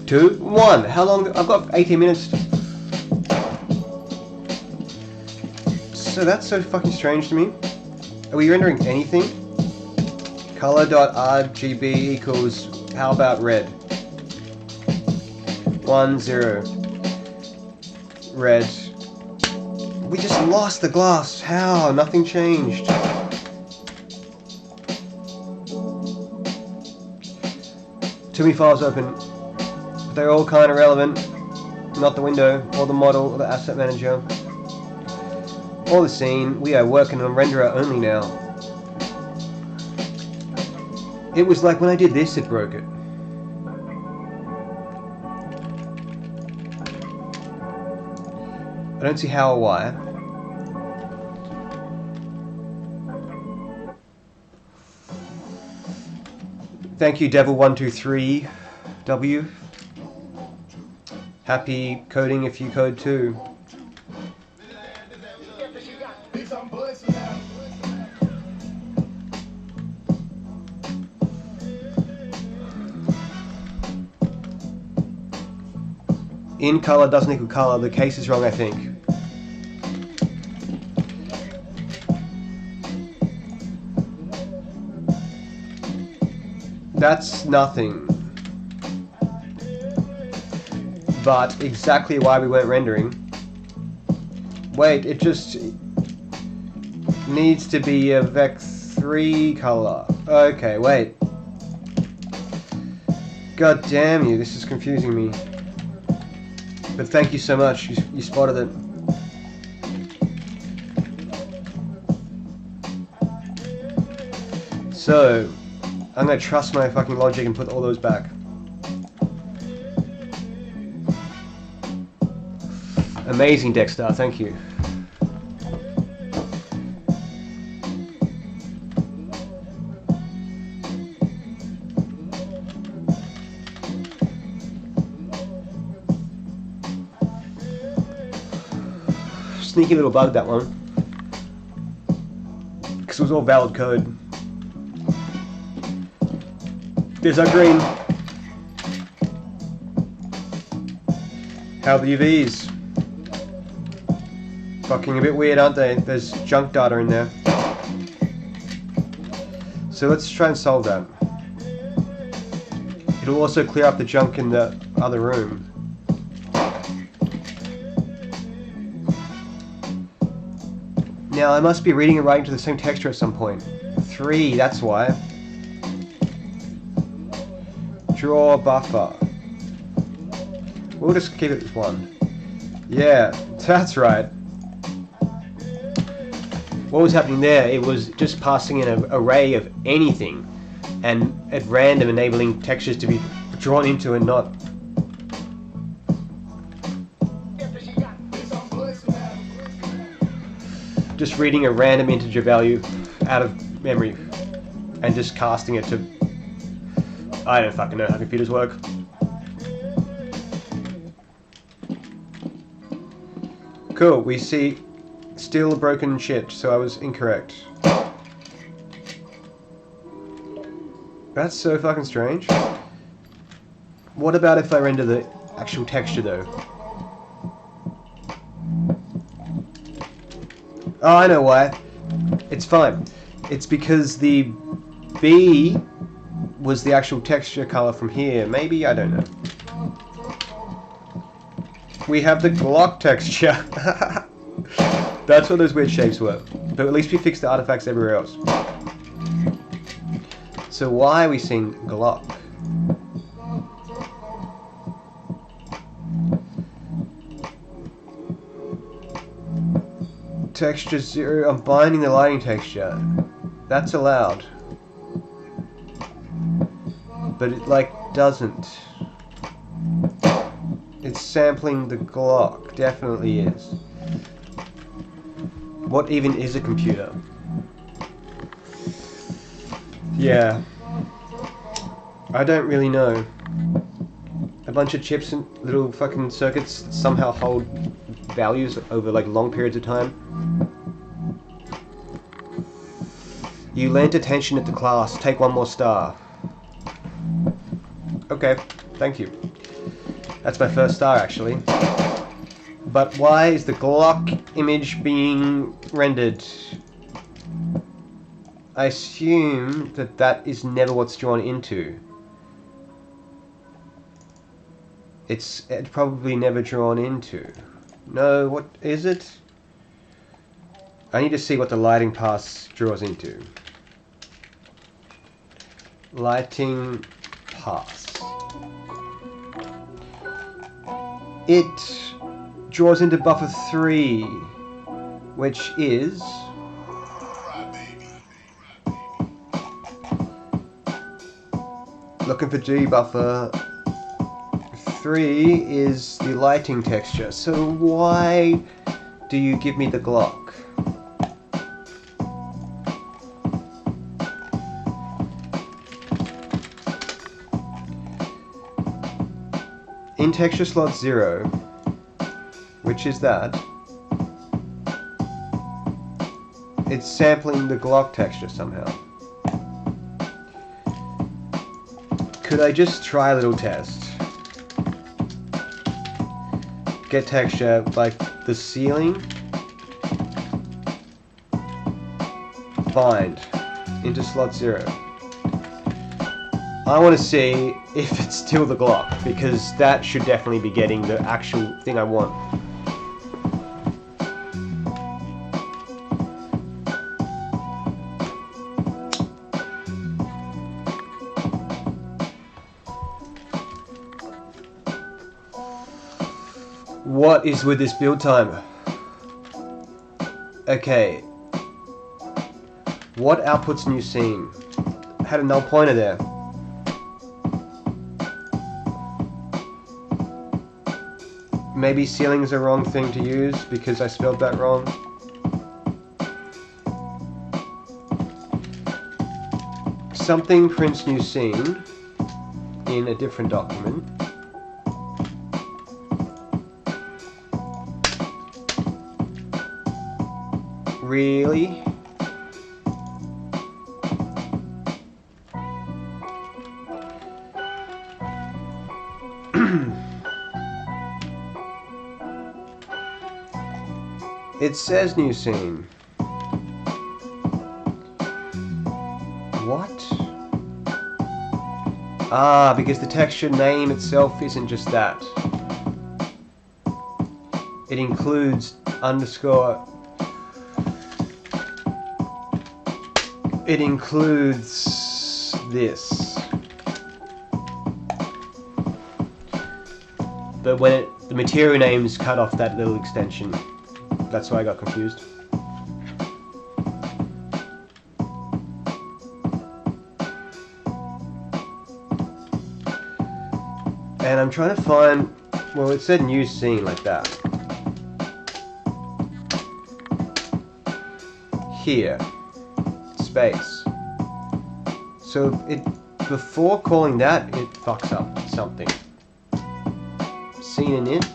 2, 1. How long? I've got 18 minutes. So that's so fucking strange to me. Are we rendering anything? Color.RGB equals, how about red? 1, 0. Red. We just lost the glass. How? Nothing changed. Too many files open. But they're all kind of relevant. Not the window, or the model, or the asset manager, or the scene. We are working on renderer only now. It was like when I did this, it broke it. I don't see how or why. Thank you, Devil123W. Happy coding if you code too. In color doesn't equal color. The case is wrong, I think. That's nothing. But exactly why we weren't rendering. Wait, it just needs to be a Vec3 color. Okay, wait. God damn you, this is confusing me. But thank you so much, you spotted it. So, I'm gonna trust my fucking logic and put all those back. Amazing, Dexter, thank you. Sneaky little bug, that one. Because it was all valid code. There's our green. How are the UVs? Fucking a bit weird, aren't they? There's junk data in there. So let's try and solve that. It'll also clear up the junk in the other room. Now I must be reading and writing to the same texture at some point. 3, that's why. Draw buffer. We'll just keep it as 1. Yeah, that's right. What was happening there, it was just passing in an array of anything and at random enabling textures to be drawn into and not. Just reading a random integer value out of memory and just casting it to. I don't fucking know how computers work. Cool, we see still broken shit, so I was incorrect. That's so fucking strange. What about if I render the actual texture though? Oh, I know why. It's fine. It's because the B was the actual texture color from here. Maybe, I don't know. We have the Glock texture. That's what those weird shapes were. But at least we fixed the artifacts everywhere else. So why are we seeing Glock? Texture 0, I'm binding the lighting texture. That's allowed. But it like doesn't. It's sampling the Glock, definitely is. What even is a computer? Yeah. I don't really know. A bunch of chips and little fucking circuits that somehow hold values over like long periods of time. You lent attention at the class. Take one more star. Okay, thank you. That's my first star, actually. But why is the Glock image being rendered? I assume that that is never what's drawn into. It's probably never drawn into. No, what is it? I need to see what the lighting pass draws into. Lighting pass. It draws into buffer 3, which is looking for G buffer 3 is the lighting texture. So why do you give me the Glock? In texture slot 0, which is that, it's sampling the Glock texture somehow. Could I just try a little test? Get texture like the ceiling, bind into slot 0. I want to see if it's still the Glock, because that should definitely be getting the actual thing I want. What is with this build timer? Okay. What outputs new scene? I had a null pointer there. Maybe ceiling's a wrong thing to use because I spelled that wrong. Something prints new scene in a different document. Really? It says new scene. What? Ah, because the texture name itself isn't just that. It includes underscore. It includes this. But when the material names cut off that little extension. That's why I got confused. And I'm trying to find, well, it said new scene like that. Here, space. So it, before calling that, it fucks up something. Scene init.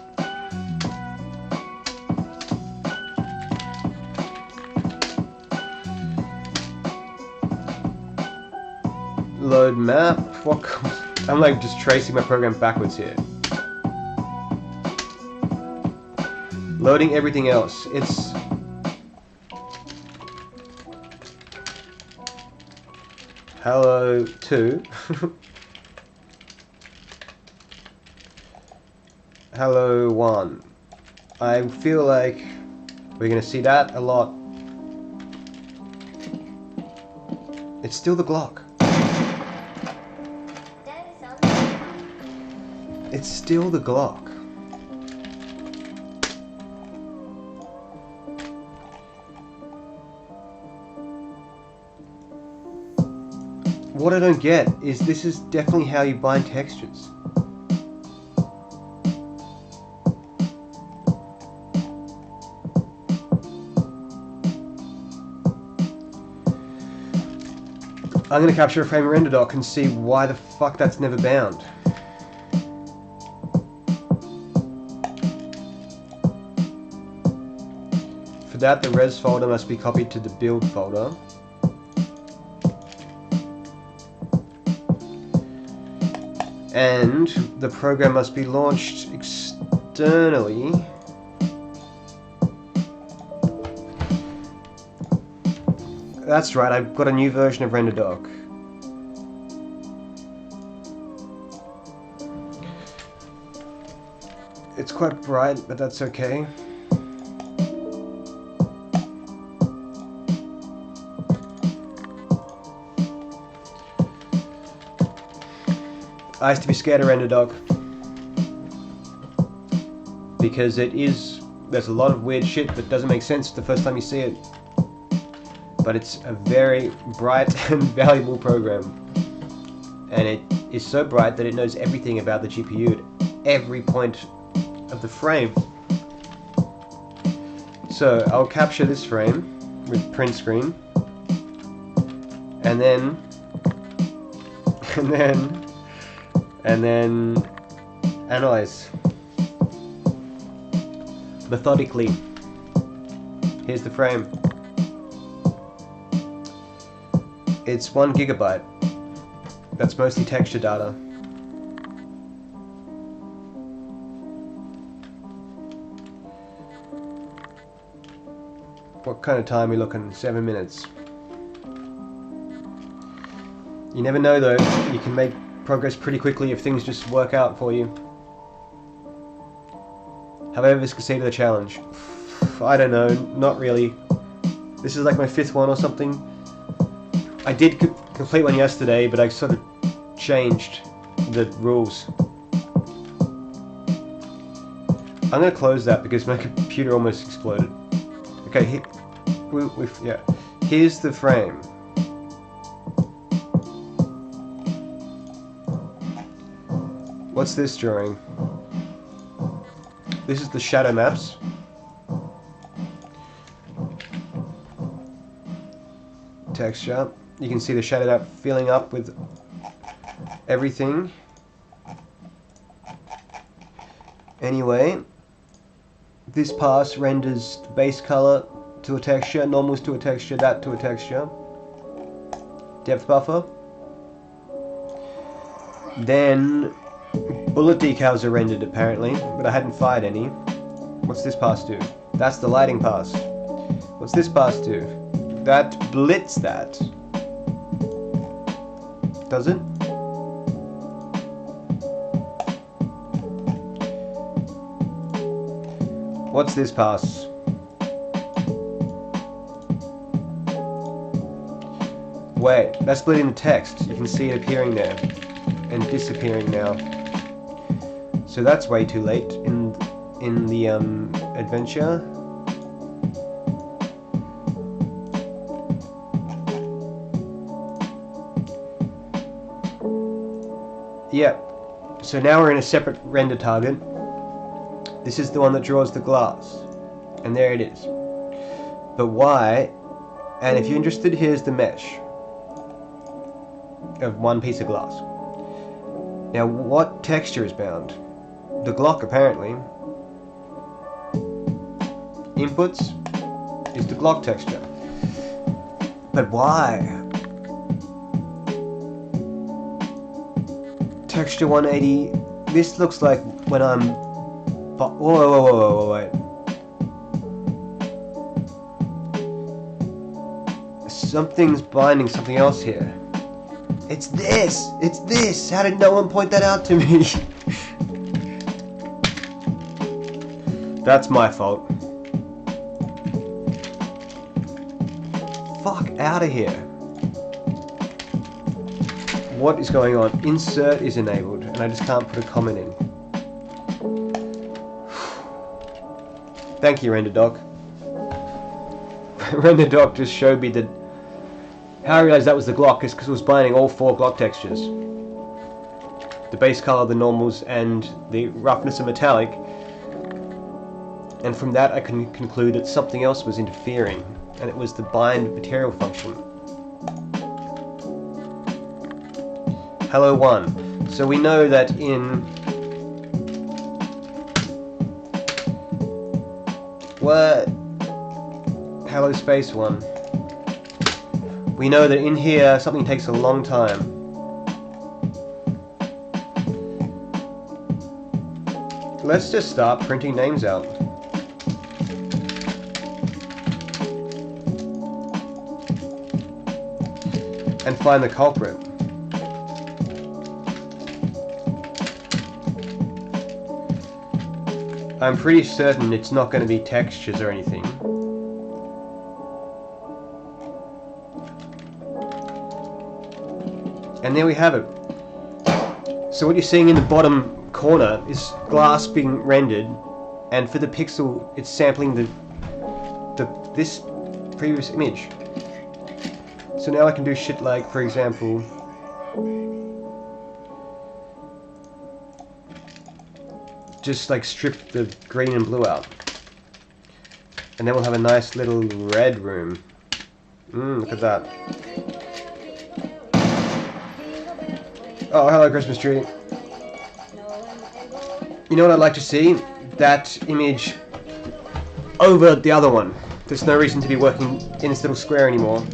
Load map. What? I'm like just tracing my program backwards here. Loading everything else. It's hello 2. Hello 1. I feel like we're gonna see that a lot. It's still the Glock. It's still the Glock. What I don't get is this is definitely how you bind textures. I'm gonna capture a frame of render doc and see why the fuck that's never bound. For that, the res folder must be copied to the build folder. And the program must be launched externally. That's right, I've got a new version of RenderDoc. It's quite bright, but that's okay. I used to be scared of RenderDoc because there's a lot of weird shit that doesn't make sense the first time you see it. But it's a very bright and valuable program. And it is so bright that it knows everything about the GPU at every point of the frame. So I'll capture this frame with print screen. And then analyze methodically. Here's the frame. It's 1 gigabyte. That's mostly texture data. What kind of time are we looking? 7 minutes. You never know though, you can make progress pretty quickly if things just work out for you. Have I ever succeeded the challenge? I don't know, not really. This is like my 5th one or something. I did complete one yesterday, but I sort of changed the rules. I'm going to close that because my computer almost exploded. Okay, yeah. Here's the frame. What's this drawing? This is the shadow maps. Texture. You can see the shadow map filling up with everything. Anyway, this pass renders base color to a texture, normals to a texture, that to a texture, depth buffer. Then bullet decals are rendered apparently, but I hadn't fired any. What's this pass do? That's the lighting pass. What's this pass do? That blitz that. Does it? What's this pass? Wait, that's splitting the text. You can see it appearing there and disappearing now. So that's way too late in the adventure. Yep. So now we're in a separate render target. This is the one that draws the glass. And there it is. But why? And if you're interested, here's the mesh of one piece of glass. Now what texture is bound? The Glock apparently. Inputs is the Glock texture. But why? Texture 180. This looks like when I'm... Whoa, wait. Something's binding something else here. It's this! It's this! How did no one point that out to me? That's my fault. Fuck out of here. What is going on? Insert is enabled and I just can't put a comment in. Thank you, RenderDoc. RenderDoc just showed me that how I realized that was the Glock is because it was binding all 4 Glock textures. The base color, the normals, and the roughness and metallic. And from that I can conclude that something else was interfering, and it was the bind material function. Hello 1. So we know that in... What? Hello Space 1. We know that in here something takes a long time. Let's just start printing names out. And find the culprit. I'm pretty certain it's not going to be textures or anything. And there we have it. So what you're seeing in the bottom corner is glass being rendered, and for the pixel it's sampling this previous image. So now I can do shit like, for example, just like strip the green and blue out, and then we'll have a nice little red room. Look at that. Oh, hello Christmas tree. You know what I'd like to see? That image over the other one. There's no reason to be working in this little square anymore.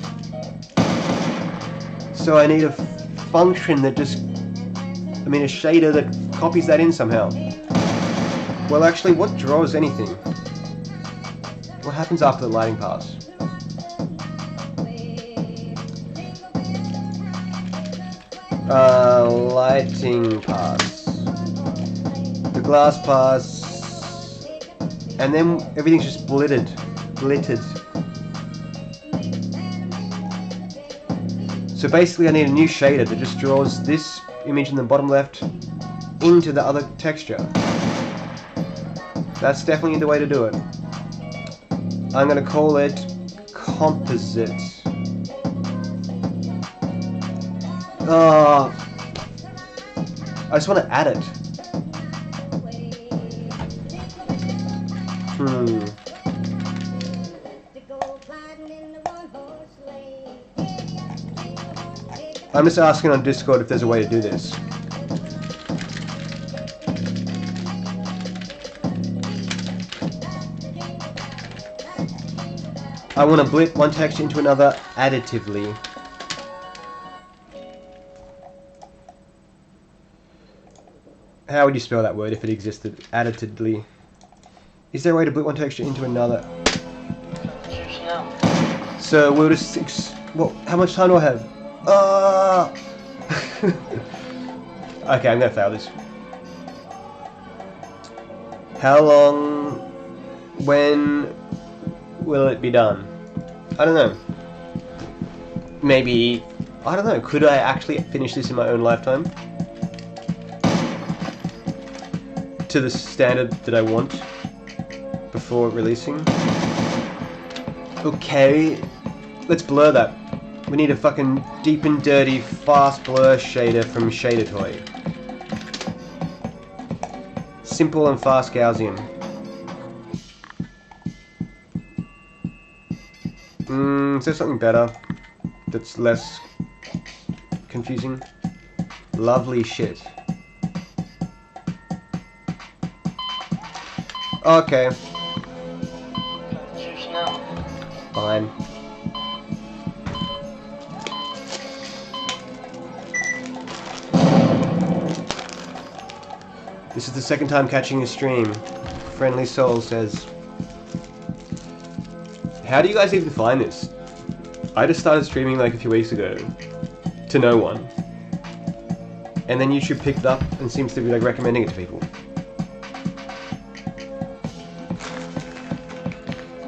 So I need a function that just... I mean a shader that copies that in somehow. Well actually, what draws anything? What happens after the lighting pass? Lighting pass. The glass pass. And then everything's just glittered. So basically I need a new shader that just draws this image in the bottom left into the other texture. That's definitely the way to do it. I'm going to call it composite. I just want to add it. I'm just asking on Discord if there's a way to do this. I want to blip one texture into another additively. How would you spell that word if it existed? Additively. Is there a way to blip one texture into another? So we'll just... how much time do I have? Okay, I'm gonna fail this. How long... when... will it be done? I don't know. Maybe... I don't know, could I actually finish this in my own lifetime? To the standard that I want before releasing? Okay, let's blur that. We need a fucking deep and dirty fast blur shader from Shader Toy. Simple and fast Gaussian. Is there something better that's less confusing? Lovely shit. Okay. Fine. This is the second time catching a stream. Friendly Soul says, how do you guys even find this? I just started streaming like a few weeks ago. To no one. and then YouTube picked it up and seems to be like recommending it to people.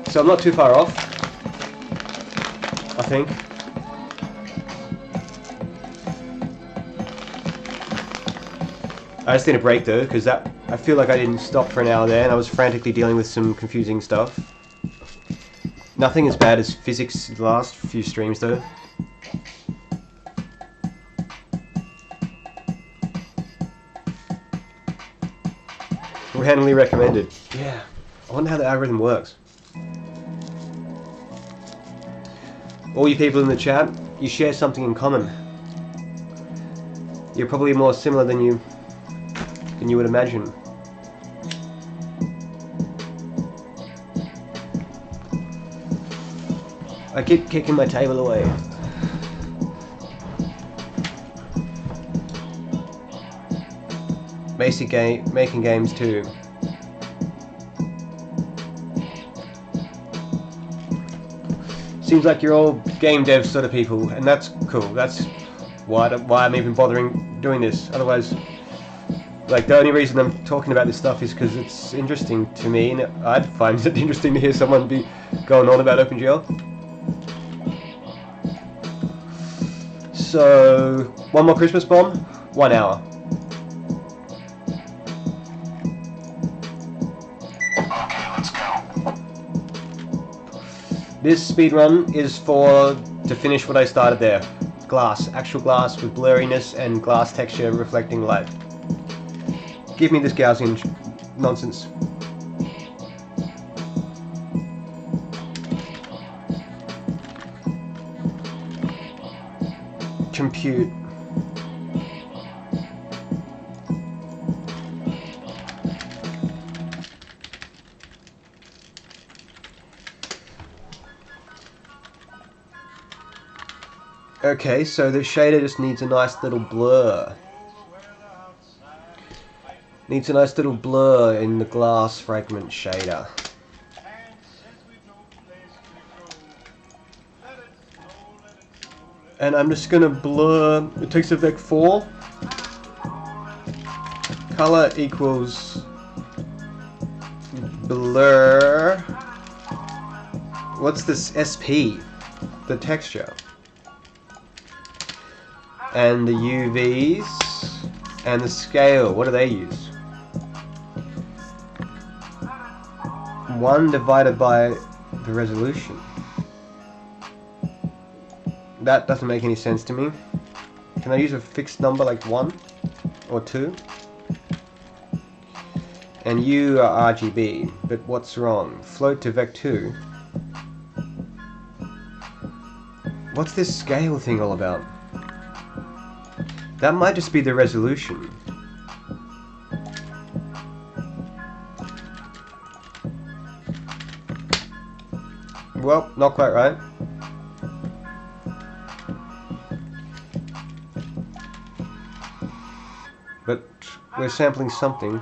So I'm not too far off, I think. I just need a break though, because I feel like I didn't stop for an hour there and I was frantically dealing with some confusing stuff. Nothing as bad as physics the last few streams though. Randomly recommended. Yeah. I wonder how the algorithm works. All you people in the chat, you share something in common. You're probably more similar than you would imagine. I keep kicking my table away. Making games too. Seems like you're all game dev sort of people, and that's cool. That's why I'm even bothering doing this. Otherwise, like, the only reason I'm talking about this stuff is because it's interesting to me, and I'd find it interesting to hear someone be going on about OpenGL. So, one more Christmas bomb, 1 hour. This speedrun is to finish what I started there. Glass, actual glass with blurriness and glass texture reflecting light. Give me this Gaussian nonsense. Compute. Okay, so the shader just needs a nice little blur. Needs a nice little blur in the glass fragment shader. And I'm just gonna blur, it takes effect 4. Color equals blur. What's this SP? The texture. And the UVs and the scale, what do they use? 1 divided by the resolution. That doesn't make any sense to me. Can I use a fixed number like 1 or 2? And U are RGB, but what's wrong? Float to Vec2. What's this scale thing all about? That might just be the resolution. Well, not quite right. But we're sampling something.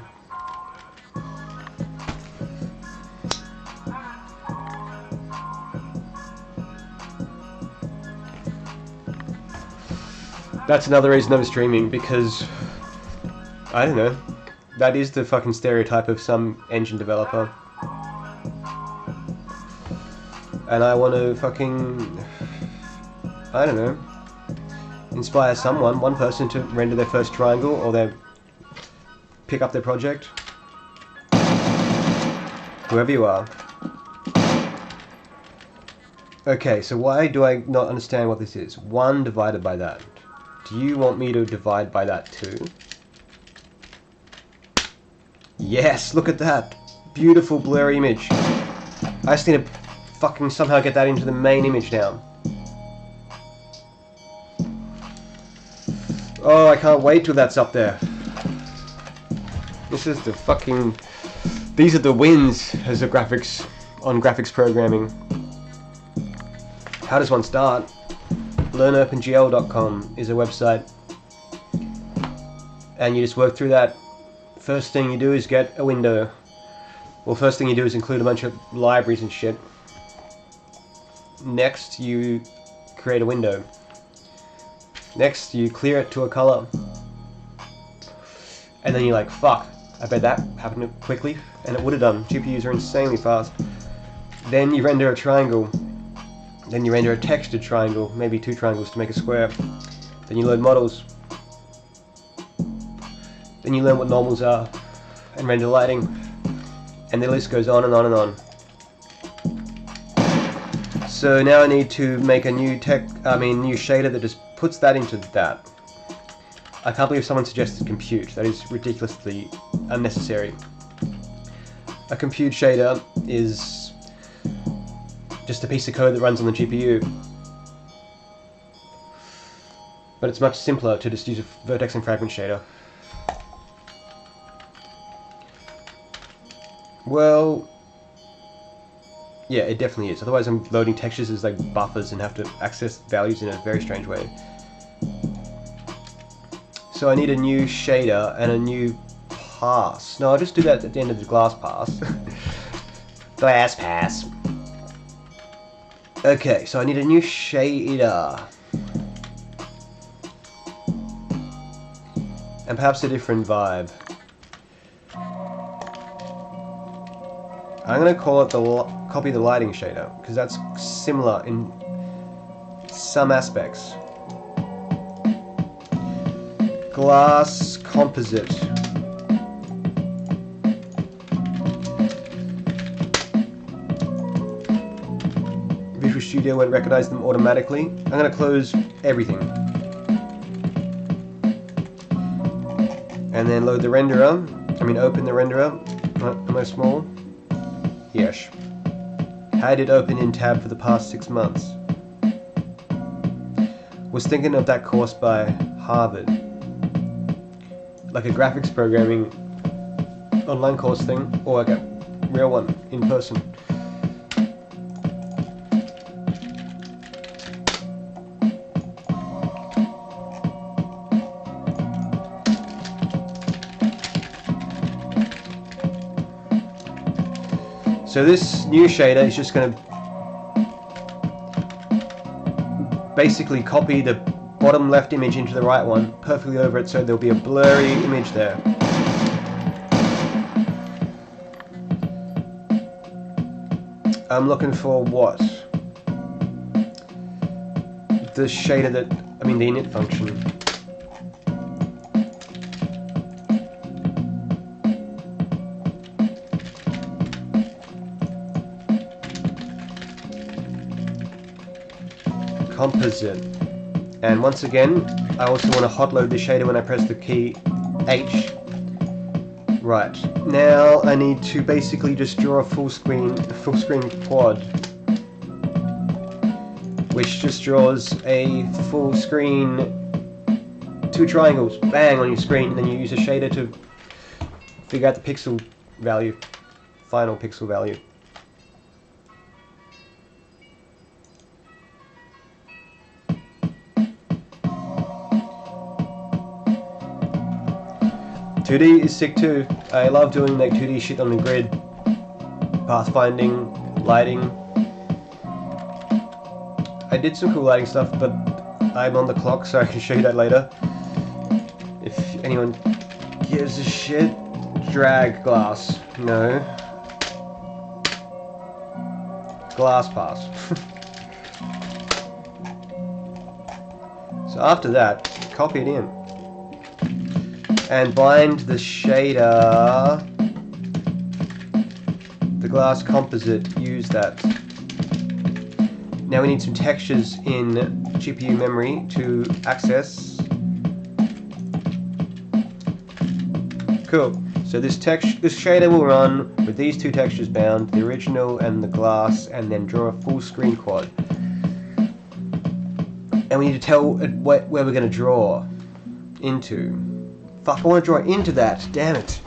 That's another reason I'm streaming, because I don't know, that is the fucking stereotype of some engine developer. And I want to fucking, I don't know, inspire someone, one person to render their first triangle, or pick up their project. Whoever you are. Okay, so why do I not understand what this is? 1 divided by that. Do you want me to divide by that too? Yes, look at that. Beautiful blurry image. I just need to fucking somehow get that into the main image now. Oh, I can't wait till that's up there. This is the fucking... These are the wins as a graphics, on graphics programming. How does one start? LearnOpenGL.com is a website, and you just work through that. First thing you do is get a window. Well, first thing you do is include a bunch of libraries and shit. Next, you create a window. Next, you clear it to a color. and then you're like, fuck, I bet that happened quickly, and it would have done. GPUs are insanely fast. Then you render a triangle, then you render a textured triangle, maybe 2 triangles to make a square. Then you load models. Then you learn what normals are, and render lighting, and the list goes on and on and on. So now I need to make a new new shader that just puts that into that. I can't believe someone suggested compute. That is ridiculously unnecessary. A compute shader is just a piece of code that runs on the GPU. But it's much simpler to just use a vertex and fragment shader. Well, yeah, it definitely is. Otherwise I'm loading textures as like buffers and have to access values in a very strange way. So I need a new shader and a new pass. No, I'll just do that at the end of the glass pass. Glass pass. Okay, so I need a new shader. And perhaps a different vibe. I'm going to call it copy the lighting shader, because that's similar in some aspects. Glass composite. Visual Studio won't recognize them automatically. I'm going to close everything. And then load the renderer. Open the renderer. Am I small? Yes. Had it open in tab for the past 6 months. Was thinking of that course by Harvard. Like a graphics programming online course thing, or like a real one in person. So this new shader is just going to basically copy the bottom left image into the right one, perfectly over it, so there'll be a blurry image there. I'm looking for what? The shader the init function. Composite. And once again, I also want to hot load the shader when I press the key H. Right, now I need to basically just draw a full screen quad, which just draws a full screen 2 triangles, bang, on your screen, and then you use a shader to figure out the pixel value, final pixel value. .2D is sick too. I love doing like 2D shit on the grid, pathfinding, lighting. I did some cool lighting stuff, but I'm on the clock, so I can show you that later. If anyone gives a shit. Drag glass. No. Glass pass. So after that, copy it in. And bind the shader, the glass composite, use that. Now we need some textures in GPU memory to access. Cool. So this shader will run with these 2 textures bound, the original and the glass, and then draw a full screen quad. And we need to tell it where we're going to draw into. Fuck, I want to draw into that, damn it.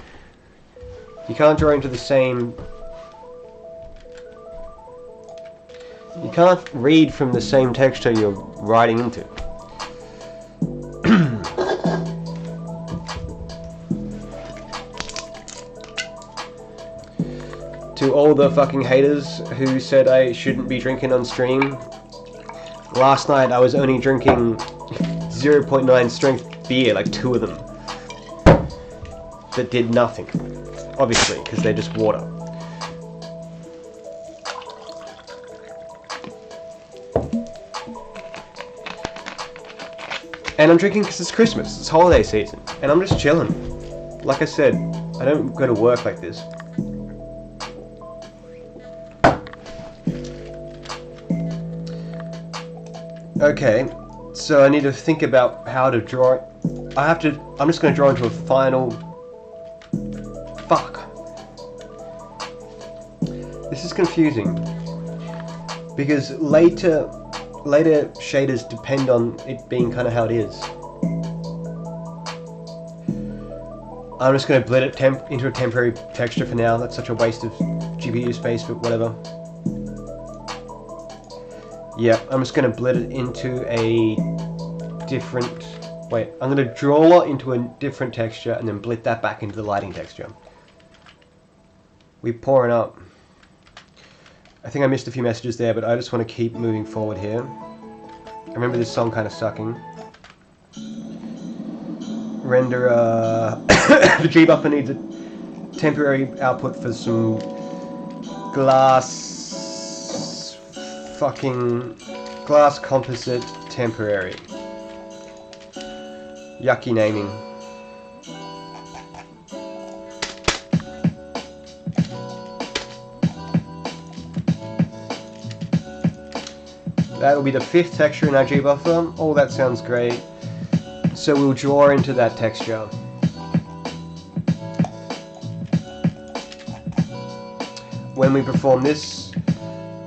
You can't draw into the same... You can't read from the same texture you're writing into. To all the fucking haters who said I shouldn't be drinking on stream, last night I was only drinking 0.9 strength beer, like 2 of them. that did nothing. Obviously, because they're just water. And I'm drinking because it's Christmas, it's holiday season, and I'm just chilling. Like I said, I don't go to work like this. Okay, so I need to think about how to draw it. I'm just going to draw into a final... Fuck. This is confusing. Because later shaders depend on it being kind of how it is. I'm just going to blend it into a temporary texture for now. That's such a waste of GPU space, but whatever. Yeah, I'm just going to blend it into a different... Wait, I'm going to draw into a different texture and then blend that back into the lighting texture. We're pouring up. I think I missed a few messages there, but I just want to keep moving forward here. I remember this song kind of sucking. Render, the G buffer needs a temporary output for some glass composite temporary. Yucky naming. That will be the 5th texture in our G buffer. Oh, that sounds great. So we'll draw into that texture. When we perform this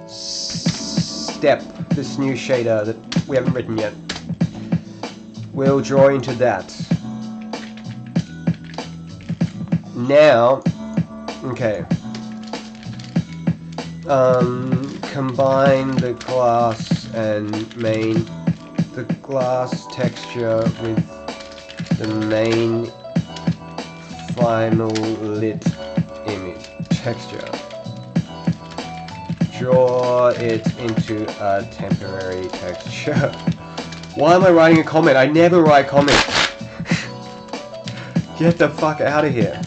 step, this new shader that we haven't written yet, we'll draw into that. Now, okay. Combine the glass and the glass texture with the main final lit image texture. Draw it into a temporary texture. Why am I writing a comment? I never write comments. Get the fuck out of here.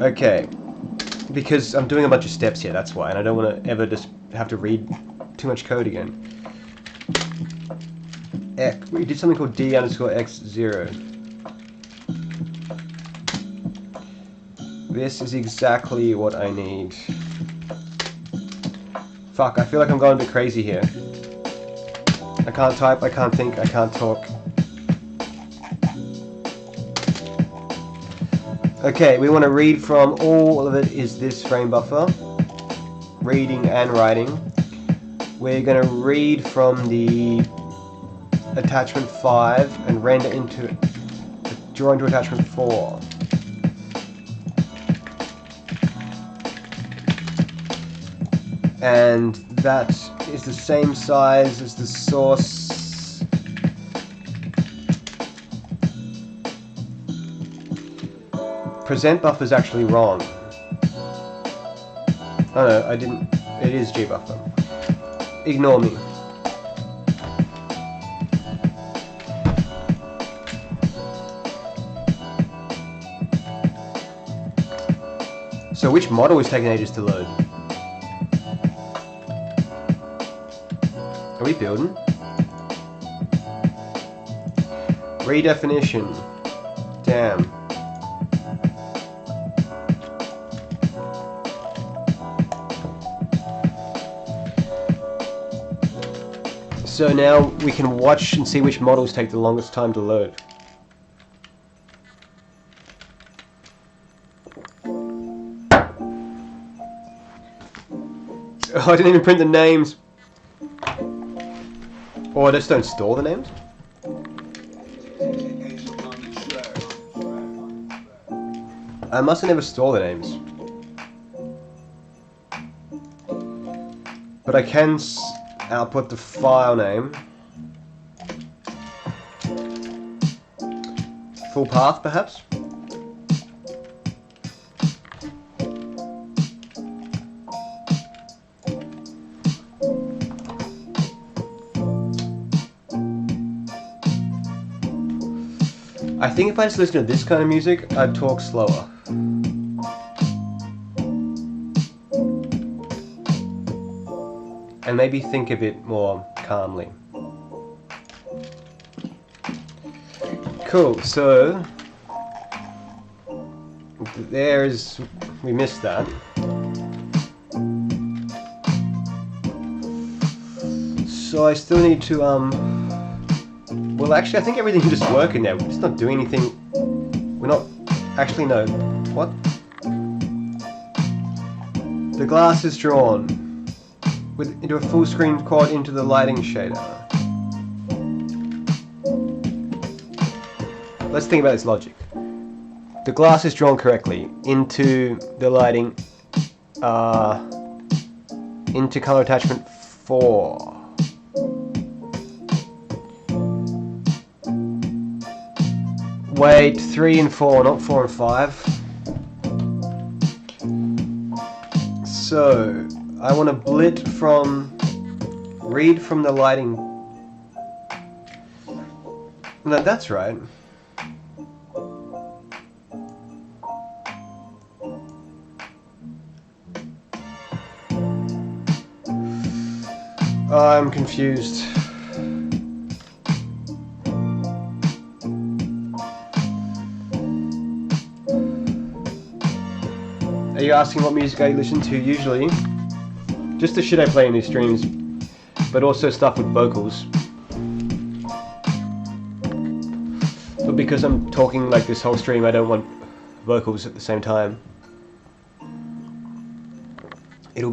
Okay. Because I'm doing a bunch of steps here, that's why, and I don't want to ever just have to read too much code again. We did something called D_X0. This is exactly what I need. Fuck, I feel like I'm going a bit crazy here. I can't type, I can't think, I can't talk. Okay, we want to read from, all of it is this frame buffer. Reading and writing. We're going to read from the attachment 5 and render into, draw into attachment 4. And that is the same size as the source. Present buffer is actually wrong. Oh no, I didn't. It is G buffer. Ignore me. So which model is taking ages to load? Are we building? Redefinition. Damn. So now we can watch and see which models take the longest time to load. Oh, I didn't even print the names. Or I just don't store the names? I must have never stored the names. But I can output the file name. Full path, perhaps? I think if I just listen to this kind of music, I'd talk slower. And maybe think a bit more calmly. Cool, so we missed that. So I still need to, well actually I think everything can just work in there. We're just not doing anything. We're not, actually no, what? The glass is drawn into a full screen quad into the lighting shader. Let's think about this logic. The glass is drawn correctly into the lighting, into color attachment 4. Wait, 3 and 4, not 4 and 5. So, I want to read from the lighting. No, that's right. I'm confused. Are you asking what music I listen to usually? Just the shit I play in these streams, but also stuff with vocals. But because I'm talking like this whole stream, I don't want vocals at the same time. It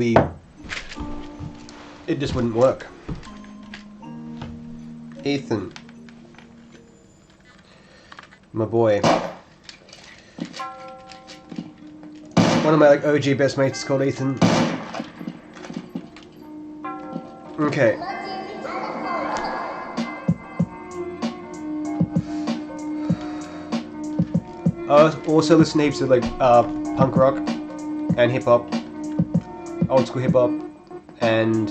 just wouldn't work. Ethan. My boy. One of my like OG best mates is called Ethan. Okay. I also listen to heaps of like punk rock and hip hop, old school hip hop, and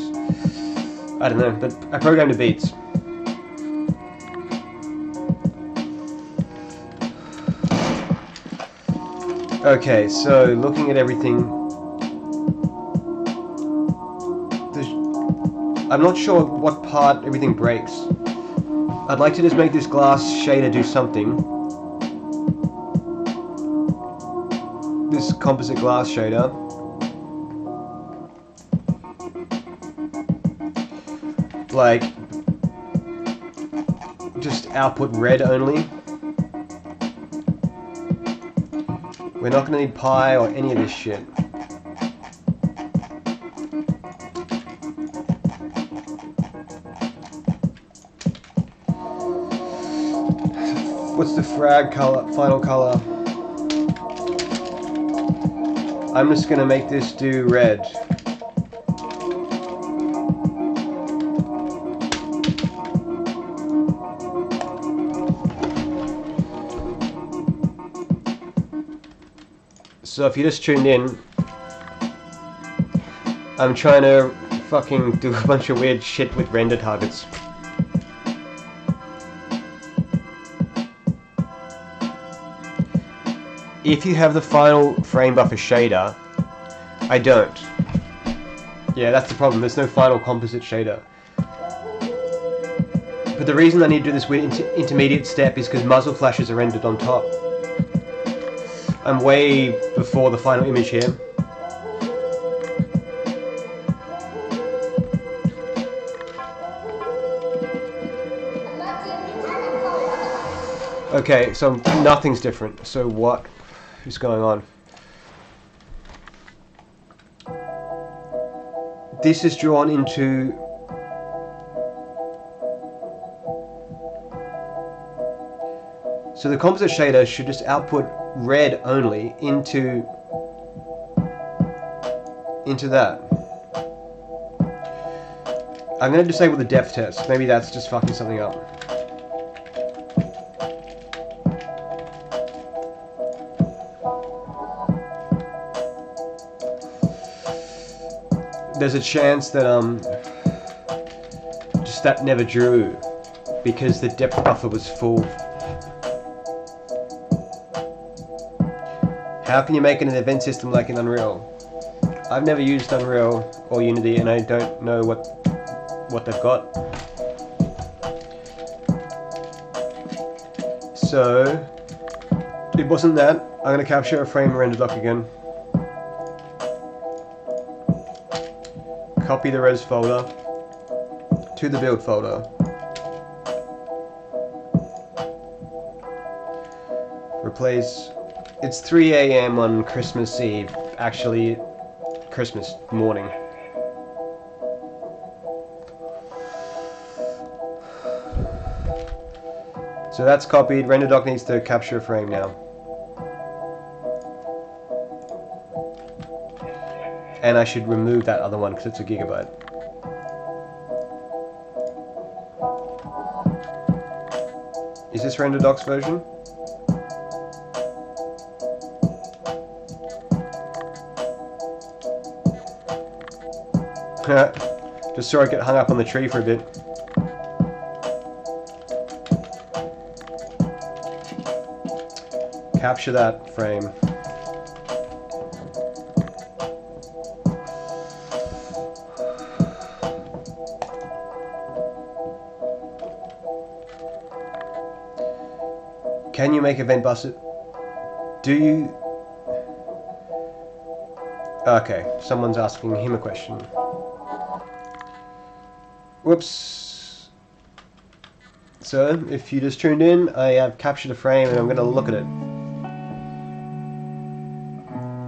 I don't know, but I program the beats. Okay, so looking at everything, I'm not sure what part everything breaks. I'd like to just make this glass shader do something. This composite glass shader. Like, just output red only. We're not going to need pi or any of this shit. What's the frag color, final color? I'm just going to make this do red. So if you just tuned in, I'm trying to fucking do a bunch of weird shit with render targets. If you have the final frame buffer shader, I don't. Yeah, that's the problem, there's no final composite shader. But the reason I need to do this weird intermediate step is because muzzle flashes are rendered on top. I'm way before the final image here. Okay, so nothing's different. So what is going on? This is drawn into so the composite shader should just output red only into that. I'm going to disable the depth test. Maybe that's just fucking something up. There's a chance that just that never drew because the depth buffer was full. How can you make an event system like in Unreal? I've never used Unreal or Unity and I don't know what they've got. So, it wasn't that. I'm going to capture a frame render doc again. Copy the res folder to the build folder. Replace. It's 3 AM on Christmas Eve. Actually, Christmas morning. So that's copied. Render doc needs to capture a frame now. And I should remove that other one because it's a gigabyte. Is this render doc's version? Just saw it get hung up on the tree for a bit. Capture that frame. Can you make event buses? Do you? Okay, someone's asking him a question. Whoops. So, if you just tuned in, I have captured a frame and I'm going to look at it.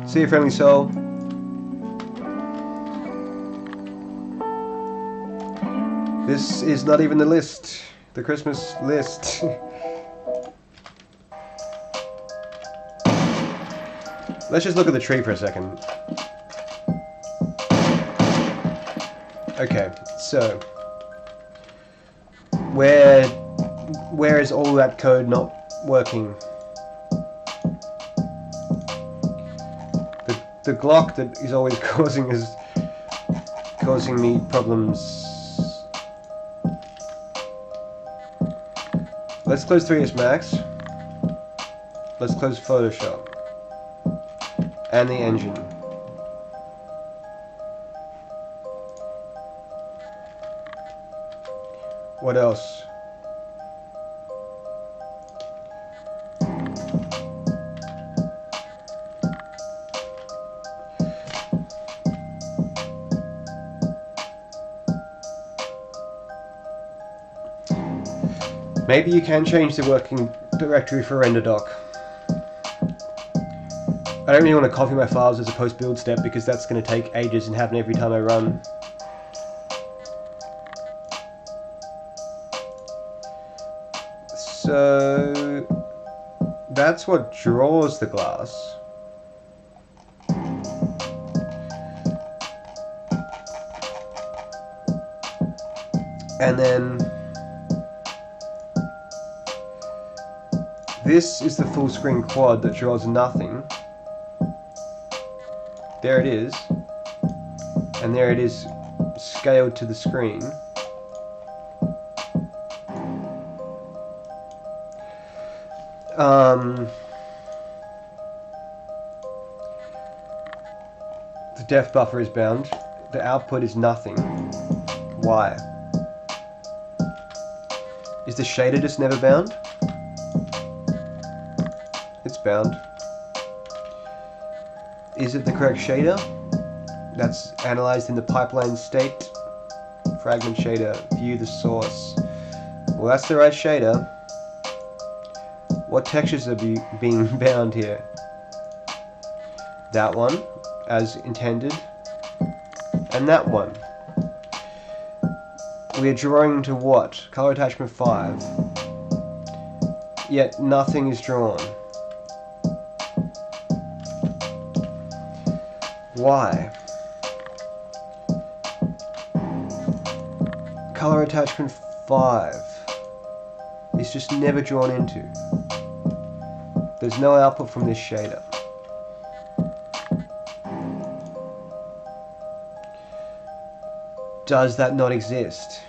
See you, friendly soul. This is not even the list. The Christmas list. Let's just look at the tree for a second. Okay, so where is all that code not working? The Glock that is always causing me problems. Let's close 3ds Max. Let's close Photoshop. And the engine. What else? Maybe you can change the working directory for render doc. I don't really want to copy my files as a post-build step because that's going to take ages and happen every time I run. So that's what draws the glass. And then this is the full screen quad that draws nothing. There it is. And there it is scaled to the screen. The depth buffer is bound. The output is nothing. Why? Is the shader just never bound? It's bound. Is it the correct shader? That's analyzed in the pipeline state. Fragment shader, view the source. Well, that's the right shader. What textures are being bound here? That one, as intended, and that one. We are drawing to what? Color attachment 5. Yet nothing is drawn. Why? Color attachment 5 is just never drawn into. There's no output from this shader. Does that not exist?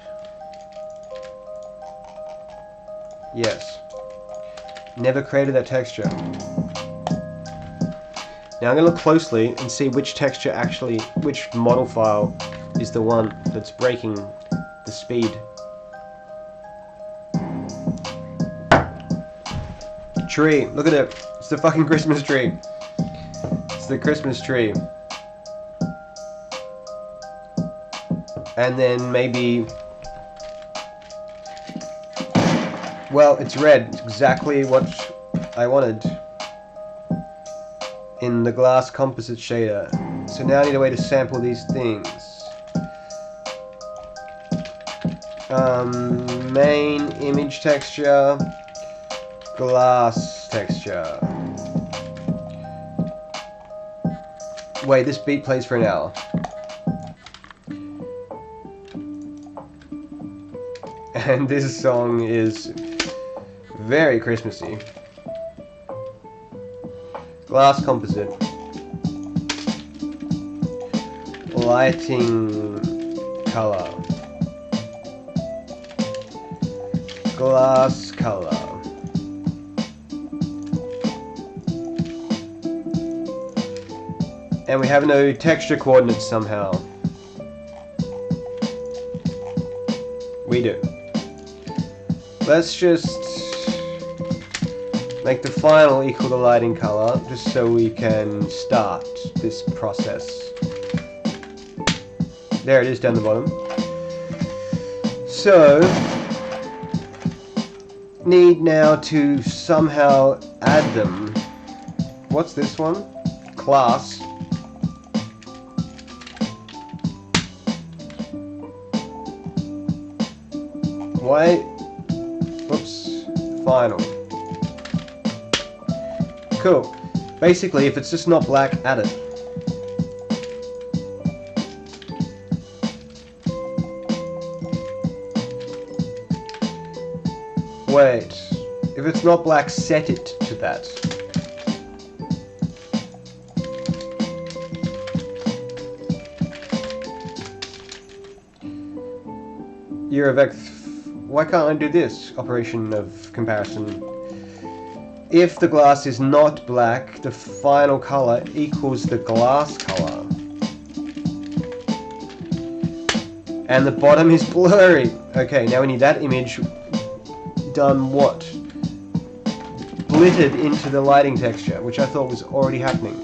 Yes. Never created that texture. Now I'm going to look closely and see which texture actually, which model file is the one that's breaking the speed. Tree, look at it. It's the fucking Christmas tree. It's the Christmas tree. And then maybe... Well, it's red. It's exactly what I wanted in the glass composite shader. So now I need a way to sample these things. Main image texture, glass texture. Wait, this beat plays for an hour. And this song is very Christmassy. Glass composite. Lighting color. Glass color. And we have no texture coordinates somehow. We do. Let's just make the final equal the lighting color, just so we can start this process. There it is down the bottom. So, need now to somehow add them. What's this one? Class. Why? Whoops. Final. Cool. Basically, if it's just not black, add it. Wait. If it's not black, set it to that. Why can't I do this operation of comparison? If the glass is not black, the final color equals the glass color. And the bottom is blurry. Okay, now we need that image done what? Blitted into the lighting texture, which I thought was already happening.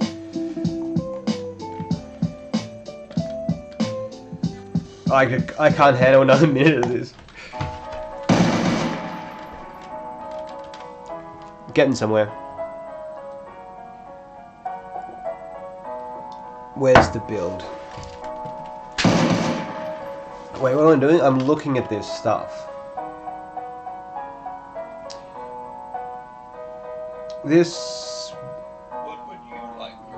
I can't handle another minute of this. Getting somewhere. Where's the build? Wait, what am I doing? I'm looking at this stuff. This...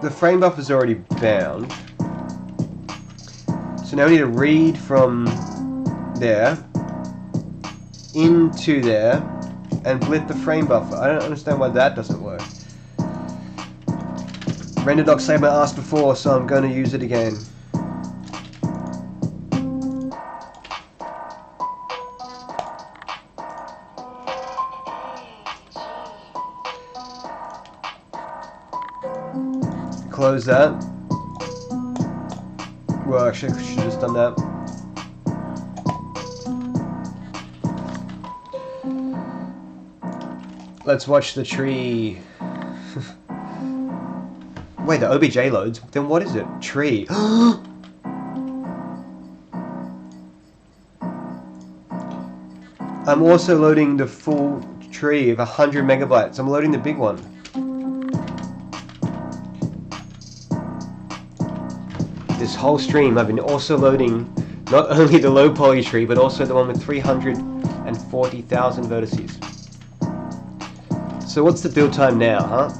The frame buffer is already bound. So now we need to read from there into there and blit the frame buffer. I don't understand why that doesn't work. RenderDoc saved my ass before, so I'm going to use it again. Close that. Well, actually, I should have just done that. Let's watch the tree. Wait, the OBJ loads? Then what is it? Tree. I'm also loading the full tree of 100 megabytes. I'm loading the big one. This whole stream I've been also loading not only the low poly tree, but also the one with 340,000 vertices. So what's the build time now, huh?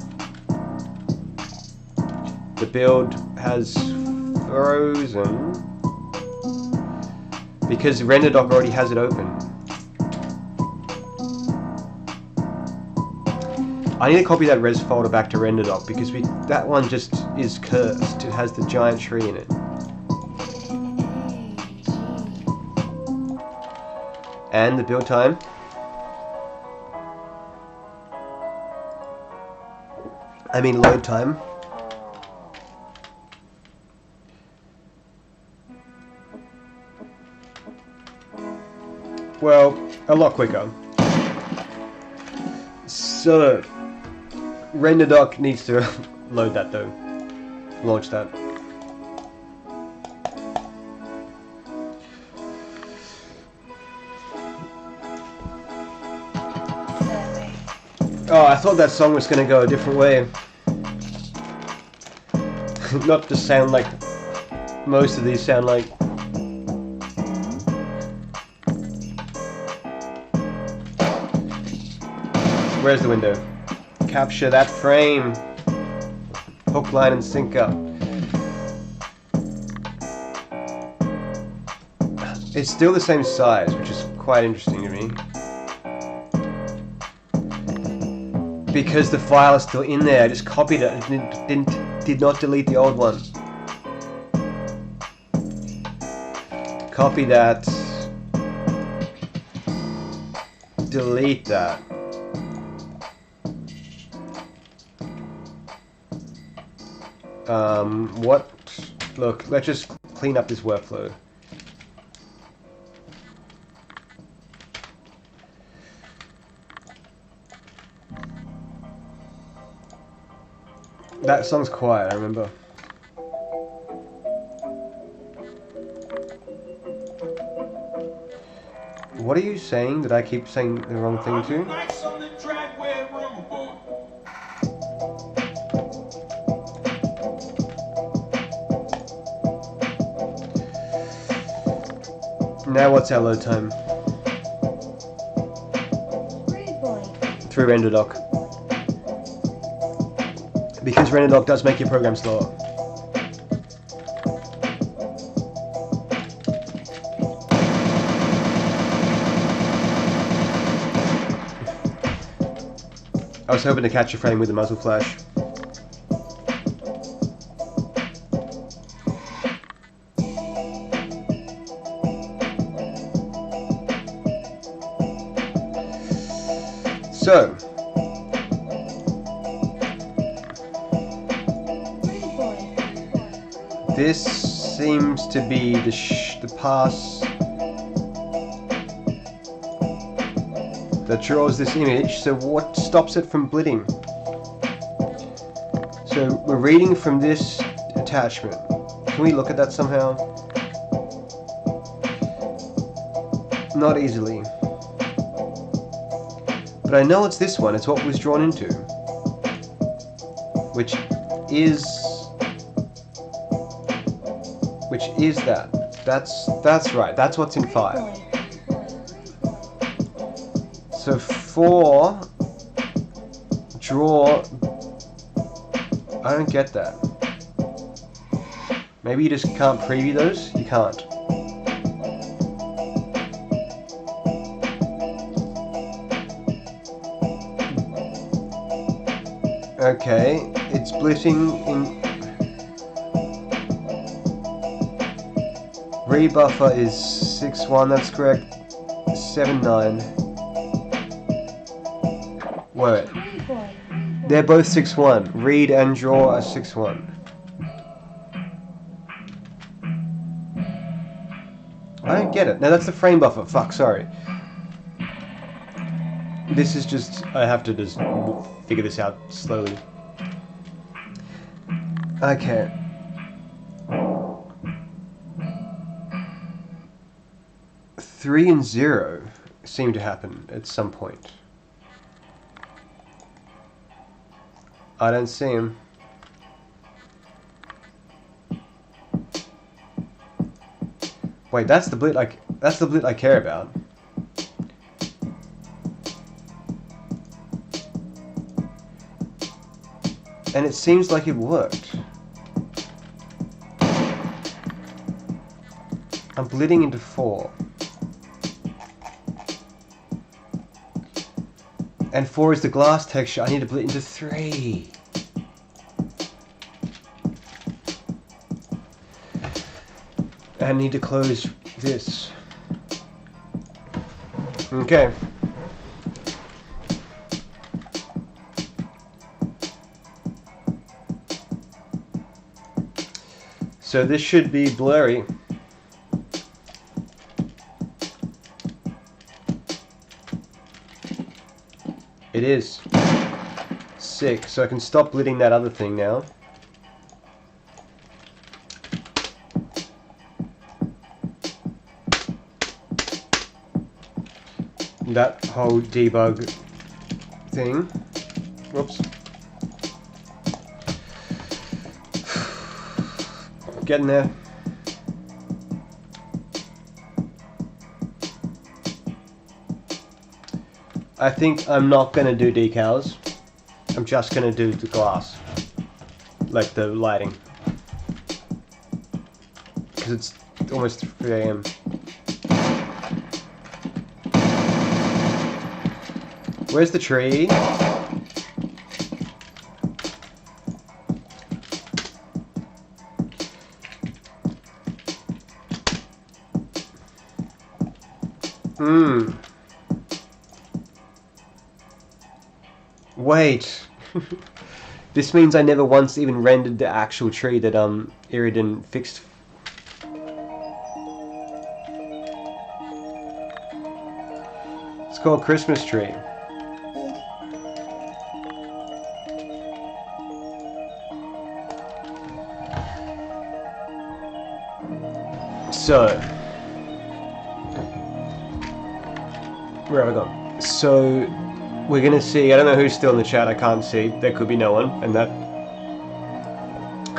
The build has frozen because RenderDoc already has it open. I need to copy that res folder back to RenderDoc because that one just is cursed. It has the giant tree in it. And the build time. I mean load time. Well, a lot quicker. So, RenderDoc needs to load that though. Launch that. Oh, I thought that song was gonna go a different way. Not to sound like most of these sound like. Where's the window? Capture that frame. Hook, line, and sinker. It's still the same size, which is quite interesting to me. Because the file is still in there, I just copied it and did not delete the old one. Copy that. Delete that. What? Look, let's just clean up this workflow. That song's quiet, I remember. What are you saying that I keep saying the wrong thing to? Now what's our load time? Through RenderDoc. Because RenderDoc does make your program slower. I was hoping to catch a frame with a muzzle flash. So, this seems to be the pass that draws this image. So what stops it from blitzing? So we're reading from this attachment. Can we look at that somehow? Not easily. But I know it's this one, it's what it was drawn into. Which is that. That's right, that's what's in 5. So 4 draw, I don't get that. Maybe you just can't preview those? You can't. Okay, it's splitting in. Rebuffer is 6.1, that's correct. 7.9. Wait. They're both 6.1. Read and draw are 6.1. I don't get it. No, that's the frame buffer. Fuck, sorry. This is just, I have to just figure this out slowly. Okay. Three and 0 seem to happen at some point. I don't see him. Wait, that's the blit I care about. And it seems like it worked. I'm blitting into 4. And 4 is the glass texture. I need to blit into 3. And I need to close this. Okay. So this should be blurry. It is. Sick. So I can stop lidding that other thing now. That whole debug thing. Whoops. Getting there. I think I'm not going to do decals. I'm just going to do the glass. Like the lighting. Because it's almost 3 AM. Where's the tree? Wait. This means I never once even rendered the actual tree that Grindin fixed. It's called Christmas tree. So, where have I gone? So, we're gonna see, I don't know who's still in the chat, I can't see, there could be no one, and that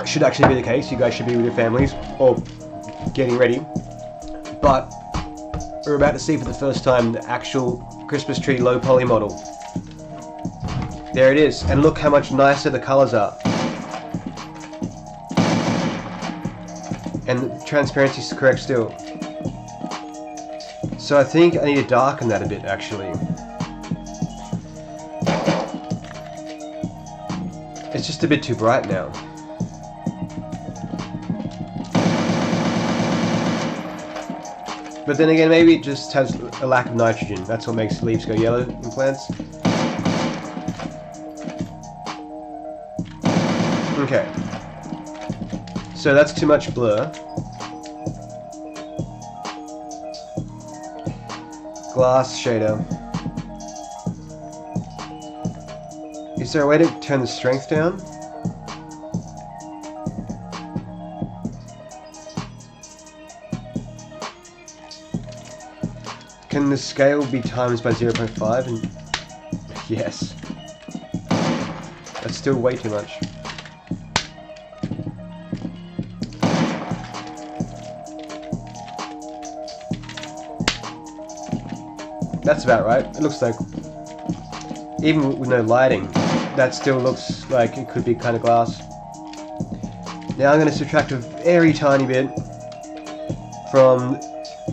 should actually be the case. You guys should be with your families, or getting ready. But, we're about to see for the first time the actual Christmas tree low poly model. There it is, and look how much nicer the colours are. And the transparency is correct still. So I think I need to darken that a bit actually. It's just a bit too bright now. But then again, maybe it just has a lack of nitrogen. That's what makes leaves go yellow in plants. Okay. So that's too much blur. Glass shader. Is there a way to turn the strength down? Can the scale be times by 0.5? And yes. That's still way too much. That's about right. It looks like, even with no lighting, that still looks like it could be kind of glass. Now I'm going to subtract a very tiny bit from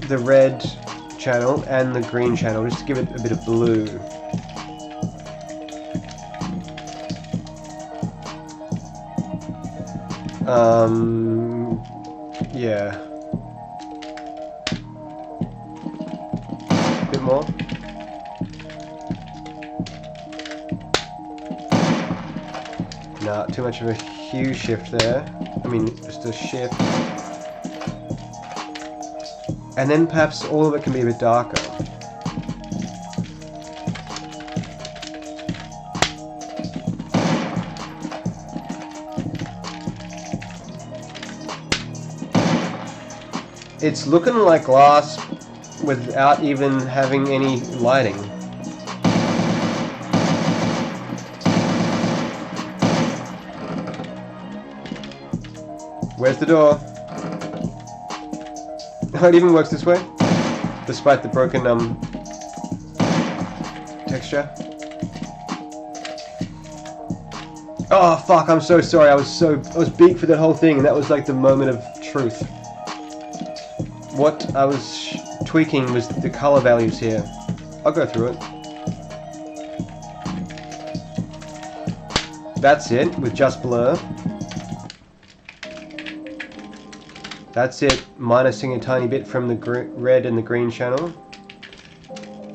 the red channel and the green channel, just to give it a bit of blue. Yeah. A bit more. Nah, too much of a hue shift there. I mean, just a shift. And then perhaps all of it can be a bit darker. It's looking like glass without even having any lighting. Where's the door? Oh, it even works this way, despite the broken texture. Oh fuck! I'm so sorry. I was big for that whole thing, and that was like the moment of truth. What I was tweaking was the color values here. I'll go through it. That's it, with just blur. That's it, minusing a tiny bit from the red and the green channel.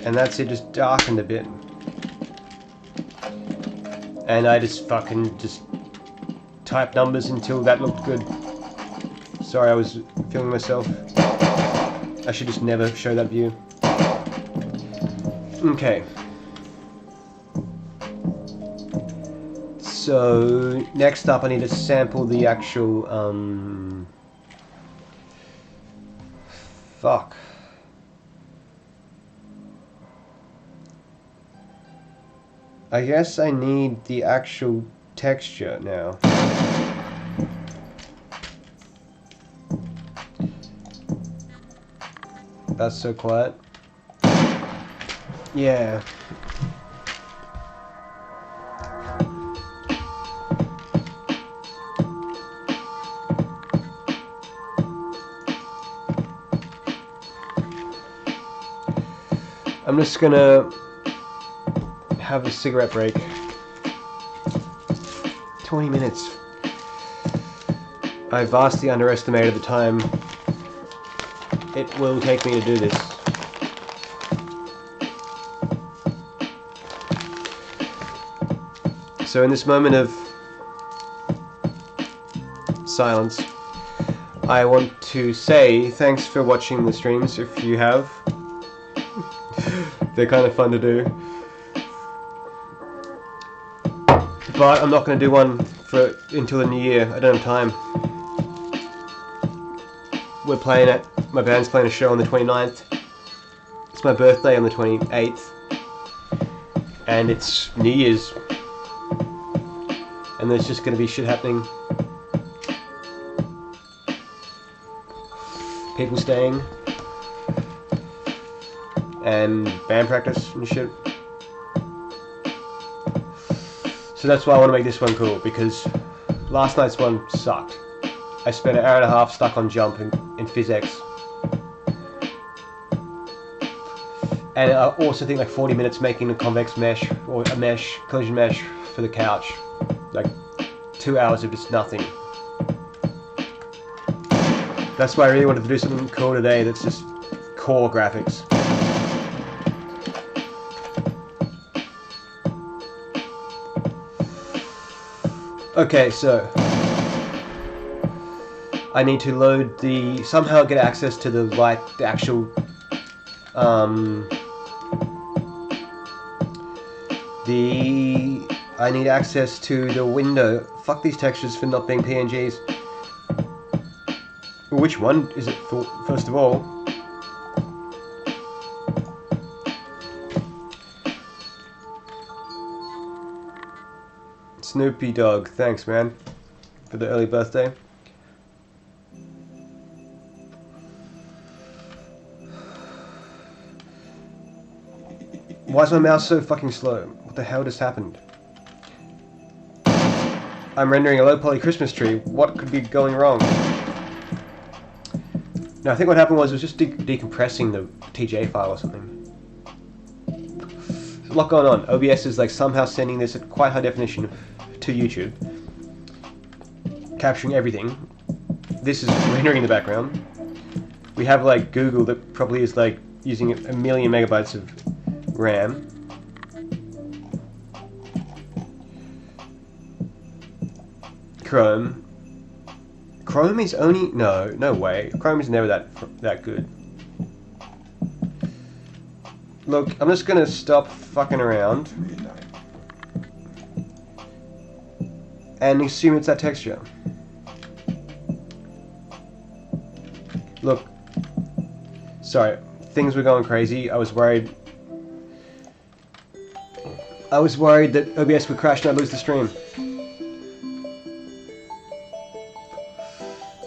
And that's it, just darkened a bit. And I just fucking typed numbers until that looked good. Sorry, I was filming myself. I should just never show that view. Okay. So next up I need to sample the actual fuck. I guess I need the actual texture now. That's so quiet. Yeah. I'm just gonna have a cigarette break. 20 minutes. I vastly underestimated the time it will take me to do this. So in this moment of silence, I want to say thanks for watching the streams if you have. They're kind of fun to do. But I'm not going to do one for until the new year. I don't have time. We're playing it. My band's playing a show on the 29th. It's my birthday on the 28th. And it's New Year's. And there's just going to be shit happening. People staying. And band practice and shit. So that's why I want to make this one cool, because last night's one sucked. I spent an hour and a half stuck on jump in physics. And I also think like 40 minutes making a convex mesh, or a mesh, collision mesh for the couch. Like 2 hours of just nothing. That's why I really wanted to do something cool today that's just core graphics. Okay, so I need to load somehow get access to the actual I need access to the window. Fuck these textures for not being PNGs. Which one is it for, first of all? Snoopy Dog, thanks man for the early birthday. Why is my mouse so fucking slow? What the hell just happened? I'm rendering a low poly Christmas tree. What could be going wrong? No, I think what happened was it was just decompressing the TJ file or something. There's a lot going on. OBS is like somehow sending this at quite high definition to YouTube, capturing everything. This is rendering in the background. We have like Google that probably is like using a million megabytes of RAM. Chrome. Chrome is only no way. Chrome is never that good. Look, I'm just gonna stop fucking around and assume it's that texture. Look, sorry, things were going crazy. I was worried that OBS would crash and I'd lose the stream.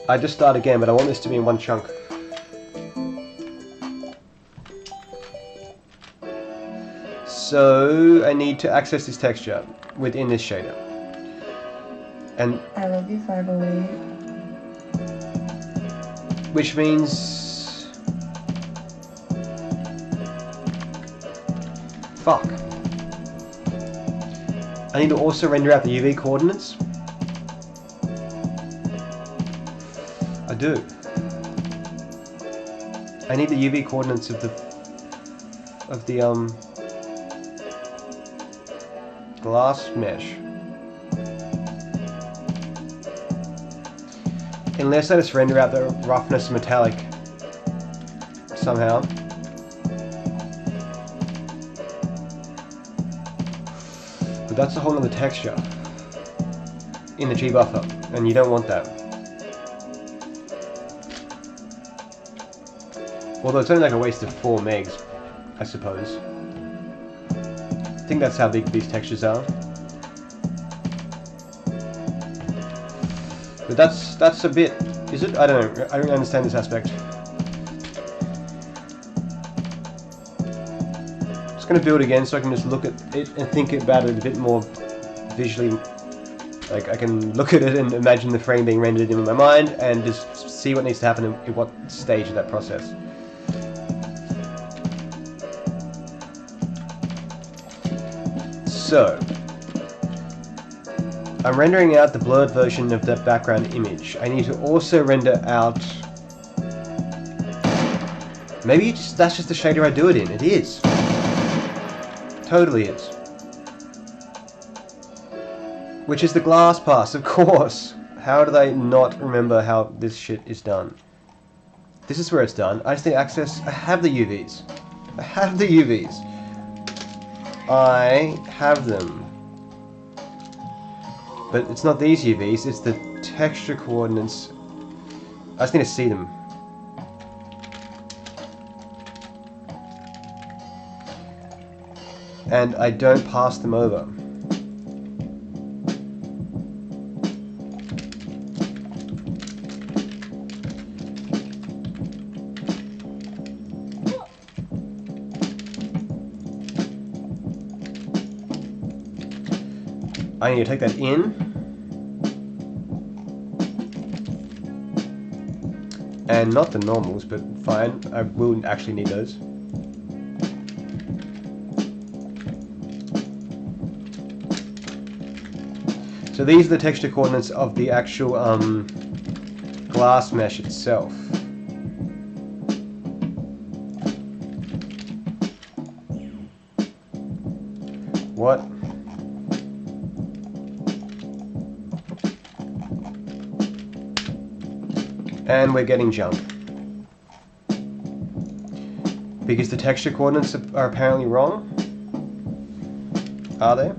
I just start again, but I want this to be in one chunk. So I need to access this texture within this shader. And I love you 508. which means fuck. I need to also render out the UV coordinates. I do. I need the UV coordinates of the glass mesh. Unless I just render out the roughness metallic somehow. But that's a whole other texture. in the G buffer, and you don't want that. Although it's only like a waste of 4 megs, I suppose. I think that's how big these textures are. But that's a bit, is it? I don't know. I don't understand this aspect. Just going to build again so I can just look at it and think about it a bit more visually. Like I can look at it and imagine the frame being rendered in my mind and just see what needs to happen in what stage of that process. So, I'm rendering out the blurred version of that background image. I need to also render out... Maybe that's just the shader I do it in. It is. Totally is. Which is the glass pass, of course. How did I not remember how this shit is done? This is where it's done. I just need access. I have the UVs. I have the UVs. I have them. But it's not these UVs, it's the texture coordinates. I just need to see them. And I don't pass them over. I need to take that in and not the normals, but fine, I will actually need those. So these are the texture coordinates of the actual glass mesh itself. What? And we're getting junk. Because the texture coordinates are apparently wrong. Are they?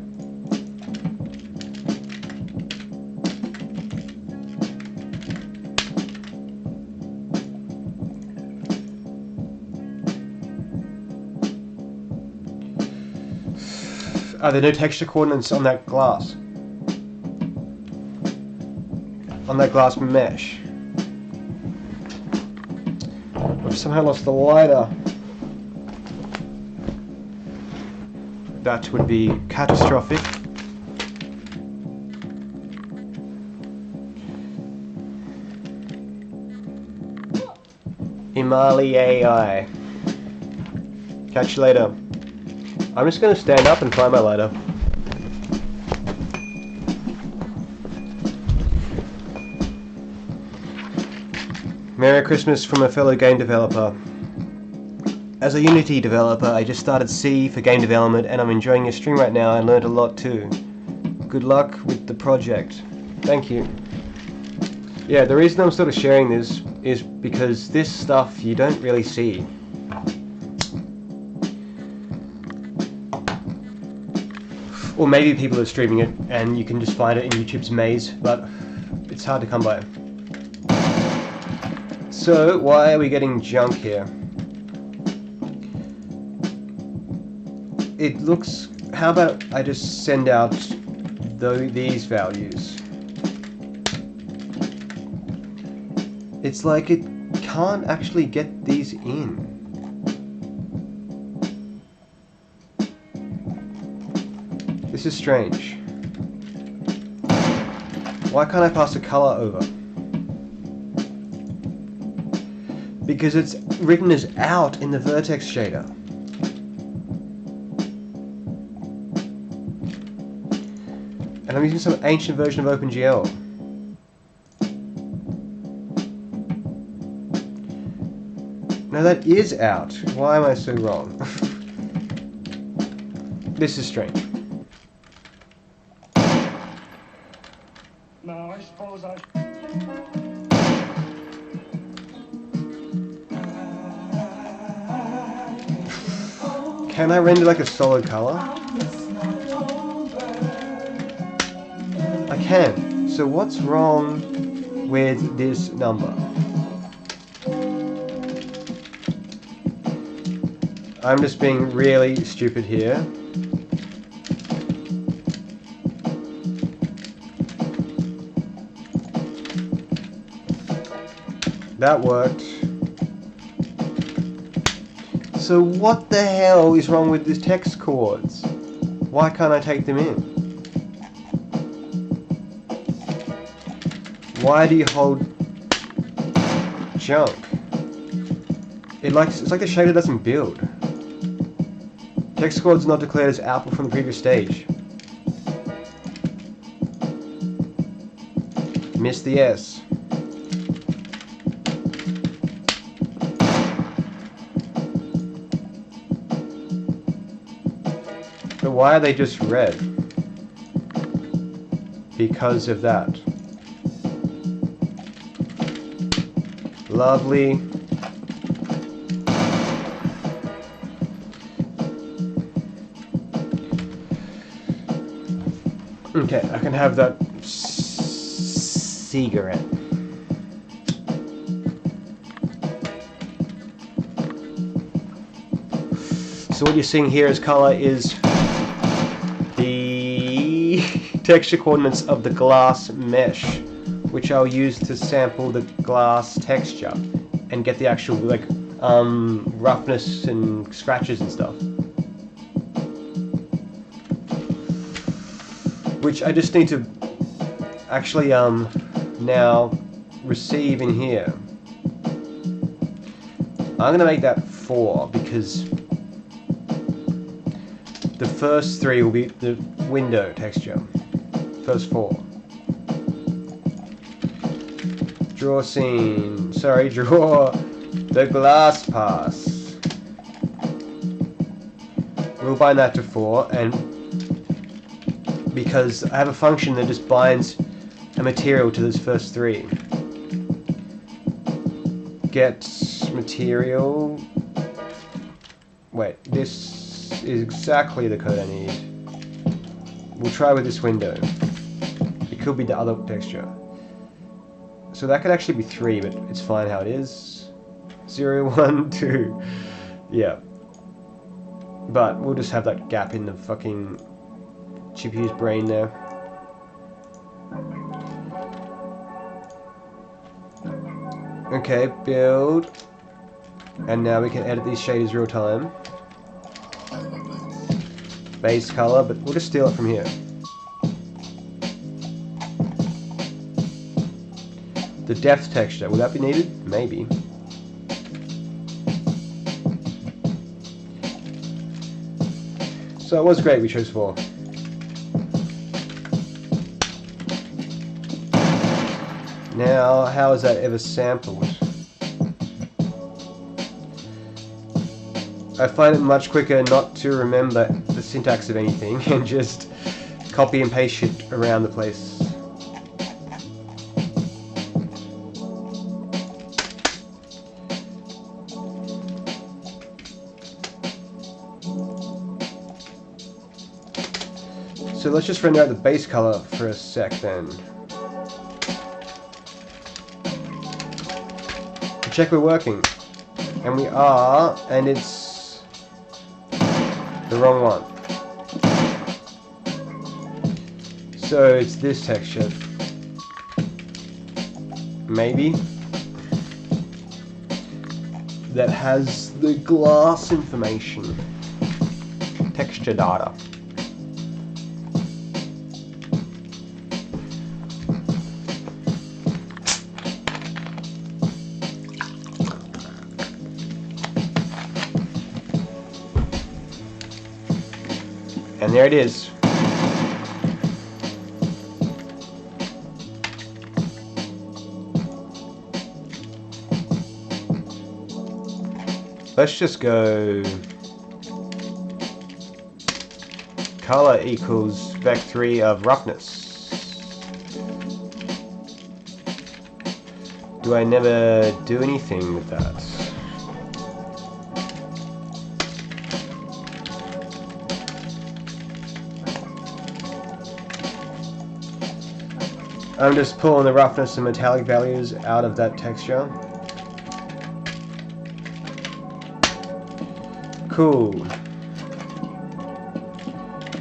Are there no texture coordinates on that glass? On that glass mesh? I've somehow lost the lighter. That would be catastrophic. Imali AI. Catch you later. I'm just going to stand up and find my lighter. Merry Christmas from a fellow game developer. As a Unity developer, I just started C for game development and I'm enjoying your stream right now and learned a lot too. Good luck with the project. Thank you. Yeah, the reason I'm sort of sharing this is because this stuff you don't really see. Or maybe people are streaming it and you can just find it in YouTube's maze, but it's hard to come by. So, why are we getting junk here? It looks... How about I just send out these values? It's like it can't actually get these in. This is strange. Why can't I pass a color over? Because it's written as out in the vertex shader. And I'm using some ancient version of OpenGL. No, that is out. Why am I so wrong? This is strange. Now, I suppose I... Can I render like a solid color? I can. So what's wrong with this number? I'm just being really stupid here. That worked. So what the hell is wrong with these text chords? Why can't I take them in? Why do you hold junk? It's like the shader doesn't build. Text chords not declared as output from the previous stage. Missed the S. But why are they just red? Because of that. Lovely. Okay, I can have that cigarette. So what you're seeing here as color is the texture coordinates of the glass mesh, which I'll use to sample the glass texture and get the actual like roughness and scratches and stuff. Which I just need to actually now receive in here. I'm gonna make that 4 because the first 3 will be the window texture. First 4. Draw scene. Sorry, draw the glass pass. We'll bind that to 4, and because I have a function that just binds a material to those first 3. Get material. Wait, this is exactly the code I need. We'll try with this window. It could be the other texture. So that could actually be 3, but it's fine how it is. 0, 1, 2. Yeah. But we'll just have that gap in the fucking GPU's brain there. Okay, build. And now we can edit these shaders real time. Base color, but we'll just steal it from here. The depth texture, will that be needed? Maybe. So it was great we chose 4. Now, how is that ever sampled? I find it much quicker not to remember the syntax of anything and just copy and paste shit around the place. So let's just render out the base color for a sec then. Check we're working. And we are, and it's the wrong one. So it's this texture. Maybe. That has the glass information. Texture data. And there it is. Let's just go color equals vec3 of roughness. Do I never do anything with that? I'm just pulling the roughness and metallic values out of that texture. Cool.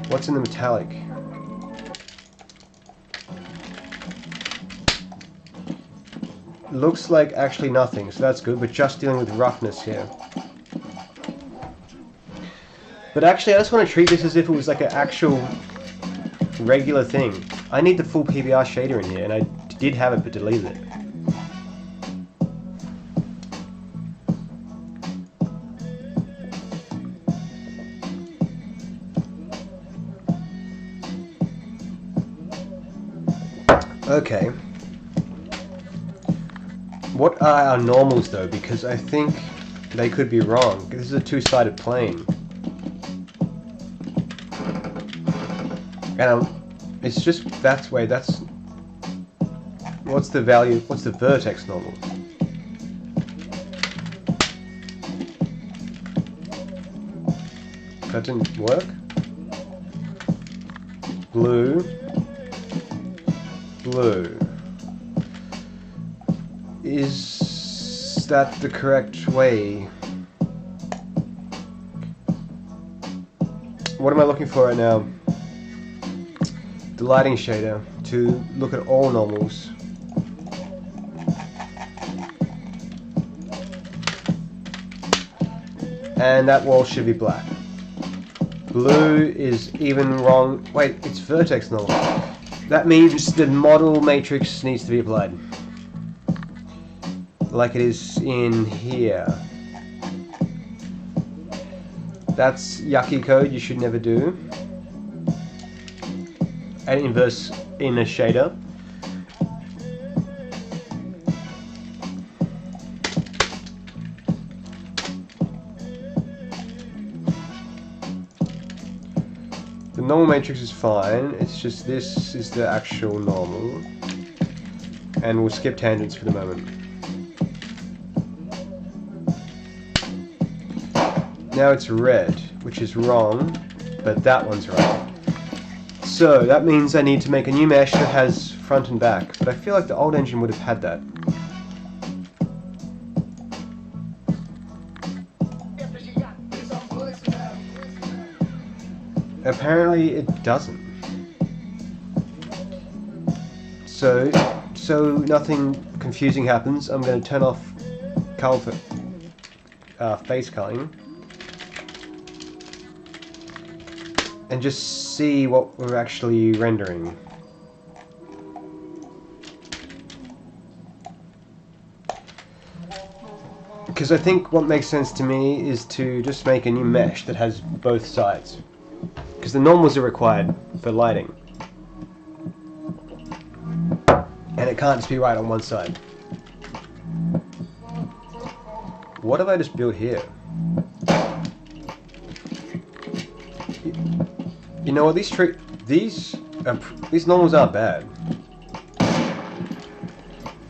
What's in the metallic? Looks like actually nothing, so that's good. We're just dealing with roughness here. But actually, I just want to treat this as if it was like an actual regular thing. I need the full PBR shader in here, and I did have it but deleted it. Okay. What are our normals though? Because I think they could be wrong. This is a two-sided plane. And it's just that way. That's what's the value? What's the vertex normal? That didn't work. Blue. Blue. Is that the correct way? What am I looking for right now? The lighting shader to look at all normals. And that wall should be black. Blue is even wrong. Wait, it's vertex normal. That means the model matrix needs to be applied. Like it is in here. That's yucky code you should never do. And inverse in a shader. The normal matrix is fine, it's just this is the actual normal. And we'll skip tangents for the moment. Now it's red, which is wrong, but that one's right. So that means I need to make a new mesh that has front and back, but I feel like the old engine would have had that. Apparently it doesn't. So nothing confusing happens, I'm going to turn off color face culling and just see what we're actually rendering. Because I think what makes sense to me is to just make a new mesh that has both sides. Because the normals are required for lighting. And it can't just be right on one side. What have I just built here? You know what? These normals aren't bad.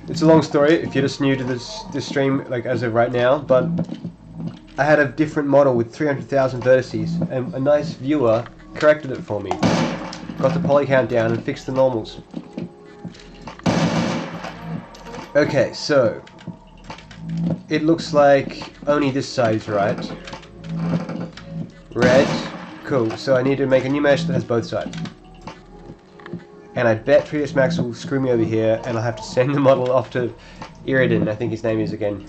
It's a long story if you're just new to this stream, like as of right now. But I had a different model with 300,000 vertices, and a nice viewer corrected it for me. Got the poly count down and fixed the normals. Okay, so it looks like only this side is right. Red. Cool, so I need to make a new mesh that has both sides. And I bet 3ds Max will screw me over here, and I'll have to send the model off to Grindin, I think his name is again.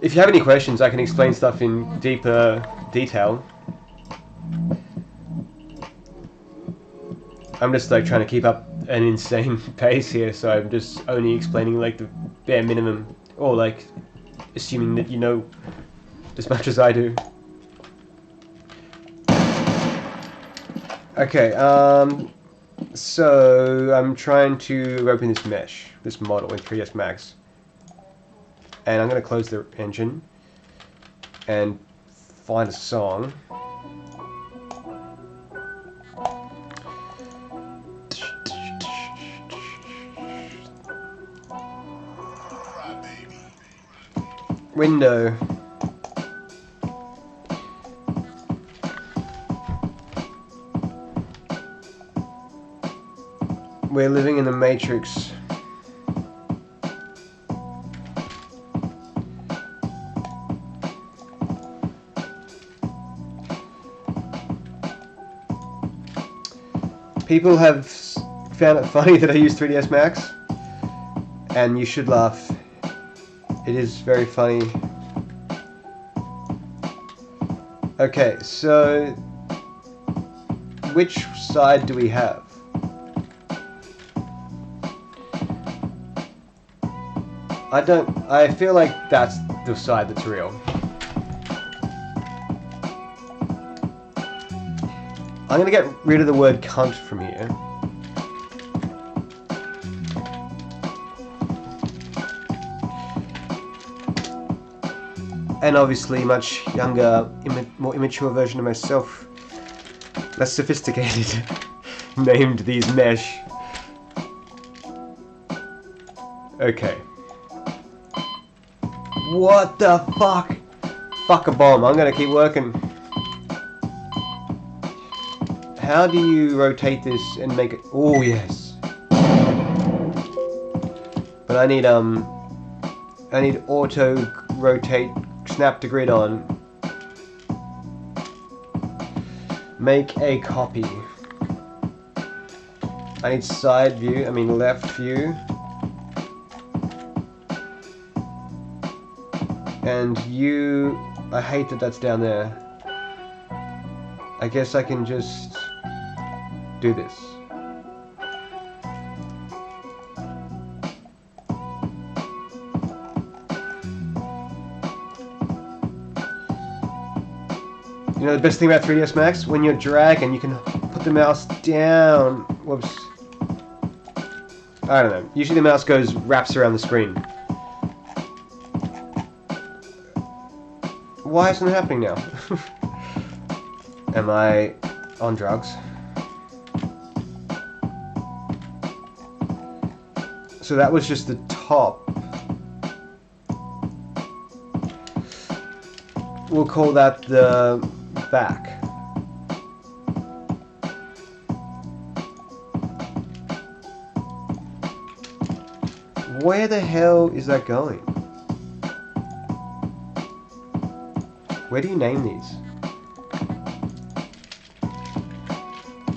If you have any questions, I can explain stuff in deeper detail. I'm just like trying to keep up an insane pace here, so I'm just only explaining like the bare minimum, or like assuming that you know as much as I do. Okay, so I'm trying to open this mesh, this model in 3ds Max, and I'm going to close the engine and find a song. Window. We're living in the Matrix. People have found it funny that I use 3ds Max, and you should laugh. It is very funny. Okay, so which side do we have? I feel like that's the side that's real. I'm gonna get rid of the word cunt from here. And obviously much younger, more immature version of myself, less sophisticated, named these mesh. Okay. What the fuck? Fuck a bomb, I'm gonna keep working. How do you rotate this and make it... Oh, yes. But I need auto rotate, snap to grid on. Make a copy. I need side view, left view. And you... I hate that that's down there. I guess I can just do this. You know the best thing about 3ds Max? When you're dragging, you can put the mouse down. Whoops. I don't know. Usually the mouse wraps around the screen. Why isn't it happening now? Am I on drugs? So that was just the top. We'll call that the back. Where the hell is that going? Where do you name these?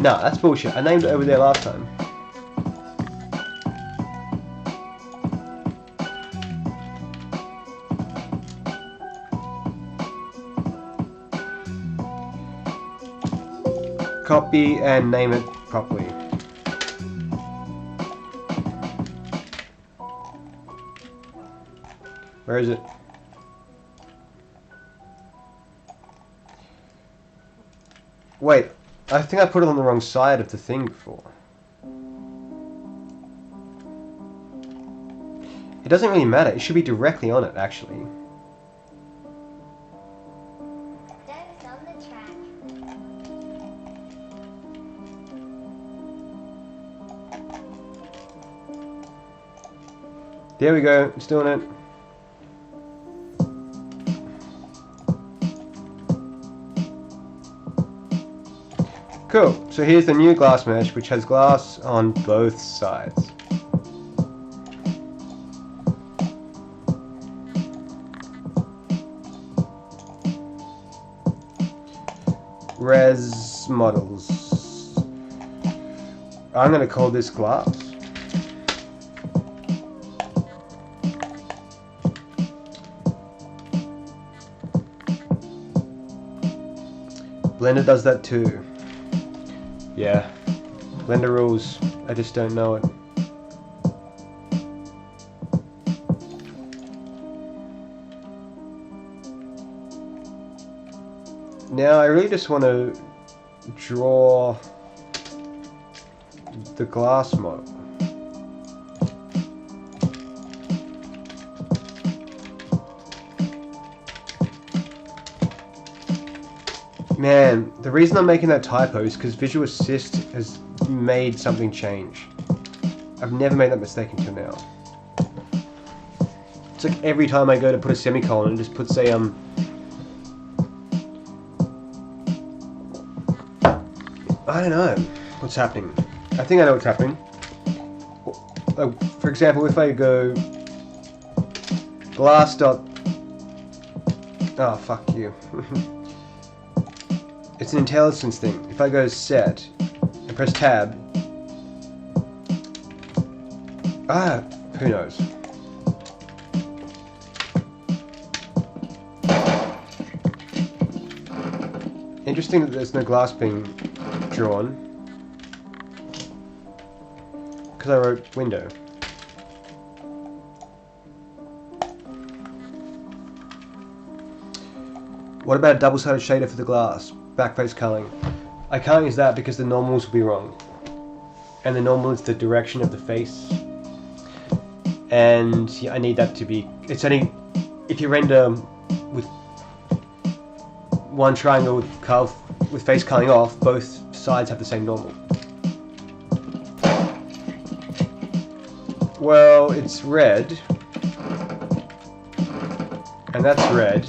No, that's bullshit. I named it over there last time. Copy and name it properly. Where is it? Wait, I think I put it on the wrong side of the thing before. It doesn't really matter, it should be directly on it actually. There we go, it's doing it. Cool, so here's the new glass mesh which has glass on both sides. Res models. I'm going to call this glass. Blender does that too. Yeah, Blender rules. I just don't know it. Now I really just want to draw the glass model. Man, the reason I'm making that typo is because Visual Assist has made something change. I've never made that mistake until now. It's like every time I go to put a semicolon, it just puts a I don't know what's happening. I think I know what's happening. For example, if I go glass dot, oh fuck you. It's an intelligence thing. If I go set and press tab, who knows? Interesting that there's no glass being drawn, because I wrote window. What about a double-sided shader for the glass? Backface culling. I can't use that because the normals will be wrong. And the normal is the direction of the face. And yeah, I need that to be... It's only... If you render with one triangle with face culling off, both sides have the same normal. Well, it's red. And that's red.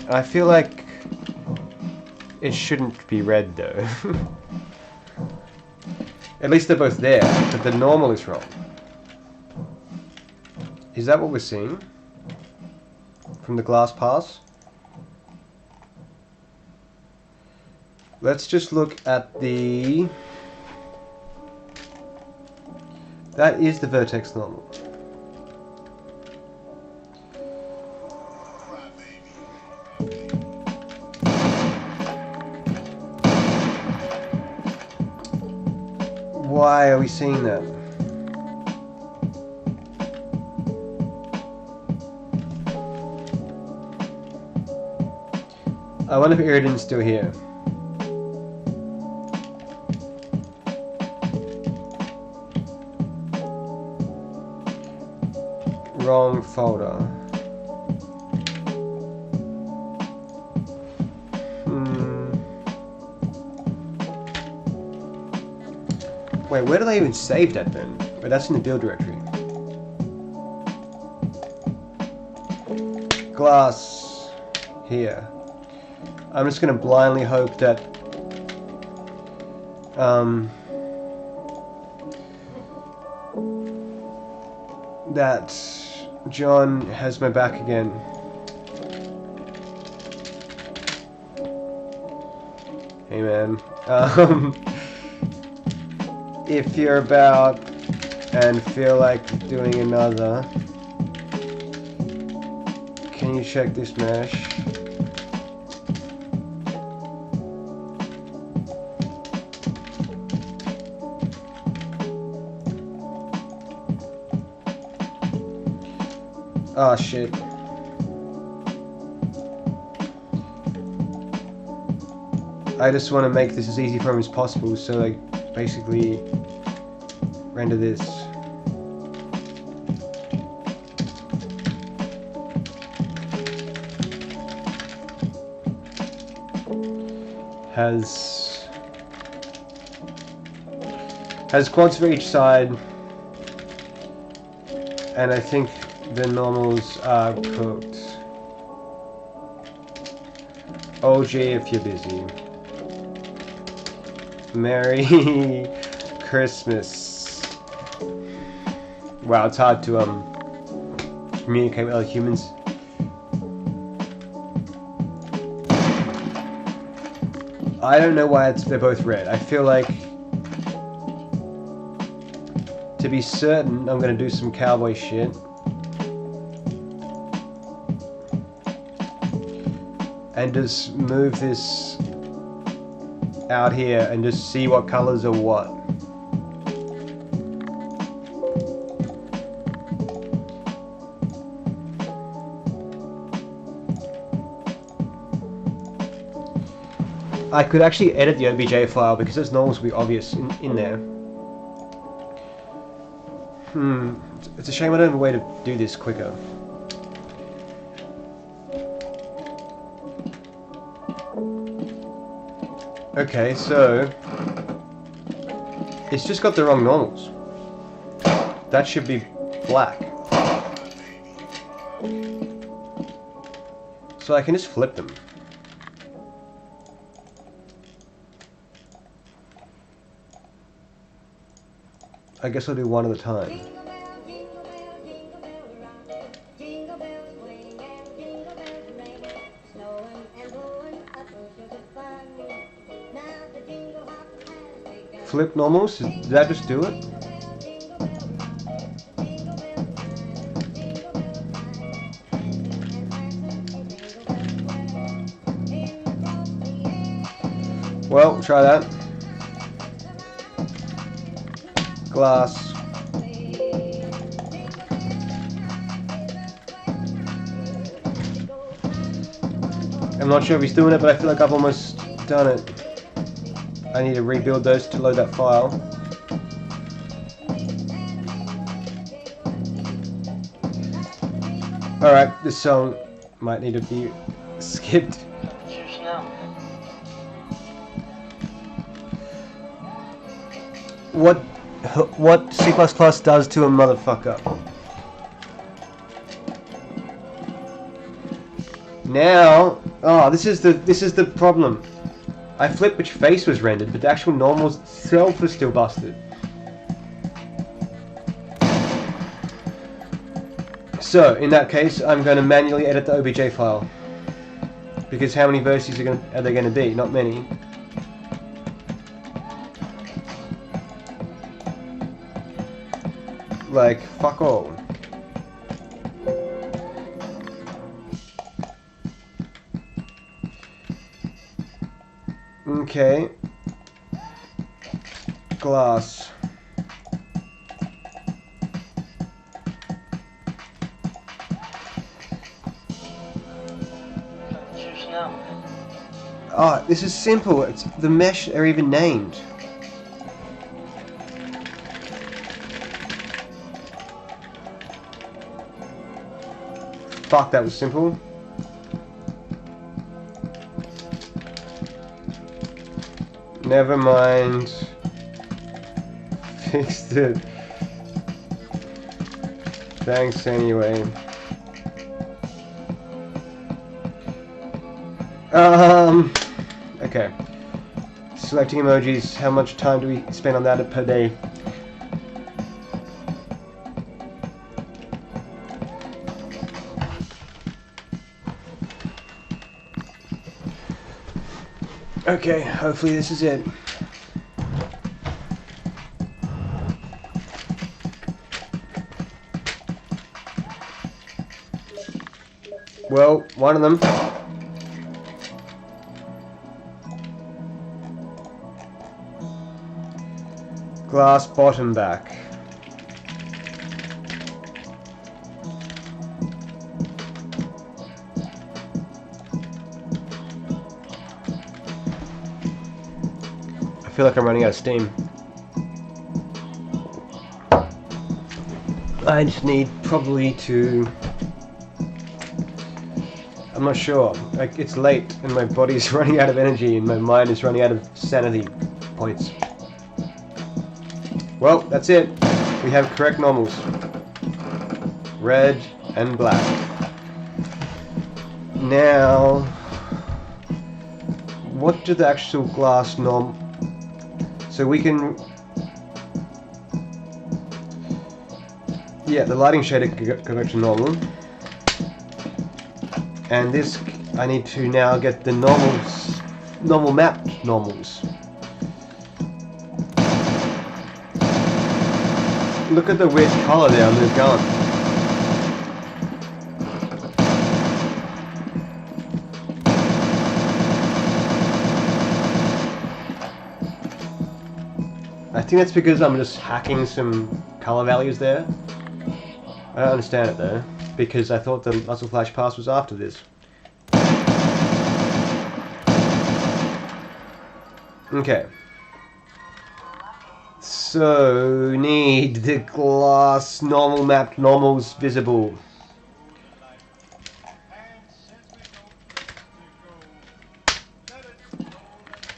I feel like it shouldn't be red though. At least they're both there, but the normal is wrong. Is that what we're seeing? From the glass pass? Let's just look at the... That is the vertex normal. Why are we seeing that? I wonder if Iridian's still here. Wrong folder. Wait, where do they even save that then? Wait, that's in the build directory. Glass here. I'm just gonna blindly hope that that John has my back again. Hey man. If you're about and feel like doing another, can you check this mesh? Oh shit. I just want to make this as easy for him as possible, so like basically render this. Has quads for each side, and I think the normals are cooked. OG if you're busy. Merry Christmas. Wow, it's hard to communicate with other humans. I don't know why they're both red. I feel like, to be certain, I'm gonna do some cowboy shit. And just move this out here and just see what colors are what. I could actually edit the OBJ file because those normals will be obvious in there. It's a shame I don't have a way to do this quicker. Okay, so it's just got the wrong normals. That should be black. So I can just flip them. I guess I'll do one at a time. Flip normals, did that just do it? Well, try that. Glass. I'm not sure if he's doing it, but I feel like I've almost done it. I need to rebuild those to load that file. Alright, this song might need to be skipped. What C++ does to a motherfucker. Now, this is the problem. I flipped which face was rendered, but the actual normal itself is still busted. So, in that case, I'm going to manually edit the OBJ file. Because how many verses are there going to be? Not many. Like, fuck all. Okay. Glass. This is simple. It's the mesh are even named. Fuck, that was simple. Never mind. Fixed it. Thanks anyway. Okay. Selecting emojis. How much time do we spend on that per day? Okay, hopefully this is it. Well, one of them. Glass bottom back. I feel like I'm running out of steam. I just need probably to... I'm not sure. Like, it's late and my body's running out of energy and my mind is running out of sanity points. Well, that's it. We have correct normals. Red and black. Now, what do the actual glass norm... So we can... Yeah, the lighting shader can go to normal. And this, I need to now get the normals, normal mapped normals. Look at the weird color there on the gun. I think that's because I'm just hacking some color values there. I don't understand it though, because I thought the muzzle flash pass was after this. Okay. So, need the glass normal mapped normals visible.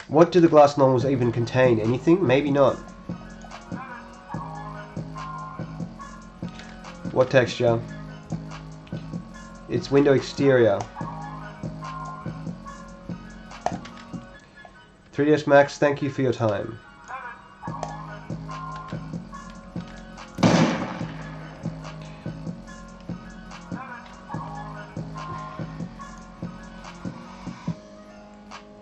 What do the glass normals even contain? Anything? Maybe not. What texture? It's window exterior. 3ds Max, thank you for your time.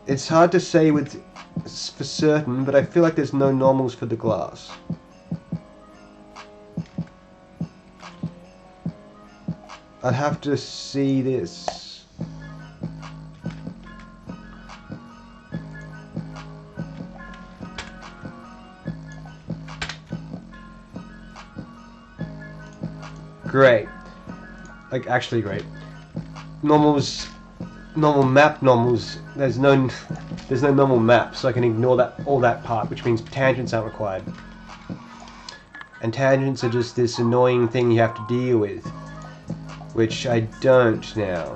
It's hard to say with for certain, but I feel like there's no normals for the glass. I'd have to see this. Great. Like, actually great. Normals, normal map normals, there's no normal map, so I can ignore that all that part, which means tangents aren't required. And tangents are just this annoying thing you have to deal with, which I don't now.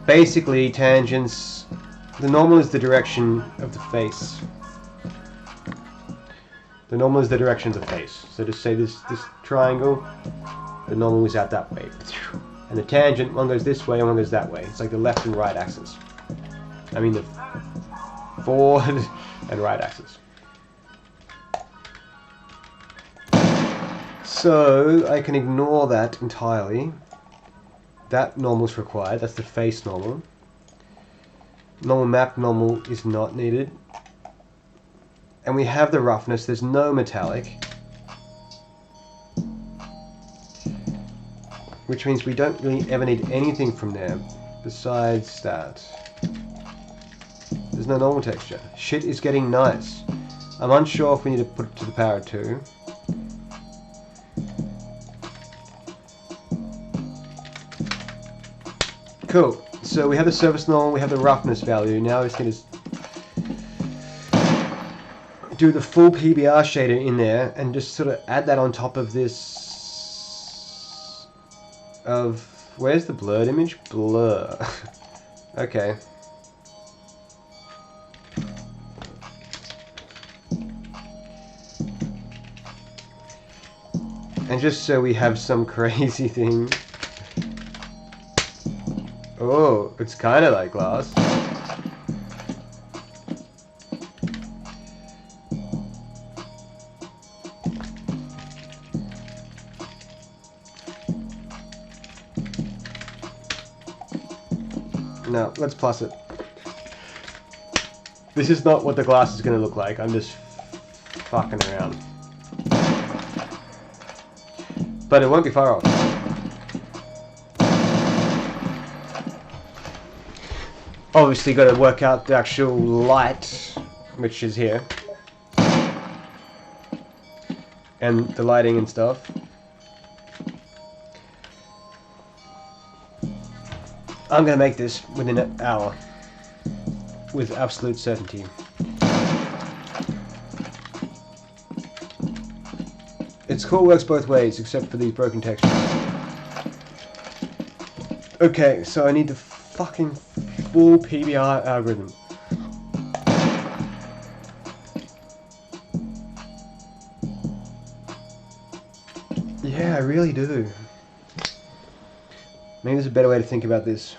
Basically, tangents, the normal is the direction of the face. The normal is the direction of the face. So just say this triangle, the normal is out that way. And the tangent, one goes this way and one goes that way. It's like the left and right axis. I mean the forward and right axis. So I can ignore that entirely. That normal is required, that's the face normal. Normal map normal is not needed. And we have the roughness, there's no metallic. Which means we don't really ever need anything from there besides that. There's no normal texture. Shit is getting nice. I'm unsure if we need to put it to the power of 2. Cool. So we have the surface normal, we have the roughness value. Now it's going to do the full PBR shader in there and just sort of add that on top of this. Where's the blurred image? Blur. Okay. And just so we have some crazy thing. Oh, it's kind of like glass. No, let's plus it. This is not what the glass is going to look like. I'm just fucking around. But it won't be far off. Obviously got to work out the actual light, which is here. And the lighting and stuff. I'm going to make this within an hour. With absolute certainty. It's cool, works both ways, except for these broken textures. Okay, so I need the fucking full PBR algorithm. Yeah, I really do. Maybe there's a better way to think about this.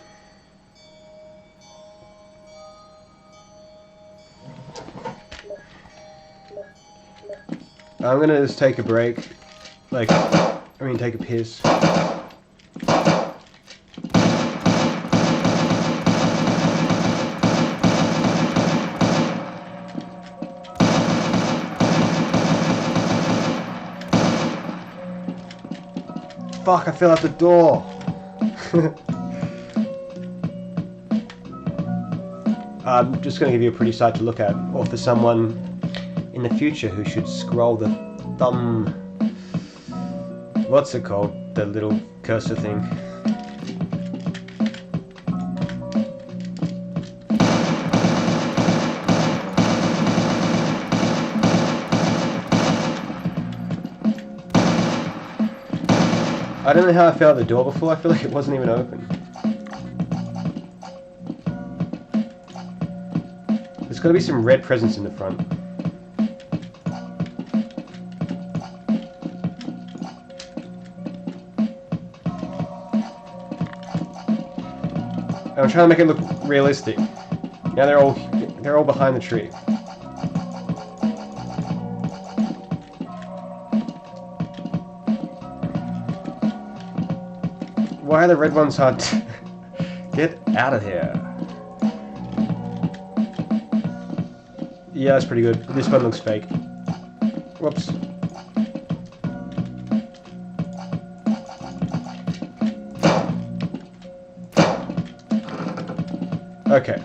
I'm gonna just take a break. Take a piss. Fuck, I fell out the door. I'm just going to give you a pretty sight to look at, or for someone in the future who should scroll the thumb... What's it called? The little cursor thing. I don't know how I fell out the door before, I feel like it wasn't even open. There's got to be some red presents in the front. I'm trying to make it look realistic. Now they're all behind the tree. Why are the red ones hard to... Get out of here. Yeah, that's pretty good. This one looks fake. Whoops. Okay.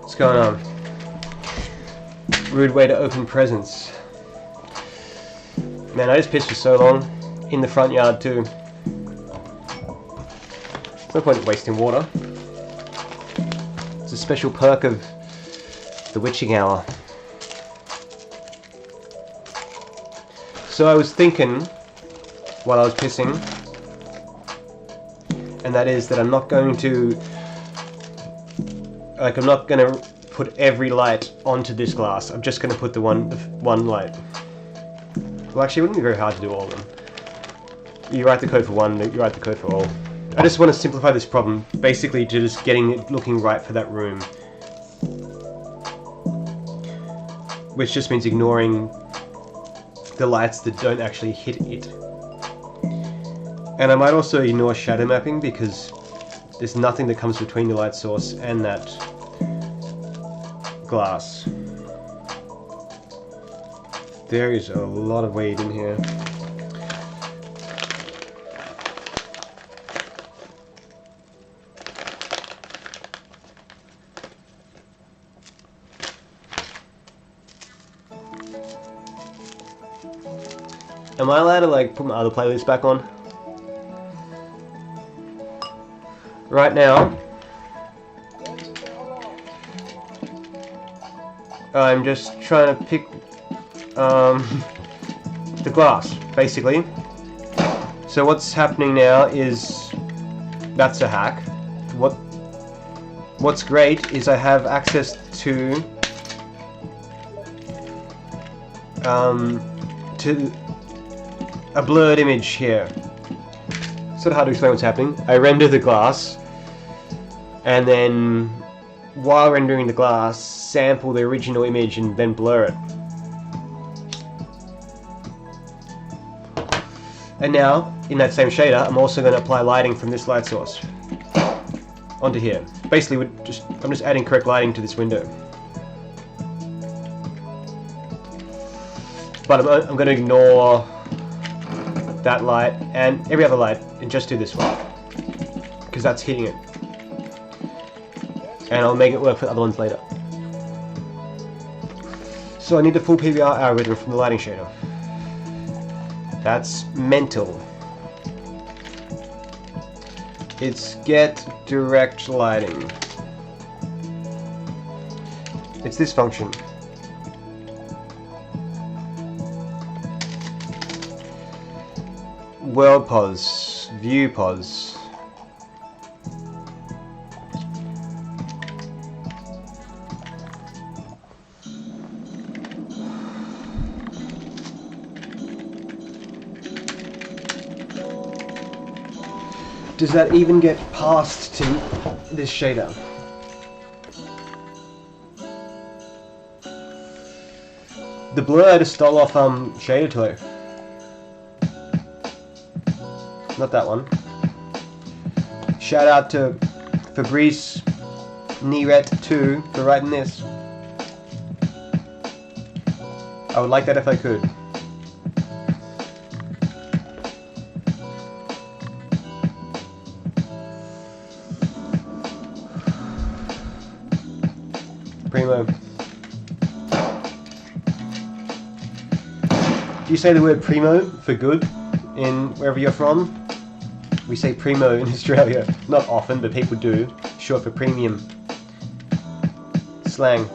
What's going on? Rude way to open presents. Man, I just pissed for so long. In the front yard too. There's no point in wasting water. It's a special perk of the witching hour. So I was thinking, while I was pissing, and that is that I'm not going to put every light onto this glass. I'm just going to put the one light. Well, actually, it wouldn't be very hard to do all of them. You write the code for one, you write the code for all. I just want to simplify this problem, basically to just getting it looking right for that room. Which just means ignoring the lights that don't actually hit it. And I might also ignore shadow mapping because there's nothing that comes between the light source and that glass. There is a lot of weed in here. Am I allowed to like put my other playlist back on? Right now, I'm just trying to pick the glass, basically. So what's happening now is that's a hack. What's great is I have access to a blurred image here. Sort of hard to explain what's happening. I render the glass, and then while rendering the glass, sample the original image and then blur it. And now, in that same shader, I'm also going to apply lighting from this light source onto here. Basically, I'm just adding correct lighting to this window. But I'm going to ignore that light and every other light and just do this one, because that's hitting it. And I'll make it work for the other ones later. So I need the full PBR algorithm from the lighting shader. That's mental. It's get direct lighting. It's this function. World pos, view pos. Does that even get passed to this shader? The blur I just stole off Shader Toy. Not that one. Shout out to Fabrice Niret2 for writing this. I would like that if I could. Primo. Do you say the word primo for good in wherever you're from? We say primo in Australia. Not often, but people do. Short for premium. Slang.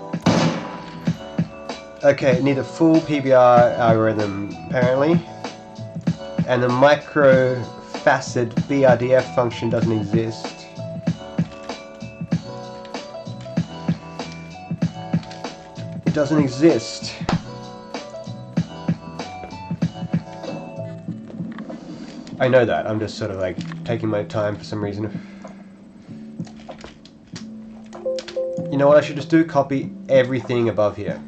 Okay, need a full PBR algorithm, apparently. And the micro-facet BRDF function doesn't exist. It doesn't exist. I know that, I'm just sort of like taking my time for some reason. You know what I should just do? Copy everything above here.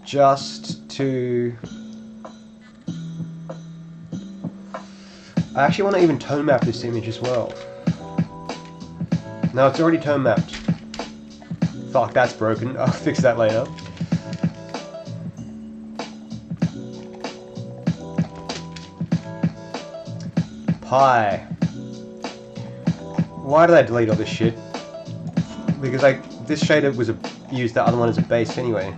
Just to... I actually want to even tone map this image as well. No, it's already tone mapped. Fuck, that's broken. I'll fix that later. Pi. Why did I delete all this shit? Because this shader was used the other one as a base anyway.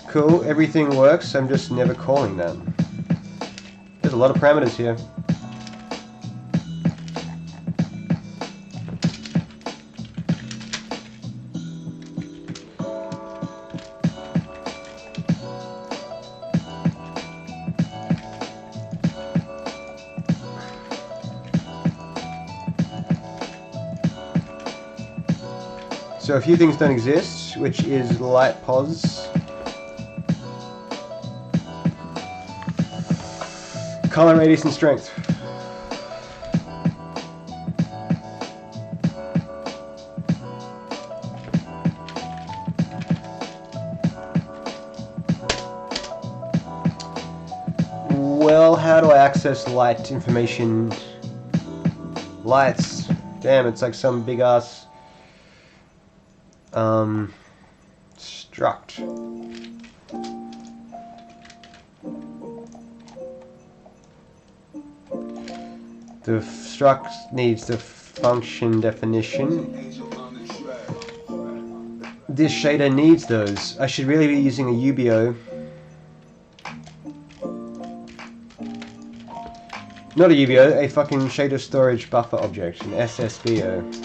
Cool, everything works, I'm just never calling that. There's a lot of parameters here. So a few things don't exist, which is light pos, color radius and strength. Well, how do I access light information? Lights. Damn, it's like some big ass struct. The struct needs the function definition. This shader needs those. I should really be using a UBO. Not a UBO, a fucking shader storage buffer object, an SSBO.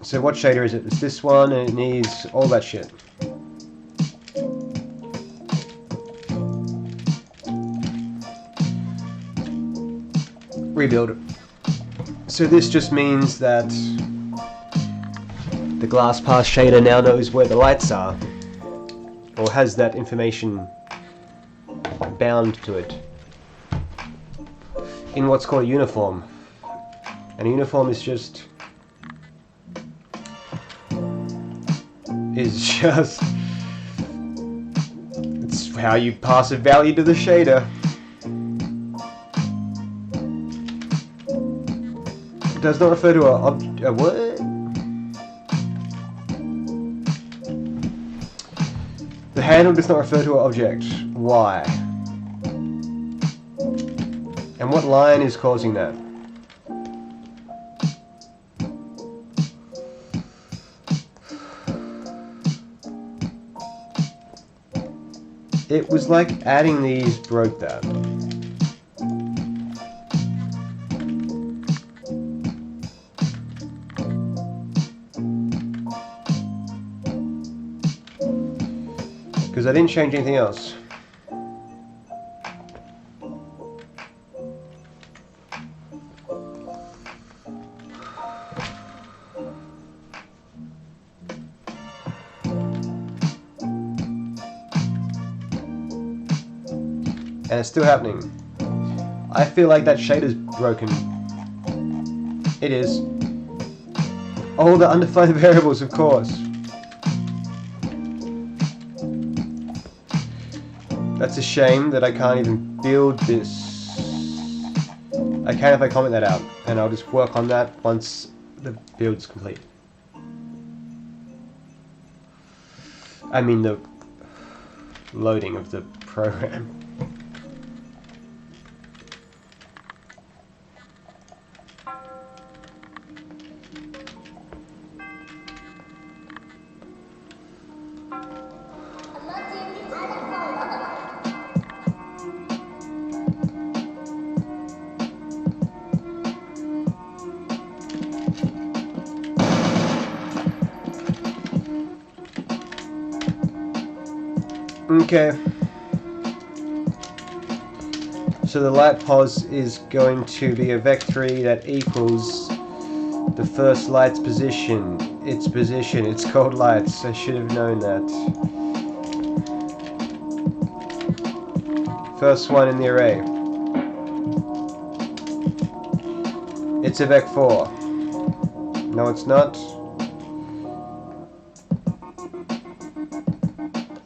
So what shader is it? It's this one, and it needs all that shit. Rebuild it. So this just means that the glass pass shader now knows where the lights are, or has that information bound to it in what's called a uniform. And a uniform is just it's how you pass a value to the shader. It does not refer to a what? The handle does not refer to an object. Why? And what line is causing that? It was like adding these broke that. Because I didn't change anything else. And it's still happening. I feel like that shader's broken. It is. Oh, the undefined variables, of course. That's a shame that I can't even build this. I can if I comment that out, and I'll just work on that once the build's complete. I mean the loading of the program. Okay, so the light pos is going to be a vec3 that equals the first light's position. It's called lights. I should have known that. First one in the array. It's a vec4. No, it's not.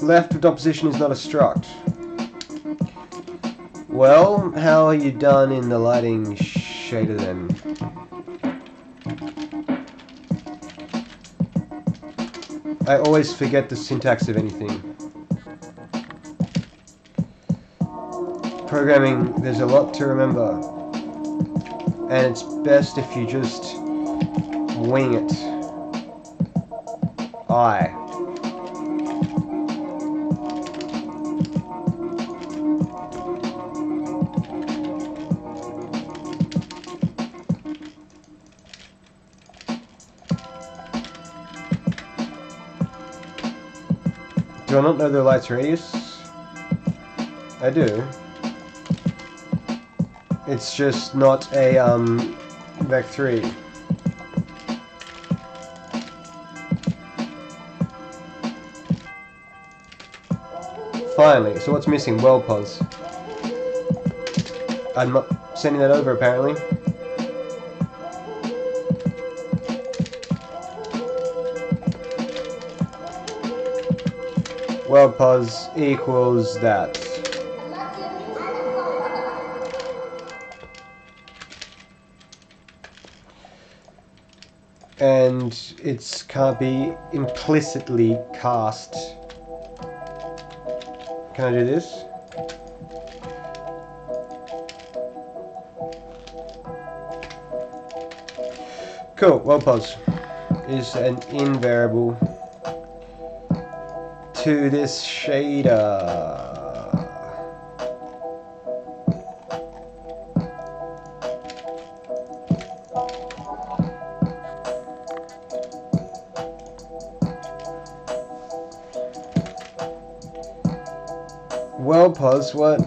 Left with opposition is not a struct. Well, how are you done in the lighting shader then? I always forget the syntax of anything. Programming, there's a lot to remember. And it's best if you just wing it. Do I not know the light's radius? I do. It's just not a vec3. Finally, so what's missing? World pos. I'm not sending that over apparently. World pos equals that. And it can't be implicitly cast. Can I do this? Cool, world pos is an in variable to this shader. World pos, what?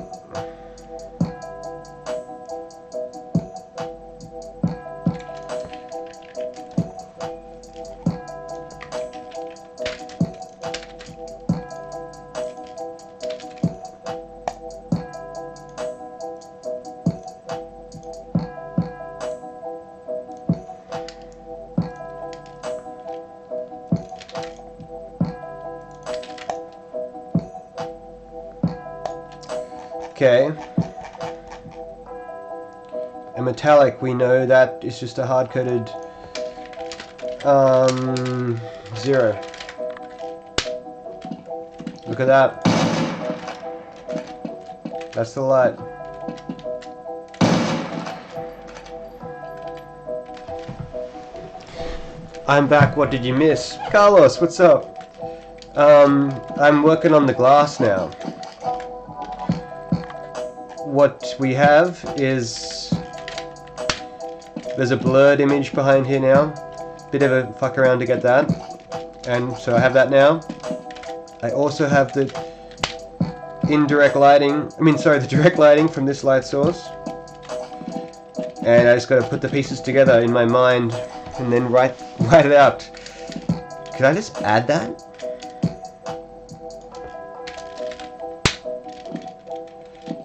Okay. A metallic, we know that is just a hard-coded 0. Look at that. That's the light. I'm back, what did you miss? Carlos, what's up? I'm working on the glass now. what we have is there's a blurred image behind here now. Bit of a fuck around to get that. And so I have that now. I also have the indirect lighting, the direct lighting from this light source. And I just got to put the pieces together in my mind and then write it out. Can I just add that?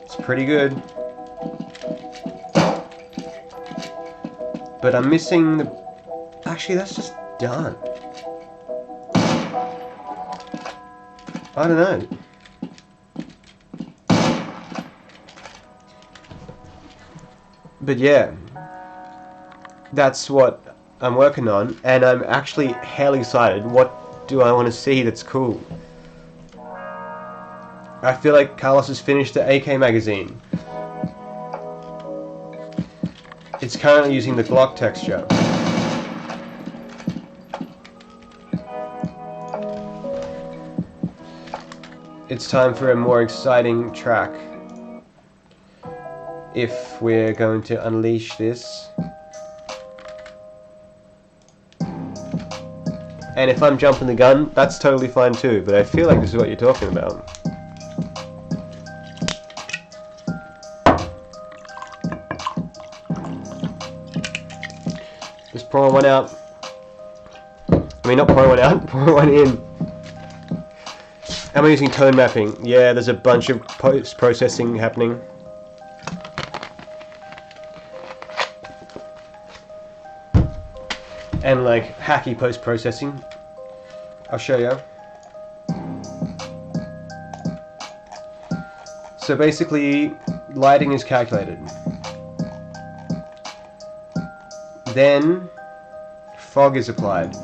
It's pretty good. But I'm missing the... Actually, that's just done. I don't know. But yeah, that's what I'm working on, and I'm actually hell excited. What do I want to see that's cool? I feel like Carlos has finished the AK magazine. It's currently using the Glock texture. It's time for a more exciting track. If we're going to unleash this. And if I'm jumping the gun, that's totally fine too, but I feel like this is what you're talking about. Just pouring one out. Not pouring one out, pouring one in. Am I using tone mapping? Yeah, there's a bunch of post-processing happening. And like hacky post-processing. I'll show you. So basically, lighting is calculated. Then fog is applied.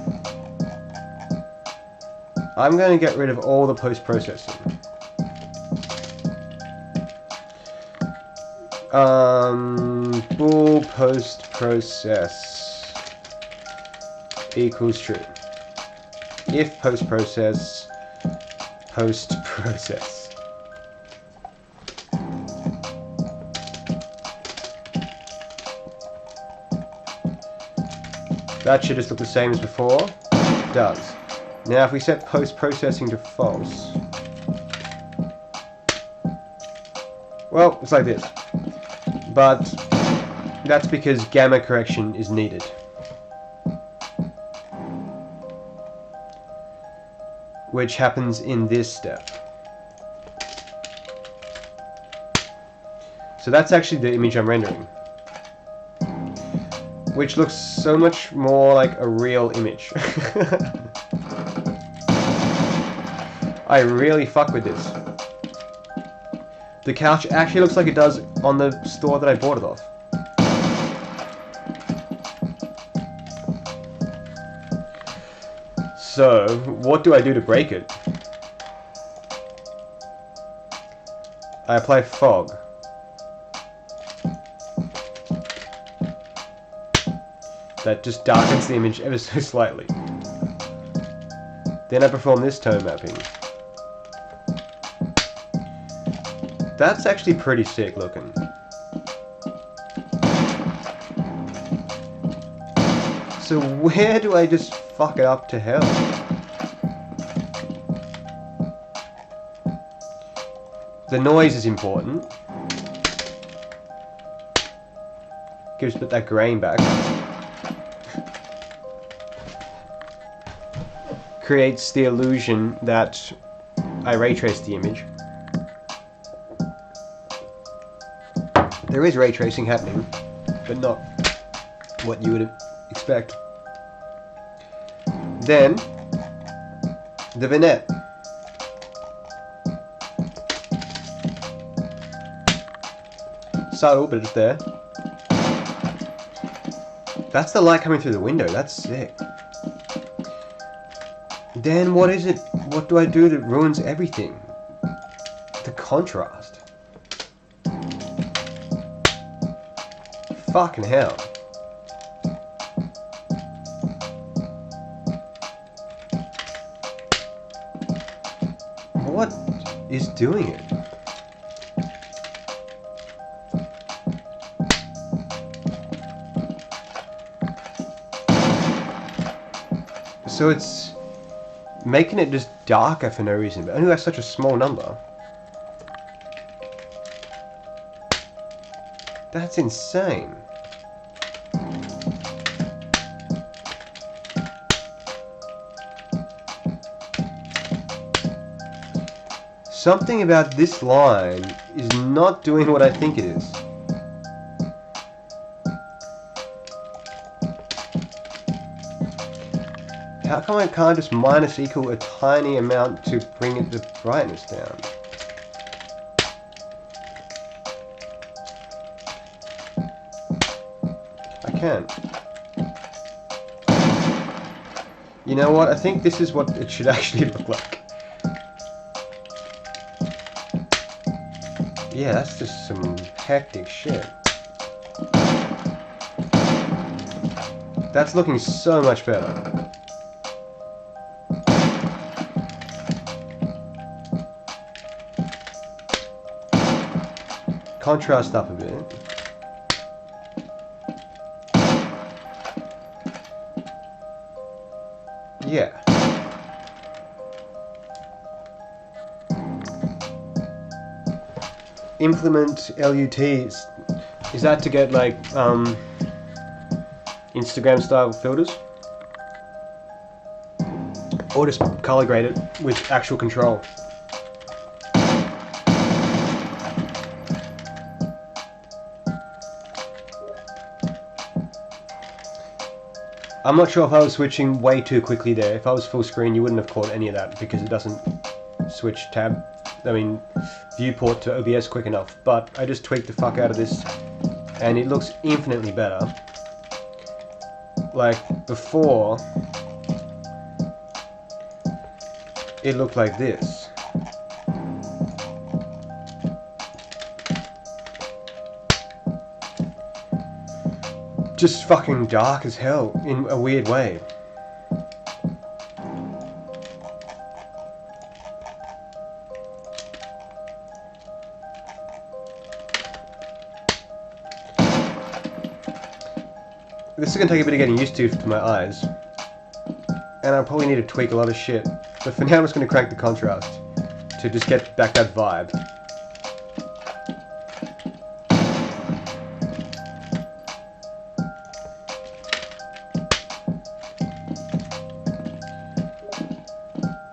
I'm going to get rid of all the post-processing. Bool post-process equals true. If post-process, post-process. That should just look the same as before. It does. Now if we set post-processing to false, well, it's like this. But that's because gamma correction is needed. Which happens in this step. So that's actually the image I'm rendering. Which looks so much more like a real image. I really fuck with this. The couch actually looks like it does on the store that I bought it off. So, what do I do to break it? I apply fog. That just darkens the image ever so slightly. Then I perform this tone mapping. That's actually pretty sick looking. So where do I just fuck it up to hell? The noise is important. Gives a bit that grain back. Creates the illusion that I ray trace the image. There is ray tracing happening, but not what you would expect. Then, the vignette. Subtle, but it's there. That's the light coming through the window, that's sick. Then what is it? What do I do that ruins everything? The contrast. Fucking hell. What is doing it? So it's making it just darker for no reason, but only that's such a small number. That's insane. Something about this line is not doing what I think it is. How come I can't just minus equal a tiny amount to bring it the brightness down? I can't. You know what? I think this is what it should actually look like. Yeah, that's just some hectic shit. That's looking so much better. Contrast up a bit. Yeah. Implement LUTs. Is that to get like Instagram style filters? Or just color grade it with actual control? I'm not sure if I was switching way too quickly there. If I was full screen, you wouldn't have caught any of that because it doesn't switch viewport to OBS quick enough. But I just tweaked the fuck out of this and it looks infinitely better. Like before, it looked like this. Just fucking dark as hell in a weird way. This is gonna take a bit of getting used to for my eyes. And I'll probably need to tweak a lot of shit. But for now I'm just gonna crank the contrast to just get back that vibe.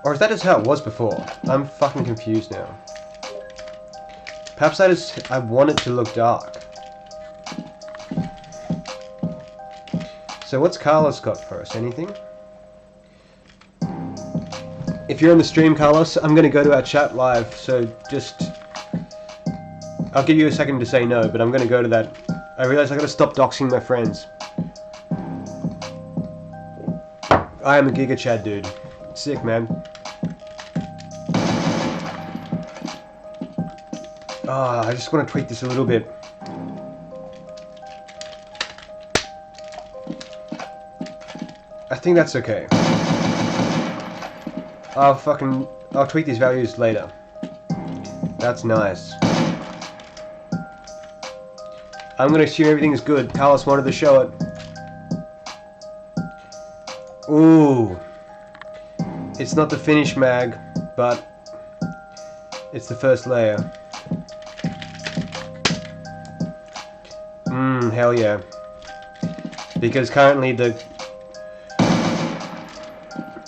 Or is that just how it was before? I'm fucking confused now. Perhaps I want it to look dark. So what's Carlos got for us? Anything? If you're on the stream, Carlos, I'm going to go to our chat live, so just... I'll give you a second to say no, but I'm going to go to that. I realize I got to stop doxing my friends. I am a Giga Chad dude. Sick, man. I just want to tweak this a little bit. I think that's okay. I'll tweak these values later. That's nice. I'm gonna assume everything is good. Carlos wanted to show it. Ooh. It's not the finish mag, but it's the first layer. Hell yeah. Because currently the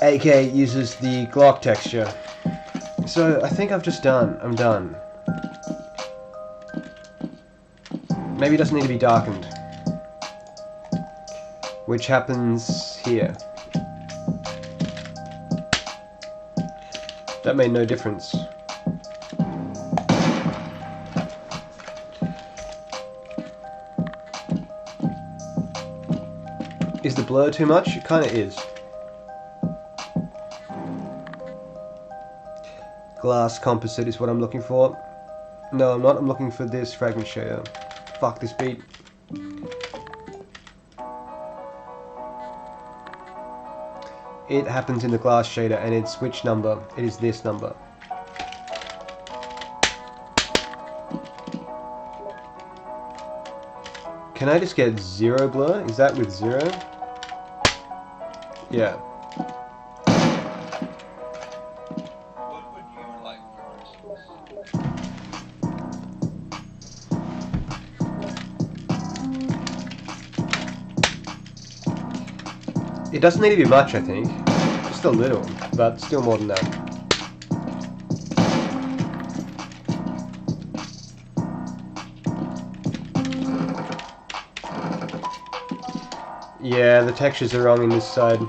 AK uses the Glock texture. So I think I'm done. Maybe it doesn't need to be darkened. Which happens here. That made no difference. Is the blur too much? It kinda is. Glass composite is what I'm looking for. No, I'm not. I'm looking for this fragment shader. Fuck this beat. It happens in the glass shader and it's which number? It is this number. Can I just get 0 blur? Is that with 0? Yeah. It doesn't need to be much, I think. Just a little, but still more than that. Yeah, the textures are wrong in this side.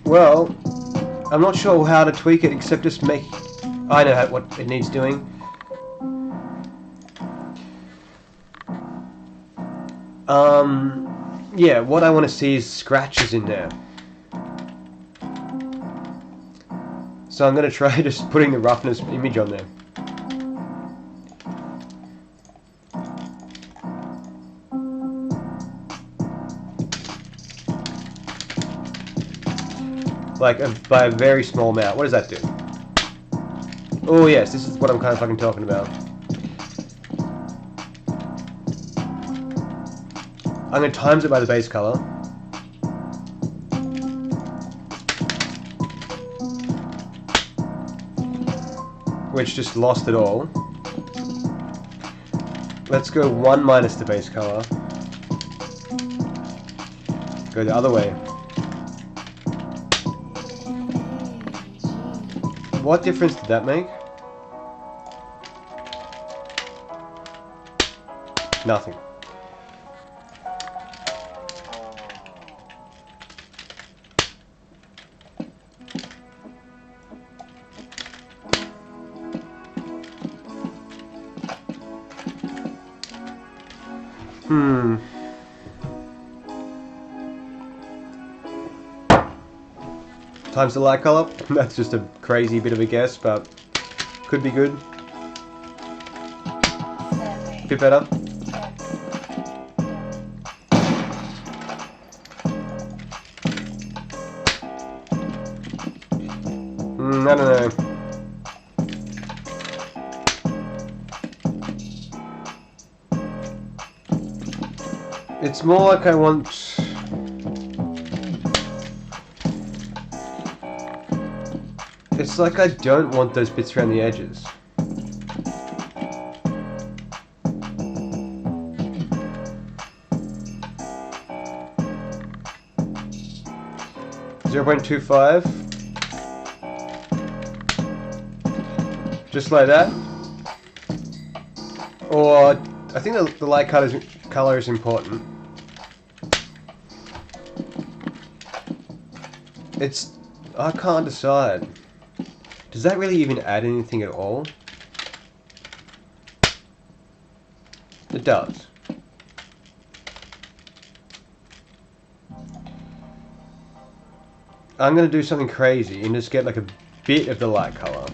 Well, I'm not sure how to tweak it except just make... I know what it needs doing. Yeah, what I want to see is scratches in there. So I'm going to try just putting the roughness image on there. Like, by a very small amount. What does that do? Oh yes, this is what I'm kind of fucking talking about. I'm going to times it by the base color. Which just lost it all. Let's go 1 minus the base color. Go the other way. What difference did that make? Nothing. Times the light color. That's just a crazy bit of a guess, but could be good. Bit better. I don't know. It's more like I want... It's like I don't want those bits around the edges. .25. Just like that. Or I think the light color is important. I can't decide. Does that really even add anything at all? It does. I'm going to do something crazy and just get like a bit of the light color.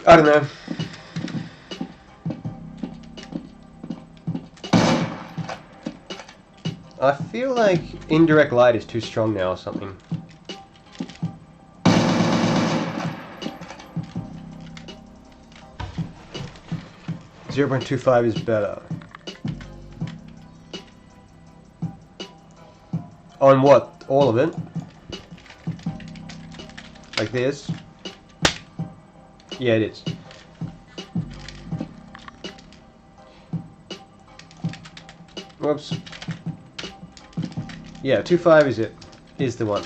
I don't know. I feel like indirect light is too strong now or something. .25 is better. On what? All of it? Like this? Yeah, it is. Whoops. Yeah, 2.5 is it. Is the one.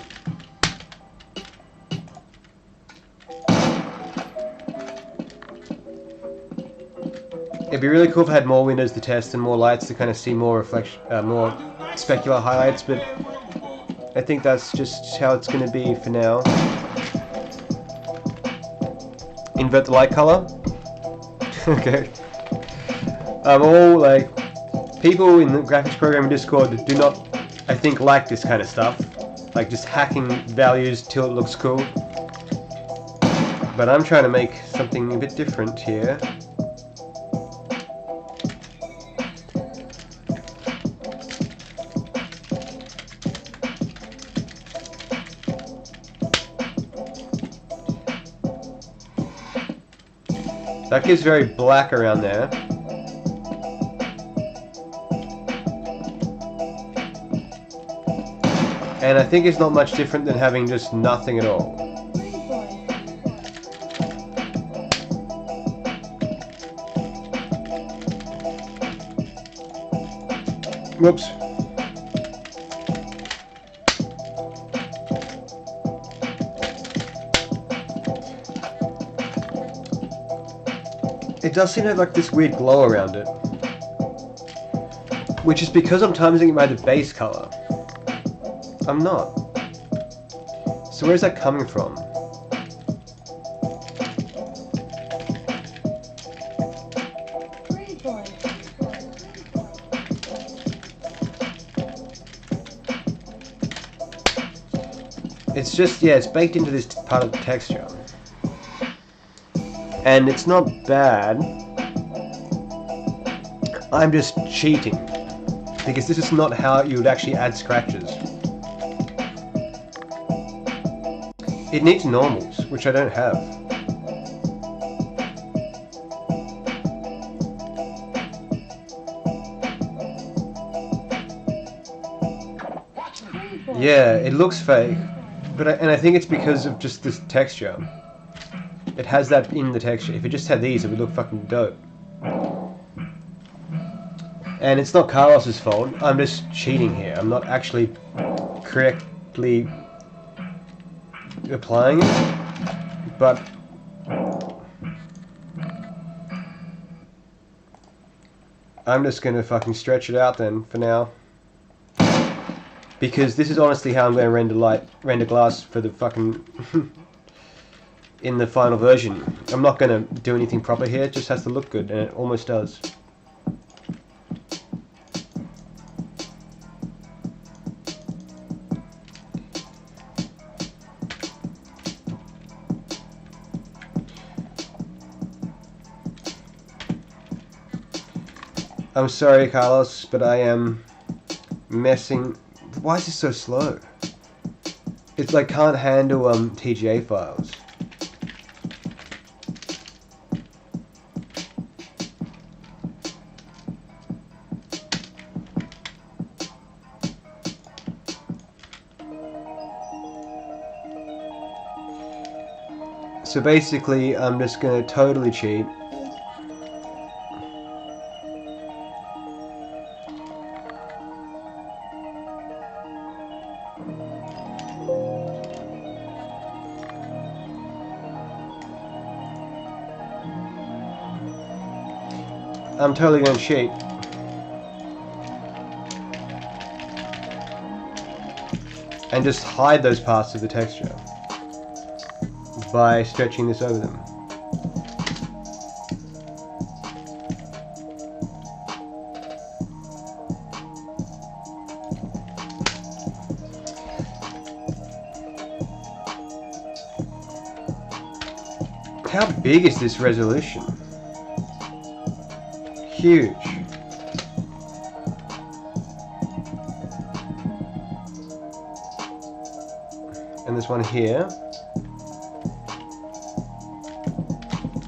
It'd be really cool if I had more windows to test and more lights to kind of see more reflection, more specular highlights, but I think that's just how it's going to be for now. Invert the light color. Okay. All like people in the graphics programming Discord do not, I think, like this kind of stuff, like just hacking values till it looks cool. But I'm trying to make something a bit different here. That gives very black around there. And I think it's not much different than having just nothing at all. Whoops. It does seem to have like this weird glow around it. Which is because I'm timesing it by the base color. I'm not. So where's that coming from? It's just, yeah, it's baked into this part of the texture. And it's not bad. I'm just cheating. Because this is not how you would actually add scratches. It needs normals, which I don't have. Yeah, it looks fake. But I think it's because of just this texture. It has that in the texture. If it just had these, it would look fucking dope. And it's not Carlos's fault. I'm just cheating here. I'm not actually correctly applying it. But I'm just gonna fucking stretch it out then for now. Because this is honestly how I'm going to render glass for the fucking in the final version. I'm not going to do anything proper here, it just has to look good, and it almost does. I'm sorry, Carlos, but I am messing. Why is this so slow? It's like can't handle TGA files. So basically, I'm just gonna totally cheat. I'm totally going to cheat. And just hide those parts of the texture by stretching this over them. How big is this resolution? Huge. And this one here.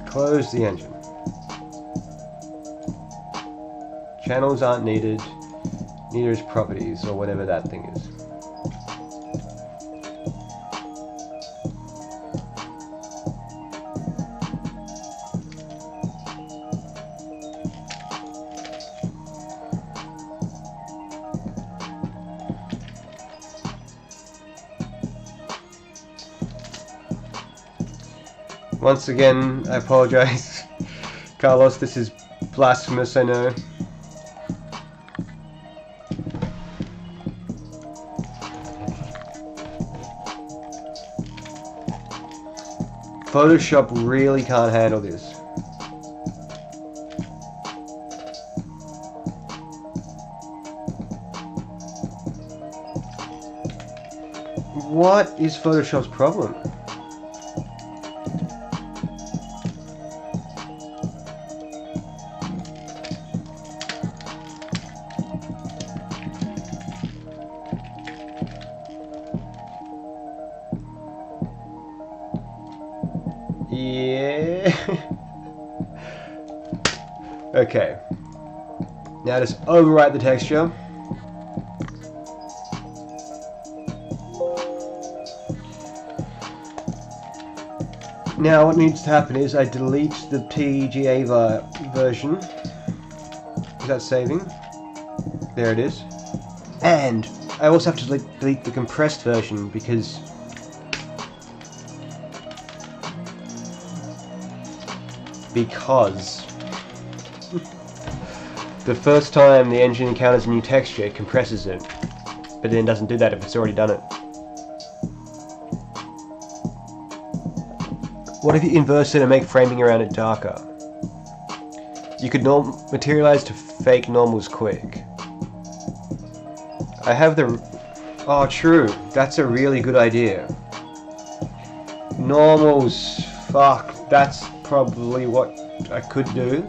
Close the engine. Channels aren't needed. Neither is properties or whatever that thing is. Once again, I apologize. Carlos, this is blasphemous, I know. Photoshop really can't handle this. What is Photoshop's problem? Yeah. Okay. Now just overwrite the texture. Now what needs to happen is I delete the TGA version. Is that saving? There it is. And I also have to delete the compressed version because the first time the engine encounters a new texture, it compresses it, but then doesn't do that if it's already done it. What if you inverse it and make framing around it darker? You could materialize to fake normals quick. I have the... Oh, true. That's a really good idea. Normals... Fuck. That's probably what I could do.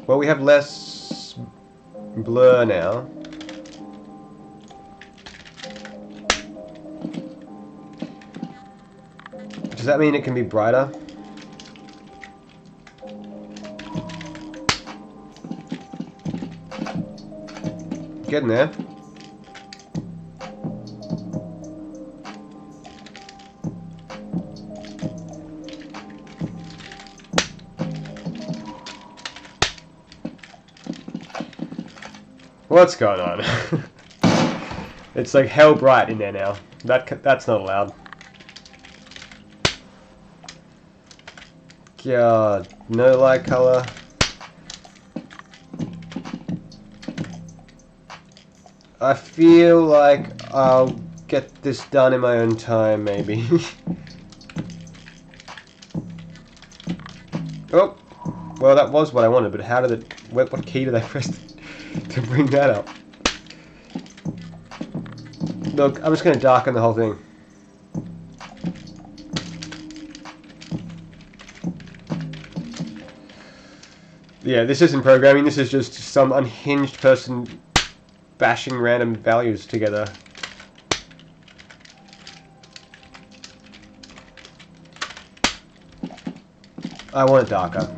Well, we have less blur now. Does that mean it can be brighter? Getting there. What's going on? It's like hell bright in there now. That's not allowed. God, no light color. I feel like I'll get this done in my own time, maybe. Oh, well that was what I wanted, but how did it... What key did I press to bring that up? Look, I'm just going to darken the whole thing. Yeah, this isn't programming, this is just some unhinged person bashing random values together. I want it darker.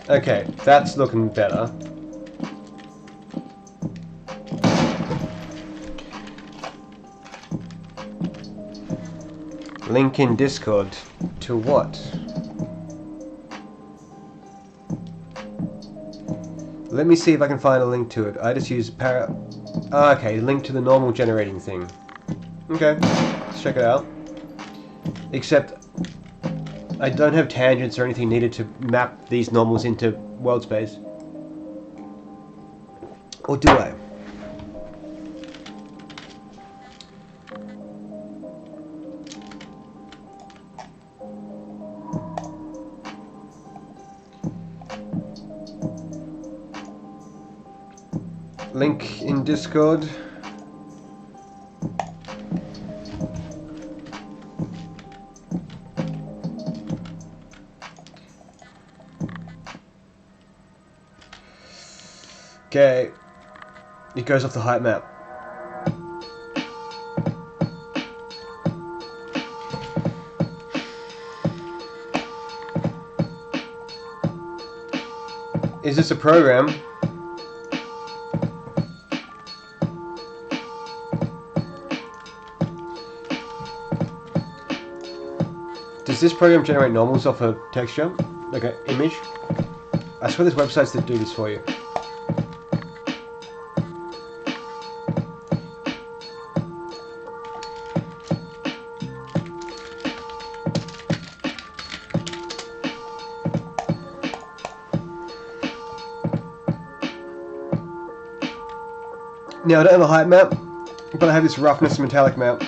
Okay, that's looking better. Link in Discord to what? Let me see if I can find a link to it. I just use okay, link to the normal generating thing. Okay, let's check it out. Except I don't have tangents or anything needed to map these normals into world space. Or do I? Link in Discord. Okay, it goes off the height map. Is this a program? Does this program generate normals off a texture? Like an image? I swear there's websites that do this for you. Now I don't have a height map, but I have this roughness metallic map.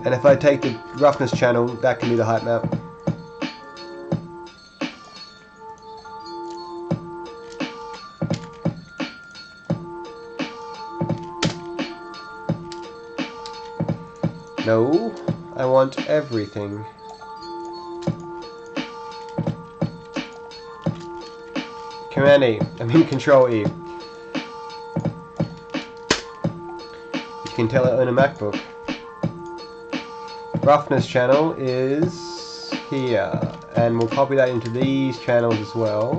And if I take the roughness channel, that can be the height map. No, I want everything. Command E, I mean Control E. You can tell I own a MacBook. Roughness channel is here, and we'll copy that into these channels as well.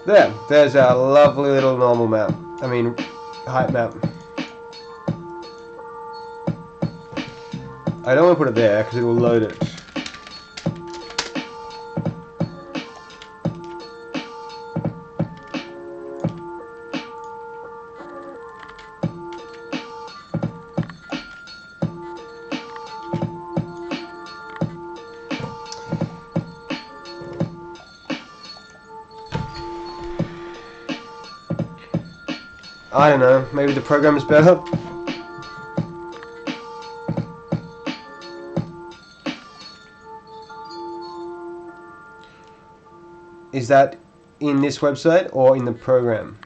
There's our lovely little normal map. I mean, height map. I don't want to put it there because it will load it. I don't know, maybe the program is better? Is that in this website or in the program?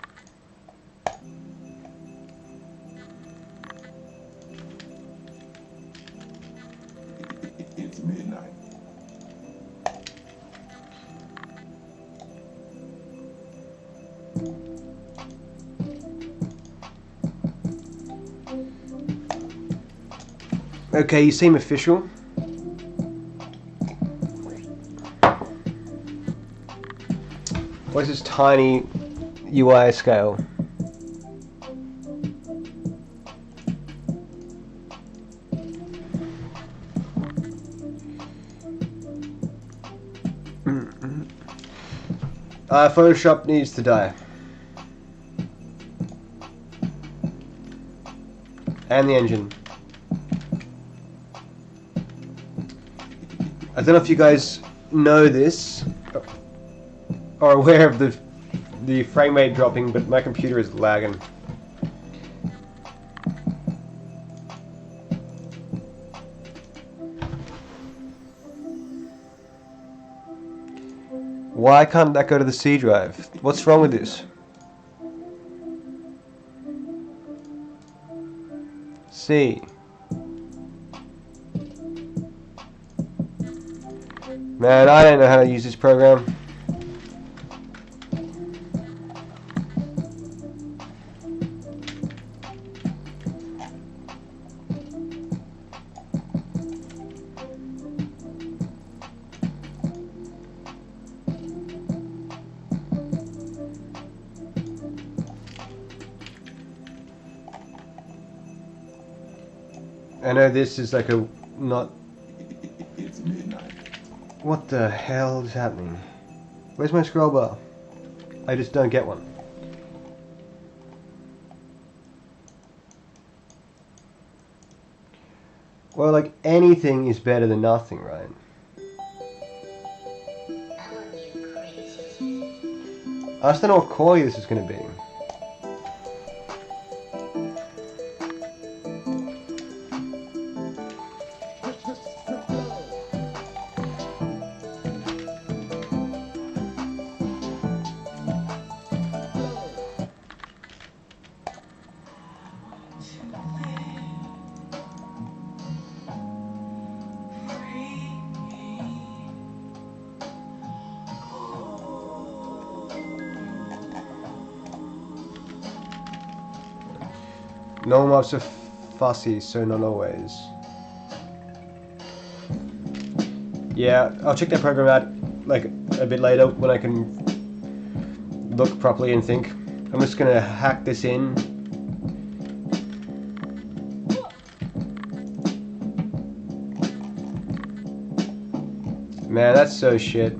It's midnight. Okay, you seem official. What's this tiny UI scale? Photoshop needs to die. And the engine. I don't know if you guys know this or aware of the frame rate dropping, but my computer is lagging. Why can't that go to the C drive? What's wrong with this? C. Man, I don't know how to use this program. I know this is like a not. It's midnight. What the hell is happening? Where's my scroll bar? I just don't get one. Well, like anything is better than nothing, right? I just don't know what quality this is going to be. No maps are fussy, so not always. Yeah, I'll check that program out like a bit later when I can look properly and think. I'm just gonna hack this in. Man, that's so shit.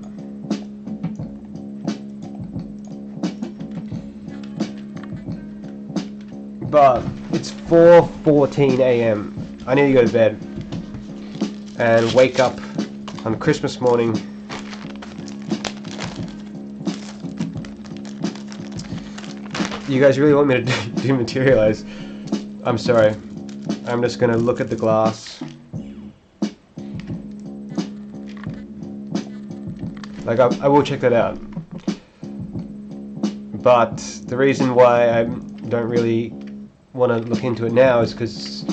But it's 4:14 AM. I need to go to bed and wake up on Christmas morning. You guys really want me to do materialize? I'm sorry. I'm just gonna look at the glass. Like I will check that out. But the reason why I don't really want to look into it now is because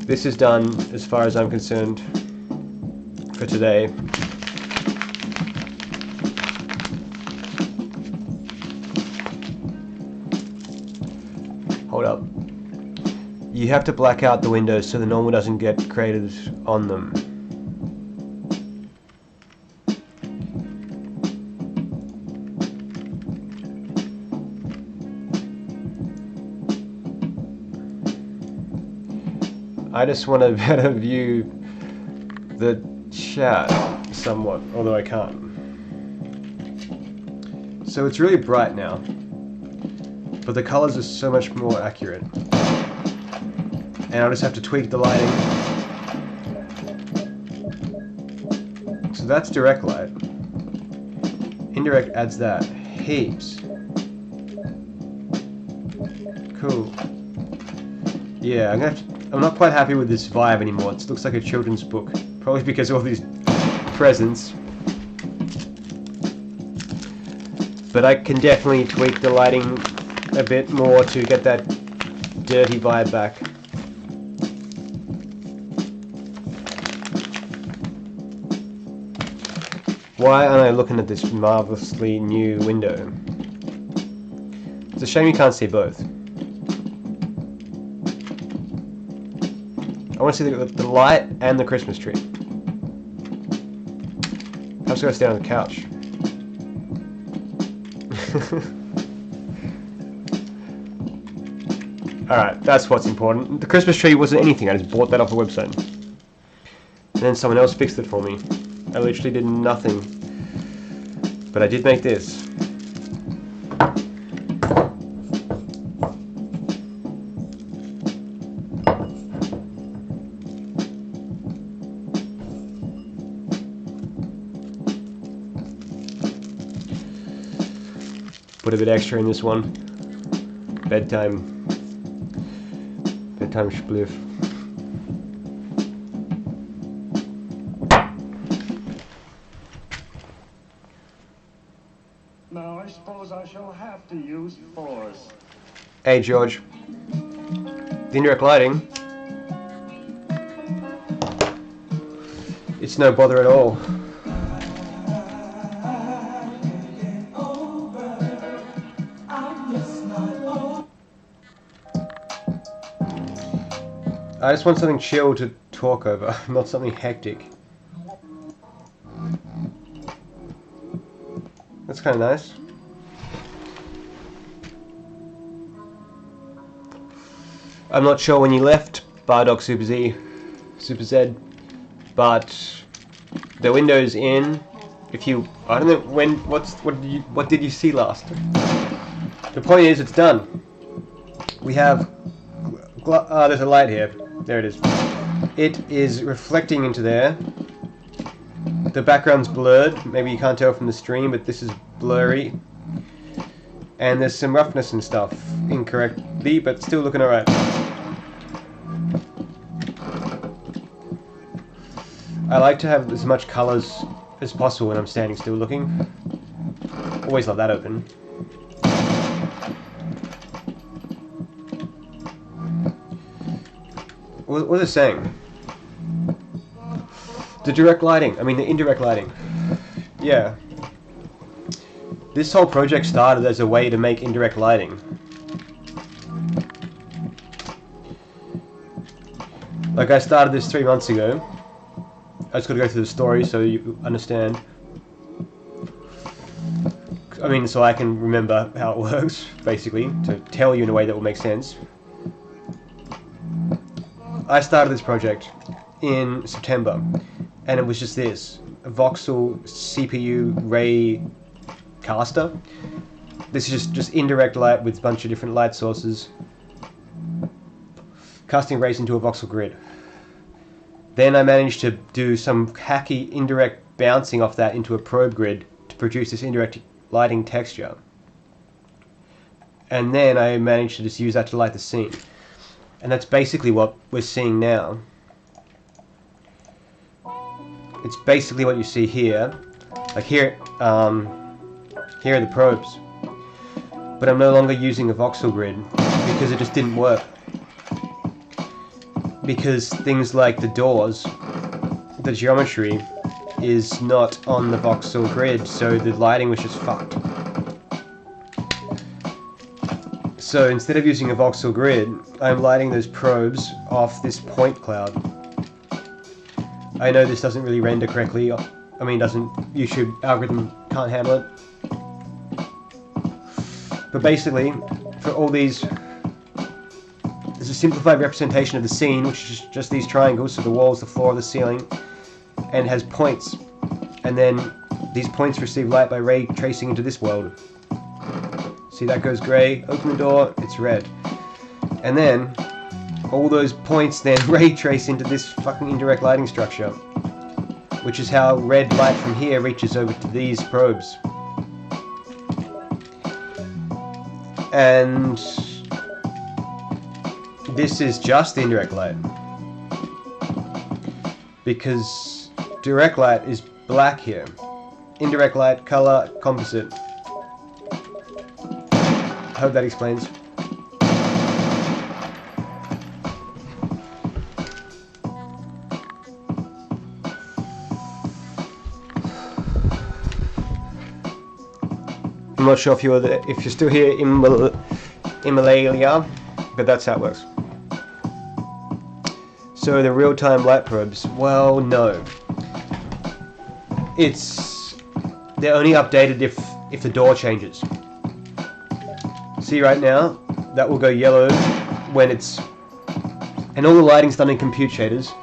this is done as far as I'm concerned for today. Hold up. You have to black out the windows so the normal doesn't get created on them. I just want to better view the chat somewhat, although I can't. So it's really bright now, but the colors are so much more accurate. And I'll just have to tweak the lighting. So that's direct light. Indirect adds that. Heaps. Cool. Yeah, I'm not quite happy with this vibe anymore. It looks like a children's book. Probably because of all these presents. But I can definitely tweak the lighting a bit more to get that dirty vibe back. Why aren't I looking at this marvelously new window? It's a shame you can't see both. I want to see the light and the Christmas tree. I'm just going to stay on the couch. Alright, that's what's important. The Christmas tree wasn't anything, I just bought that off a website. And then someone else fixed it for me. I literally did nothing. But I did make this. Put a bit extra in this one. Bedtime spliff. Now I suppose I shall have to use force. Hey George. The indirect lighting. It's no bother at all. I just want something chill to talk over, not something hectic. That's kind of nice. I'm not sure when you left Bardock Super Z, but the window's in. If you, I don't know when, what did you see last? The point is, it's done. We have, there's a light here. There it is. It is reflecting into there. The background's blurred. Maybe you can't tell from the stream, but this is blurry. And there's some roughness and stuff incorrectly, but still looking alright. I like to have as much colours as possible when I'm standing still looking. Always love that open. What was it saying? The direct lighting. I mean the indirect lighting. Yeah. This whole project started as a way to make indirect lighting. Like I started this 3 months ago. I just got to go through the story so you understand. I mean, so I can remember how it works, basically, to tell you in a way that will make sense. I started this project in September, and it was just this, a voxel CPU ray caster. This is just indirect light with a bunch of different light sources, casting rays into a voxel grid. Then I managed to do some hacky indirect bouncing off that into a probe grid to produce this indirect lighting texture. And then I managed to just use that to light the scene. And that's basically what we're seeing now. It's basically what you see here. Like here, here are the probes. But I'm no longer using a voxel grid because it just didn't work. Because things like the doors, the geometry is not on the voxel grid, so the lighting was just fucked. So instead of using a voxel grid, I'm lighting those probes off this point cloud. I know this doesn't really render correctly, I mean YouTube algorithm can't handle it. But basically, for all these is a simplified representation of the scene, which is just these triangles, so the walls, the floor, the ceiling, and has points. And then these points receive light by ray tracing into this world. See, that goes grey, open the door, it's red. And then, all those points then ray trace into this fucking indirect lighting structure, which is how red light from here reaches over to these probes. And this is just the indirect light, because direct light is black here. Indirect light, color, composite. I hope that explains. I'm not sure if you're still here in Malalia, but that's how it works. So the real-time light probes, well, no. They're only updated if the door changes. See right now, that will go yellow when it's, and all the lighting's done in compute shaders.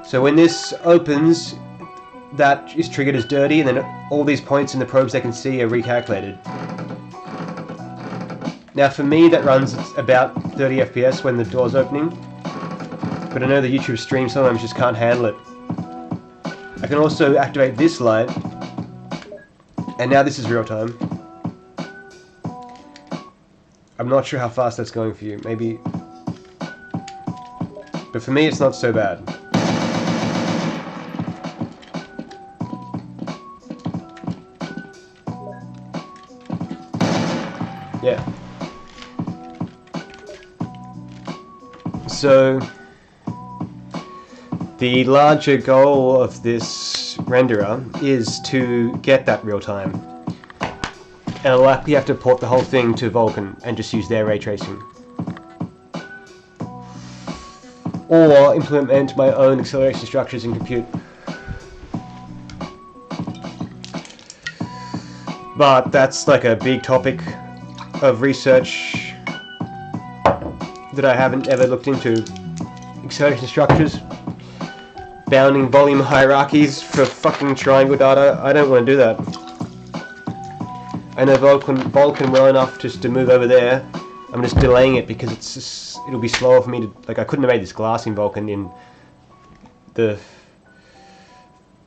So when this opens, that is triggered as dirty, and then all these points in the probes they can see are recalculated. Now for me that runs about 30 FPS when the door's opening, but I know the YouTube stream sometimes just can't handle it. I can also activate this light, and now this is real time. I'm not sure how fast that's going for you, maybe, but for me it's not so bad. Yeah. So the larger goal of this renderer is to get that real time. And I'll likely have to port the whole thing to Vulkan and just use their ray tracing. Or implement my own acceleration structures in compute. But that's like a big topic of research that I haven't ever looked into. Acceleration structures, bounding volume hierarchies for fucking triangle data. I don't want to do that. I know Vulkan well enough just to move over there. I'm just delaying it because it'll be slower for me to, like, I couldn't have made this glass in Vulkan in the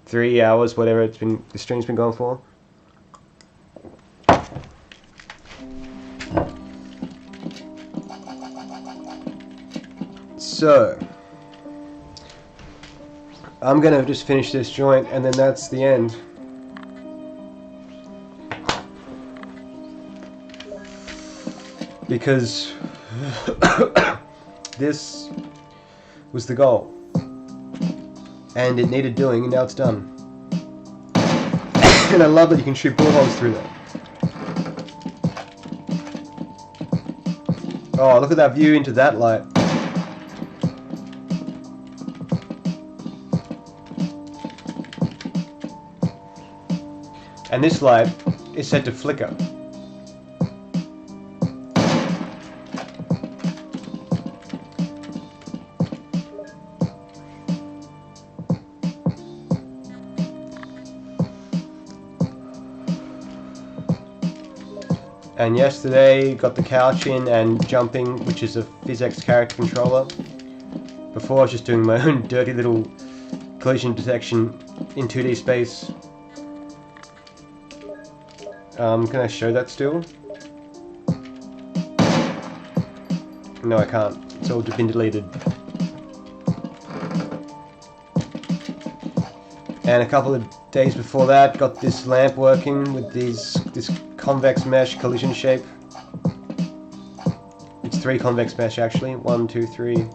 3 hours, whatever the stream's been going for. So, I'm gonna just finish this joint and then that's the end. Because this was the goal. And it needed doing and now it's done. And I love that you can shoot bullet holes through that. Oh, look at that view into that light. And this light is set to flicker. And yesterday got the couch in and jumping, which is a PhysX character controller. Before I was just doing my own dirty little collision detection in 2D space. Can I show that still? No, I can't. It's all been deleted. And a couple of days before that, got this lamp working with this convex mesh collision shape. It's 3 convex mesh actually. 1, 2, 3.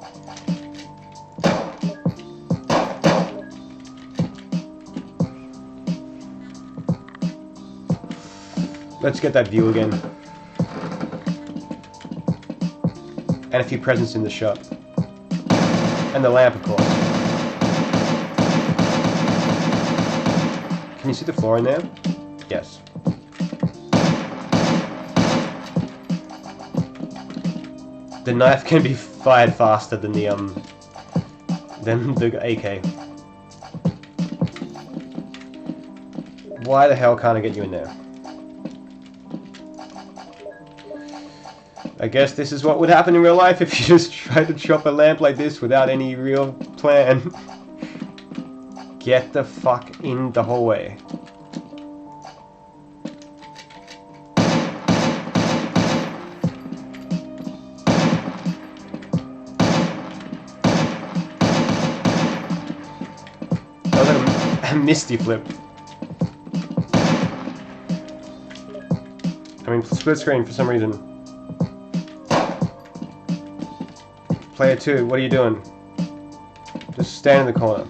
Let's get that view again. And a few presents in the shop. And the lamp, of course. Can you see the floor in there? Yes. The knife can be fired faster than the AK. Why the hell can't I get you in there? I guess this is what would happen in real life if you just tried to chop a lamp like this without any real plan. Get the fuck in the hallway. That was like a misty flip. I mean, split screen for some reason. Player 2, what are you doing? Just stand in the corner.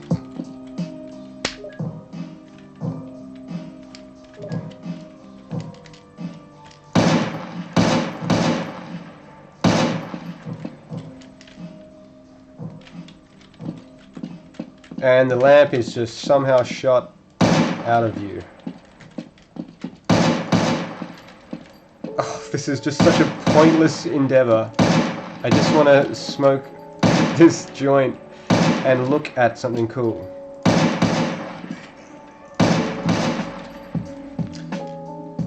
And the lamp is just somehow shot out of view. Oh, this is just such a pointless endeavor. I just want to smoke this joint and look at something cool.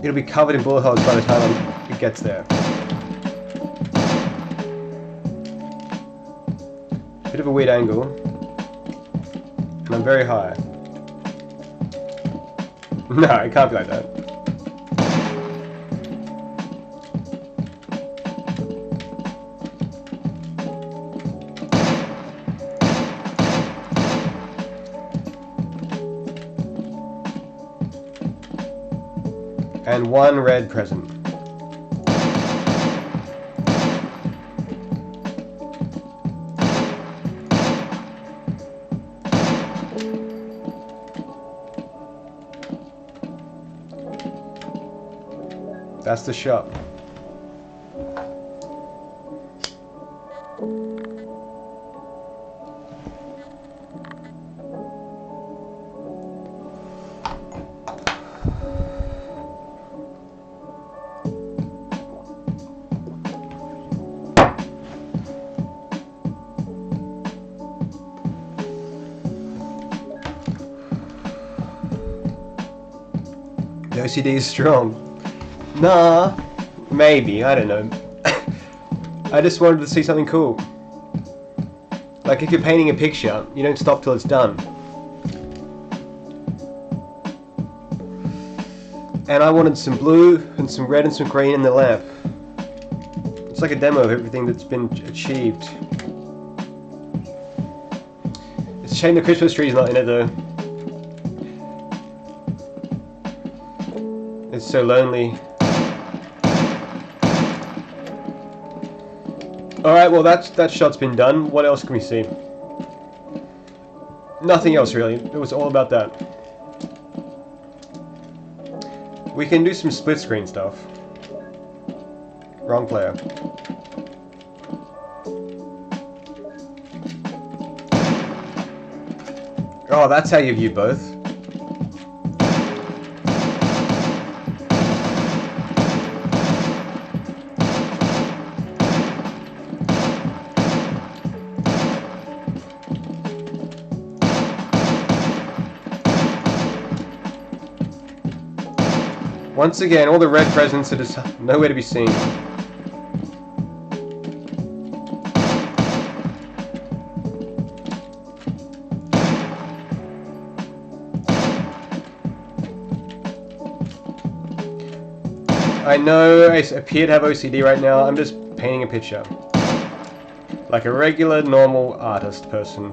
It'll be covered in bullet holes by the time it gets there. Bit of a weird angle. And I'm very high. No, it can't be like that. And one red present. That's the shop. The OCD is strong. Nah, maybe, I don't know. I just wanted to see something cool. Like if you're painting a picture, you don't stop till it's done. And I wanted some blue and some red and some green in the lamp. It's like a demo of everything that's been achieved. It's a shame the Christmas tree's not in it though. It's so lonely. Alright, well that shot's been done. What else can we see? Nothing else really. It was all about that. We can do some split screen stuff. Wrong player. Oh, that's how you view both. Once again, all the red presents are just nowhere to be seen. I know I appear to have OCD right now, I'm just painting a picture. Like a regular, normal artist person.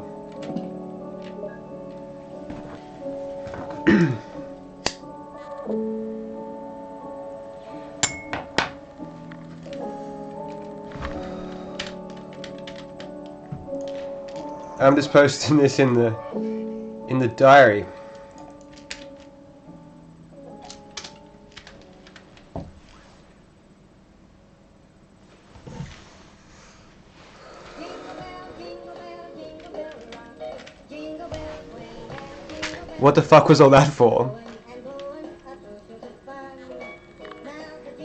I'm just posting this in the diary. What the fuck was all that for?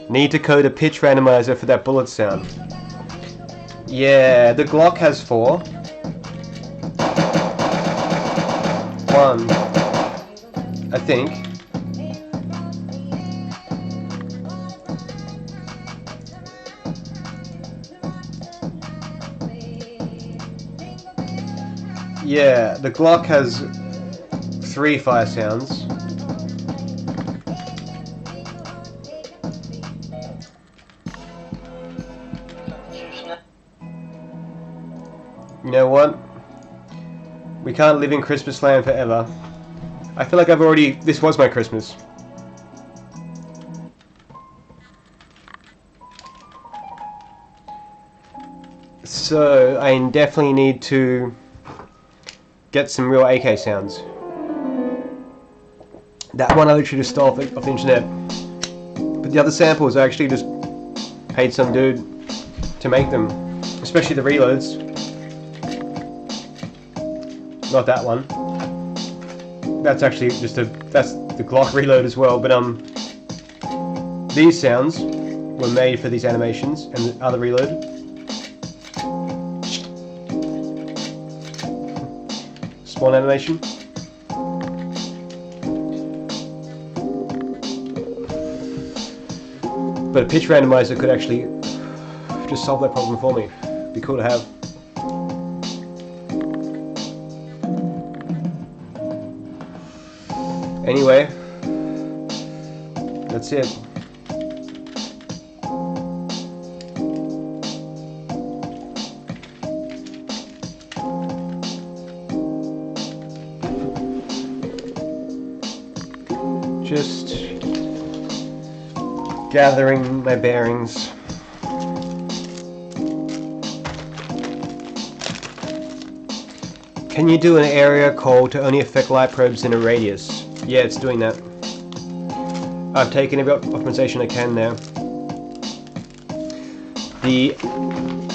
Need to code a pitch randomizer for that bullet sound. Yeah, the Glock has 4. 1, I think. Yeah, the Glock has 3 fire sounds. You know what? We can't live in Christmas land forever. I feel like this was my Christmas. So, I definitely need to get some real AK sounds. That one I literally just stole off the internet. But the other samples, I actually just paid some dude to make them. Especially the reloads. Not that one. That's actually just that's the Glock reload as well, but these sounds were made for these animations and the other reload. Spawn animation. But a pitch randomizer could actually just solve that problem for me. Be cool to have. Anyway, that's it. Just gathering my bearings. Can you do an area call to only affect light probes in a radius? Yeah, it's doing that. I've taken every optimization I can there. The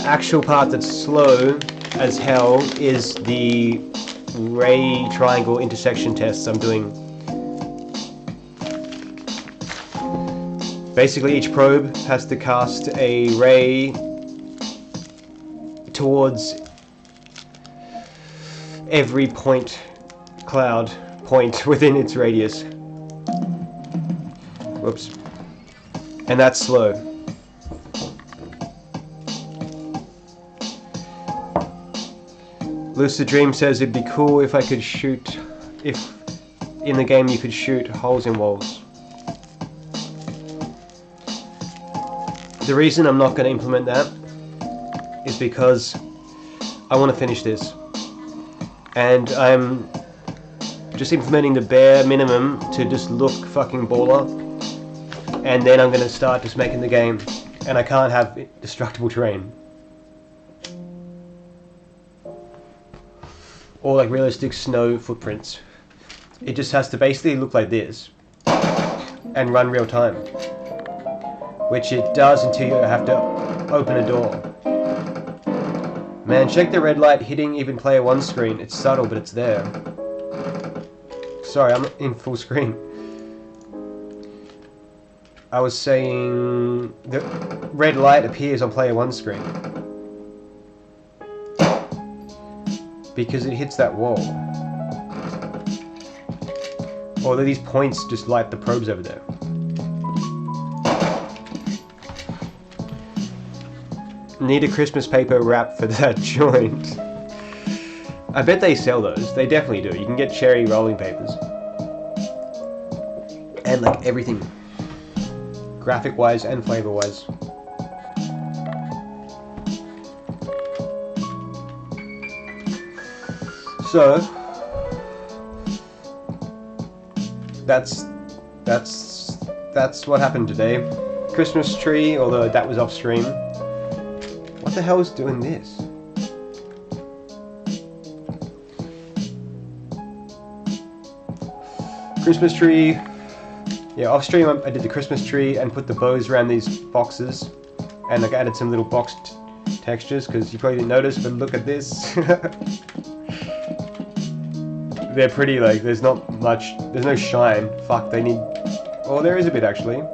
actual part that's slow as hell is the ray triangle intersection tests I'm doing. Basically, each probe has to cast a ray towards every cloud point within its radius. Whoops. And that's slow. Lucid Dream says it'd be cool if I could shoot, if in the game you could shoot holes in walls. The reason I'm not going to implement that is because I want to finish this. And I'm just implementing the bare minimum to just look fucking baller. And then I'm going to start just making the game. And I can't have destructible terrain. Or like realistic snow footprints. It just has to basically look like this. And run real time. Which it does until you have to open a door. Man, check the red light hitting even player 1 screen. It's subtle, but it's there. Sorry, I'm in full screen. I was saying the red light appears on player 1 screen. Because it hits that wall. Or these points just light the probes over there. Need a Christmas paper wrap for that joint. I bet they sell those. They definitely do. You can get cherry rolling papers. And like everything. Graphic wise and flavor wise. So that's what happened today. Christmas tree, although that was off stream. What the hell is doing this? Christmas tree. Yeah, off stream I did the Christmas tree and put the bows around these boxes. And like added some little box textures because you probably didn't notice, but look at this. They're pretty, like, there's not much, there's no shine. Fuck, they need, oh, there is a bit actually.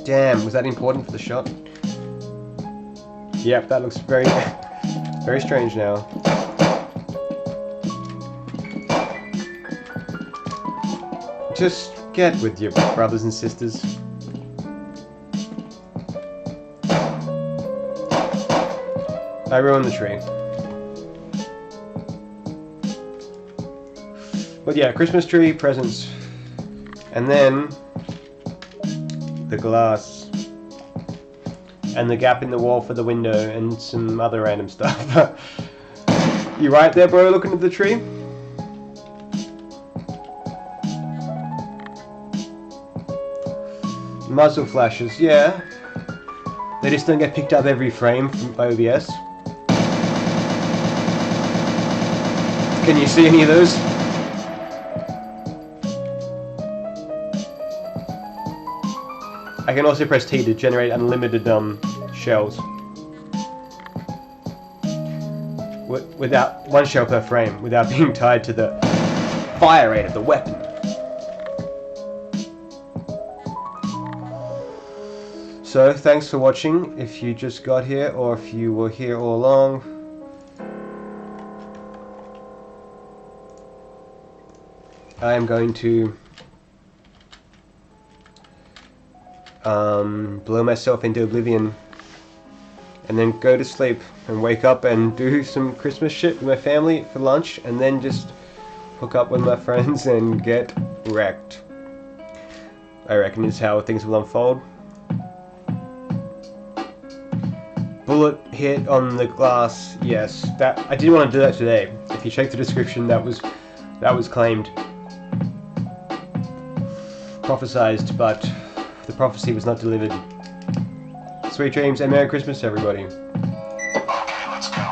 Damn, was that important for the shot? Yep, that looks very, very strange now. Just get with your brothers and sisters. I ruined the tree. But yeah, Christmas tree, presents. And then the glass. And the gap in the wall for the window and some other random stuff. You right there, bro, looking at the tree? Muzzle flashes, yeah. They just don't get picked up every frame from OBS. Can you see any of those? I can also press T to generate unlimited shells. Without one shell per frame, without being tied to the fire rate of the weapon. So, thanks for watching, if you just got here, or if you were here all along. I am going to blow myself into oblivion, and then go to sleep, and wake up and do some Christmas shit with my family for lunch, and then just hook up with my friends and get wrecked. I reckon is how things will unfold. Bullet hit on the glass, yes. That I didn't want to do that today. If you check the description, that was claimed. Prophesized, but the prophecy was not delivered. Sweet dreams and Merry Christmas, everybody. Okay, let's go.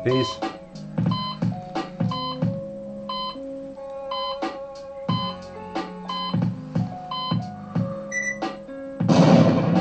Peace.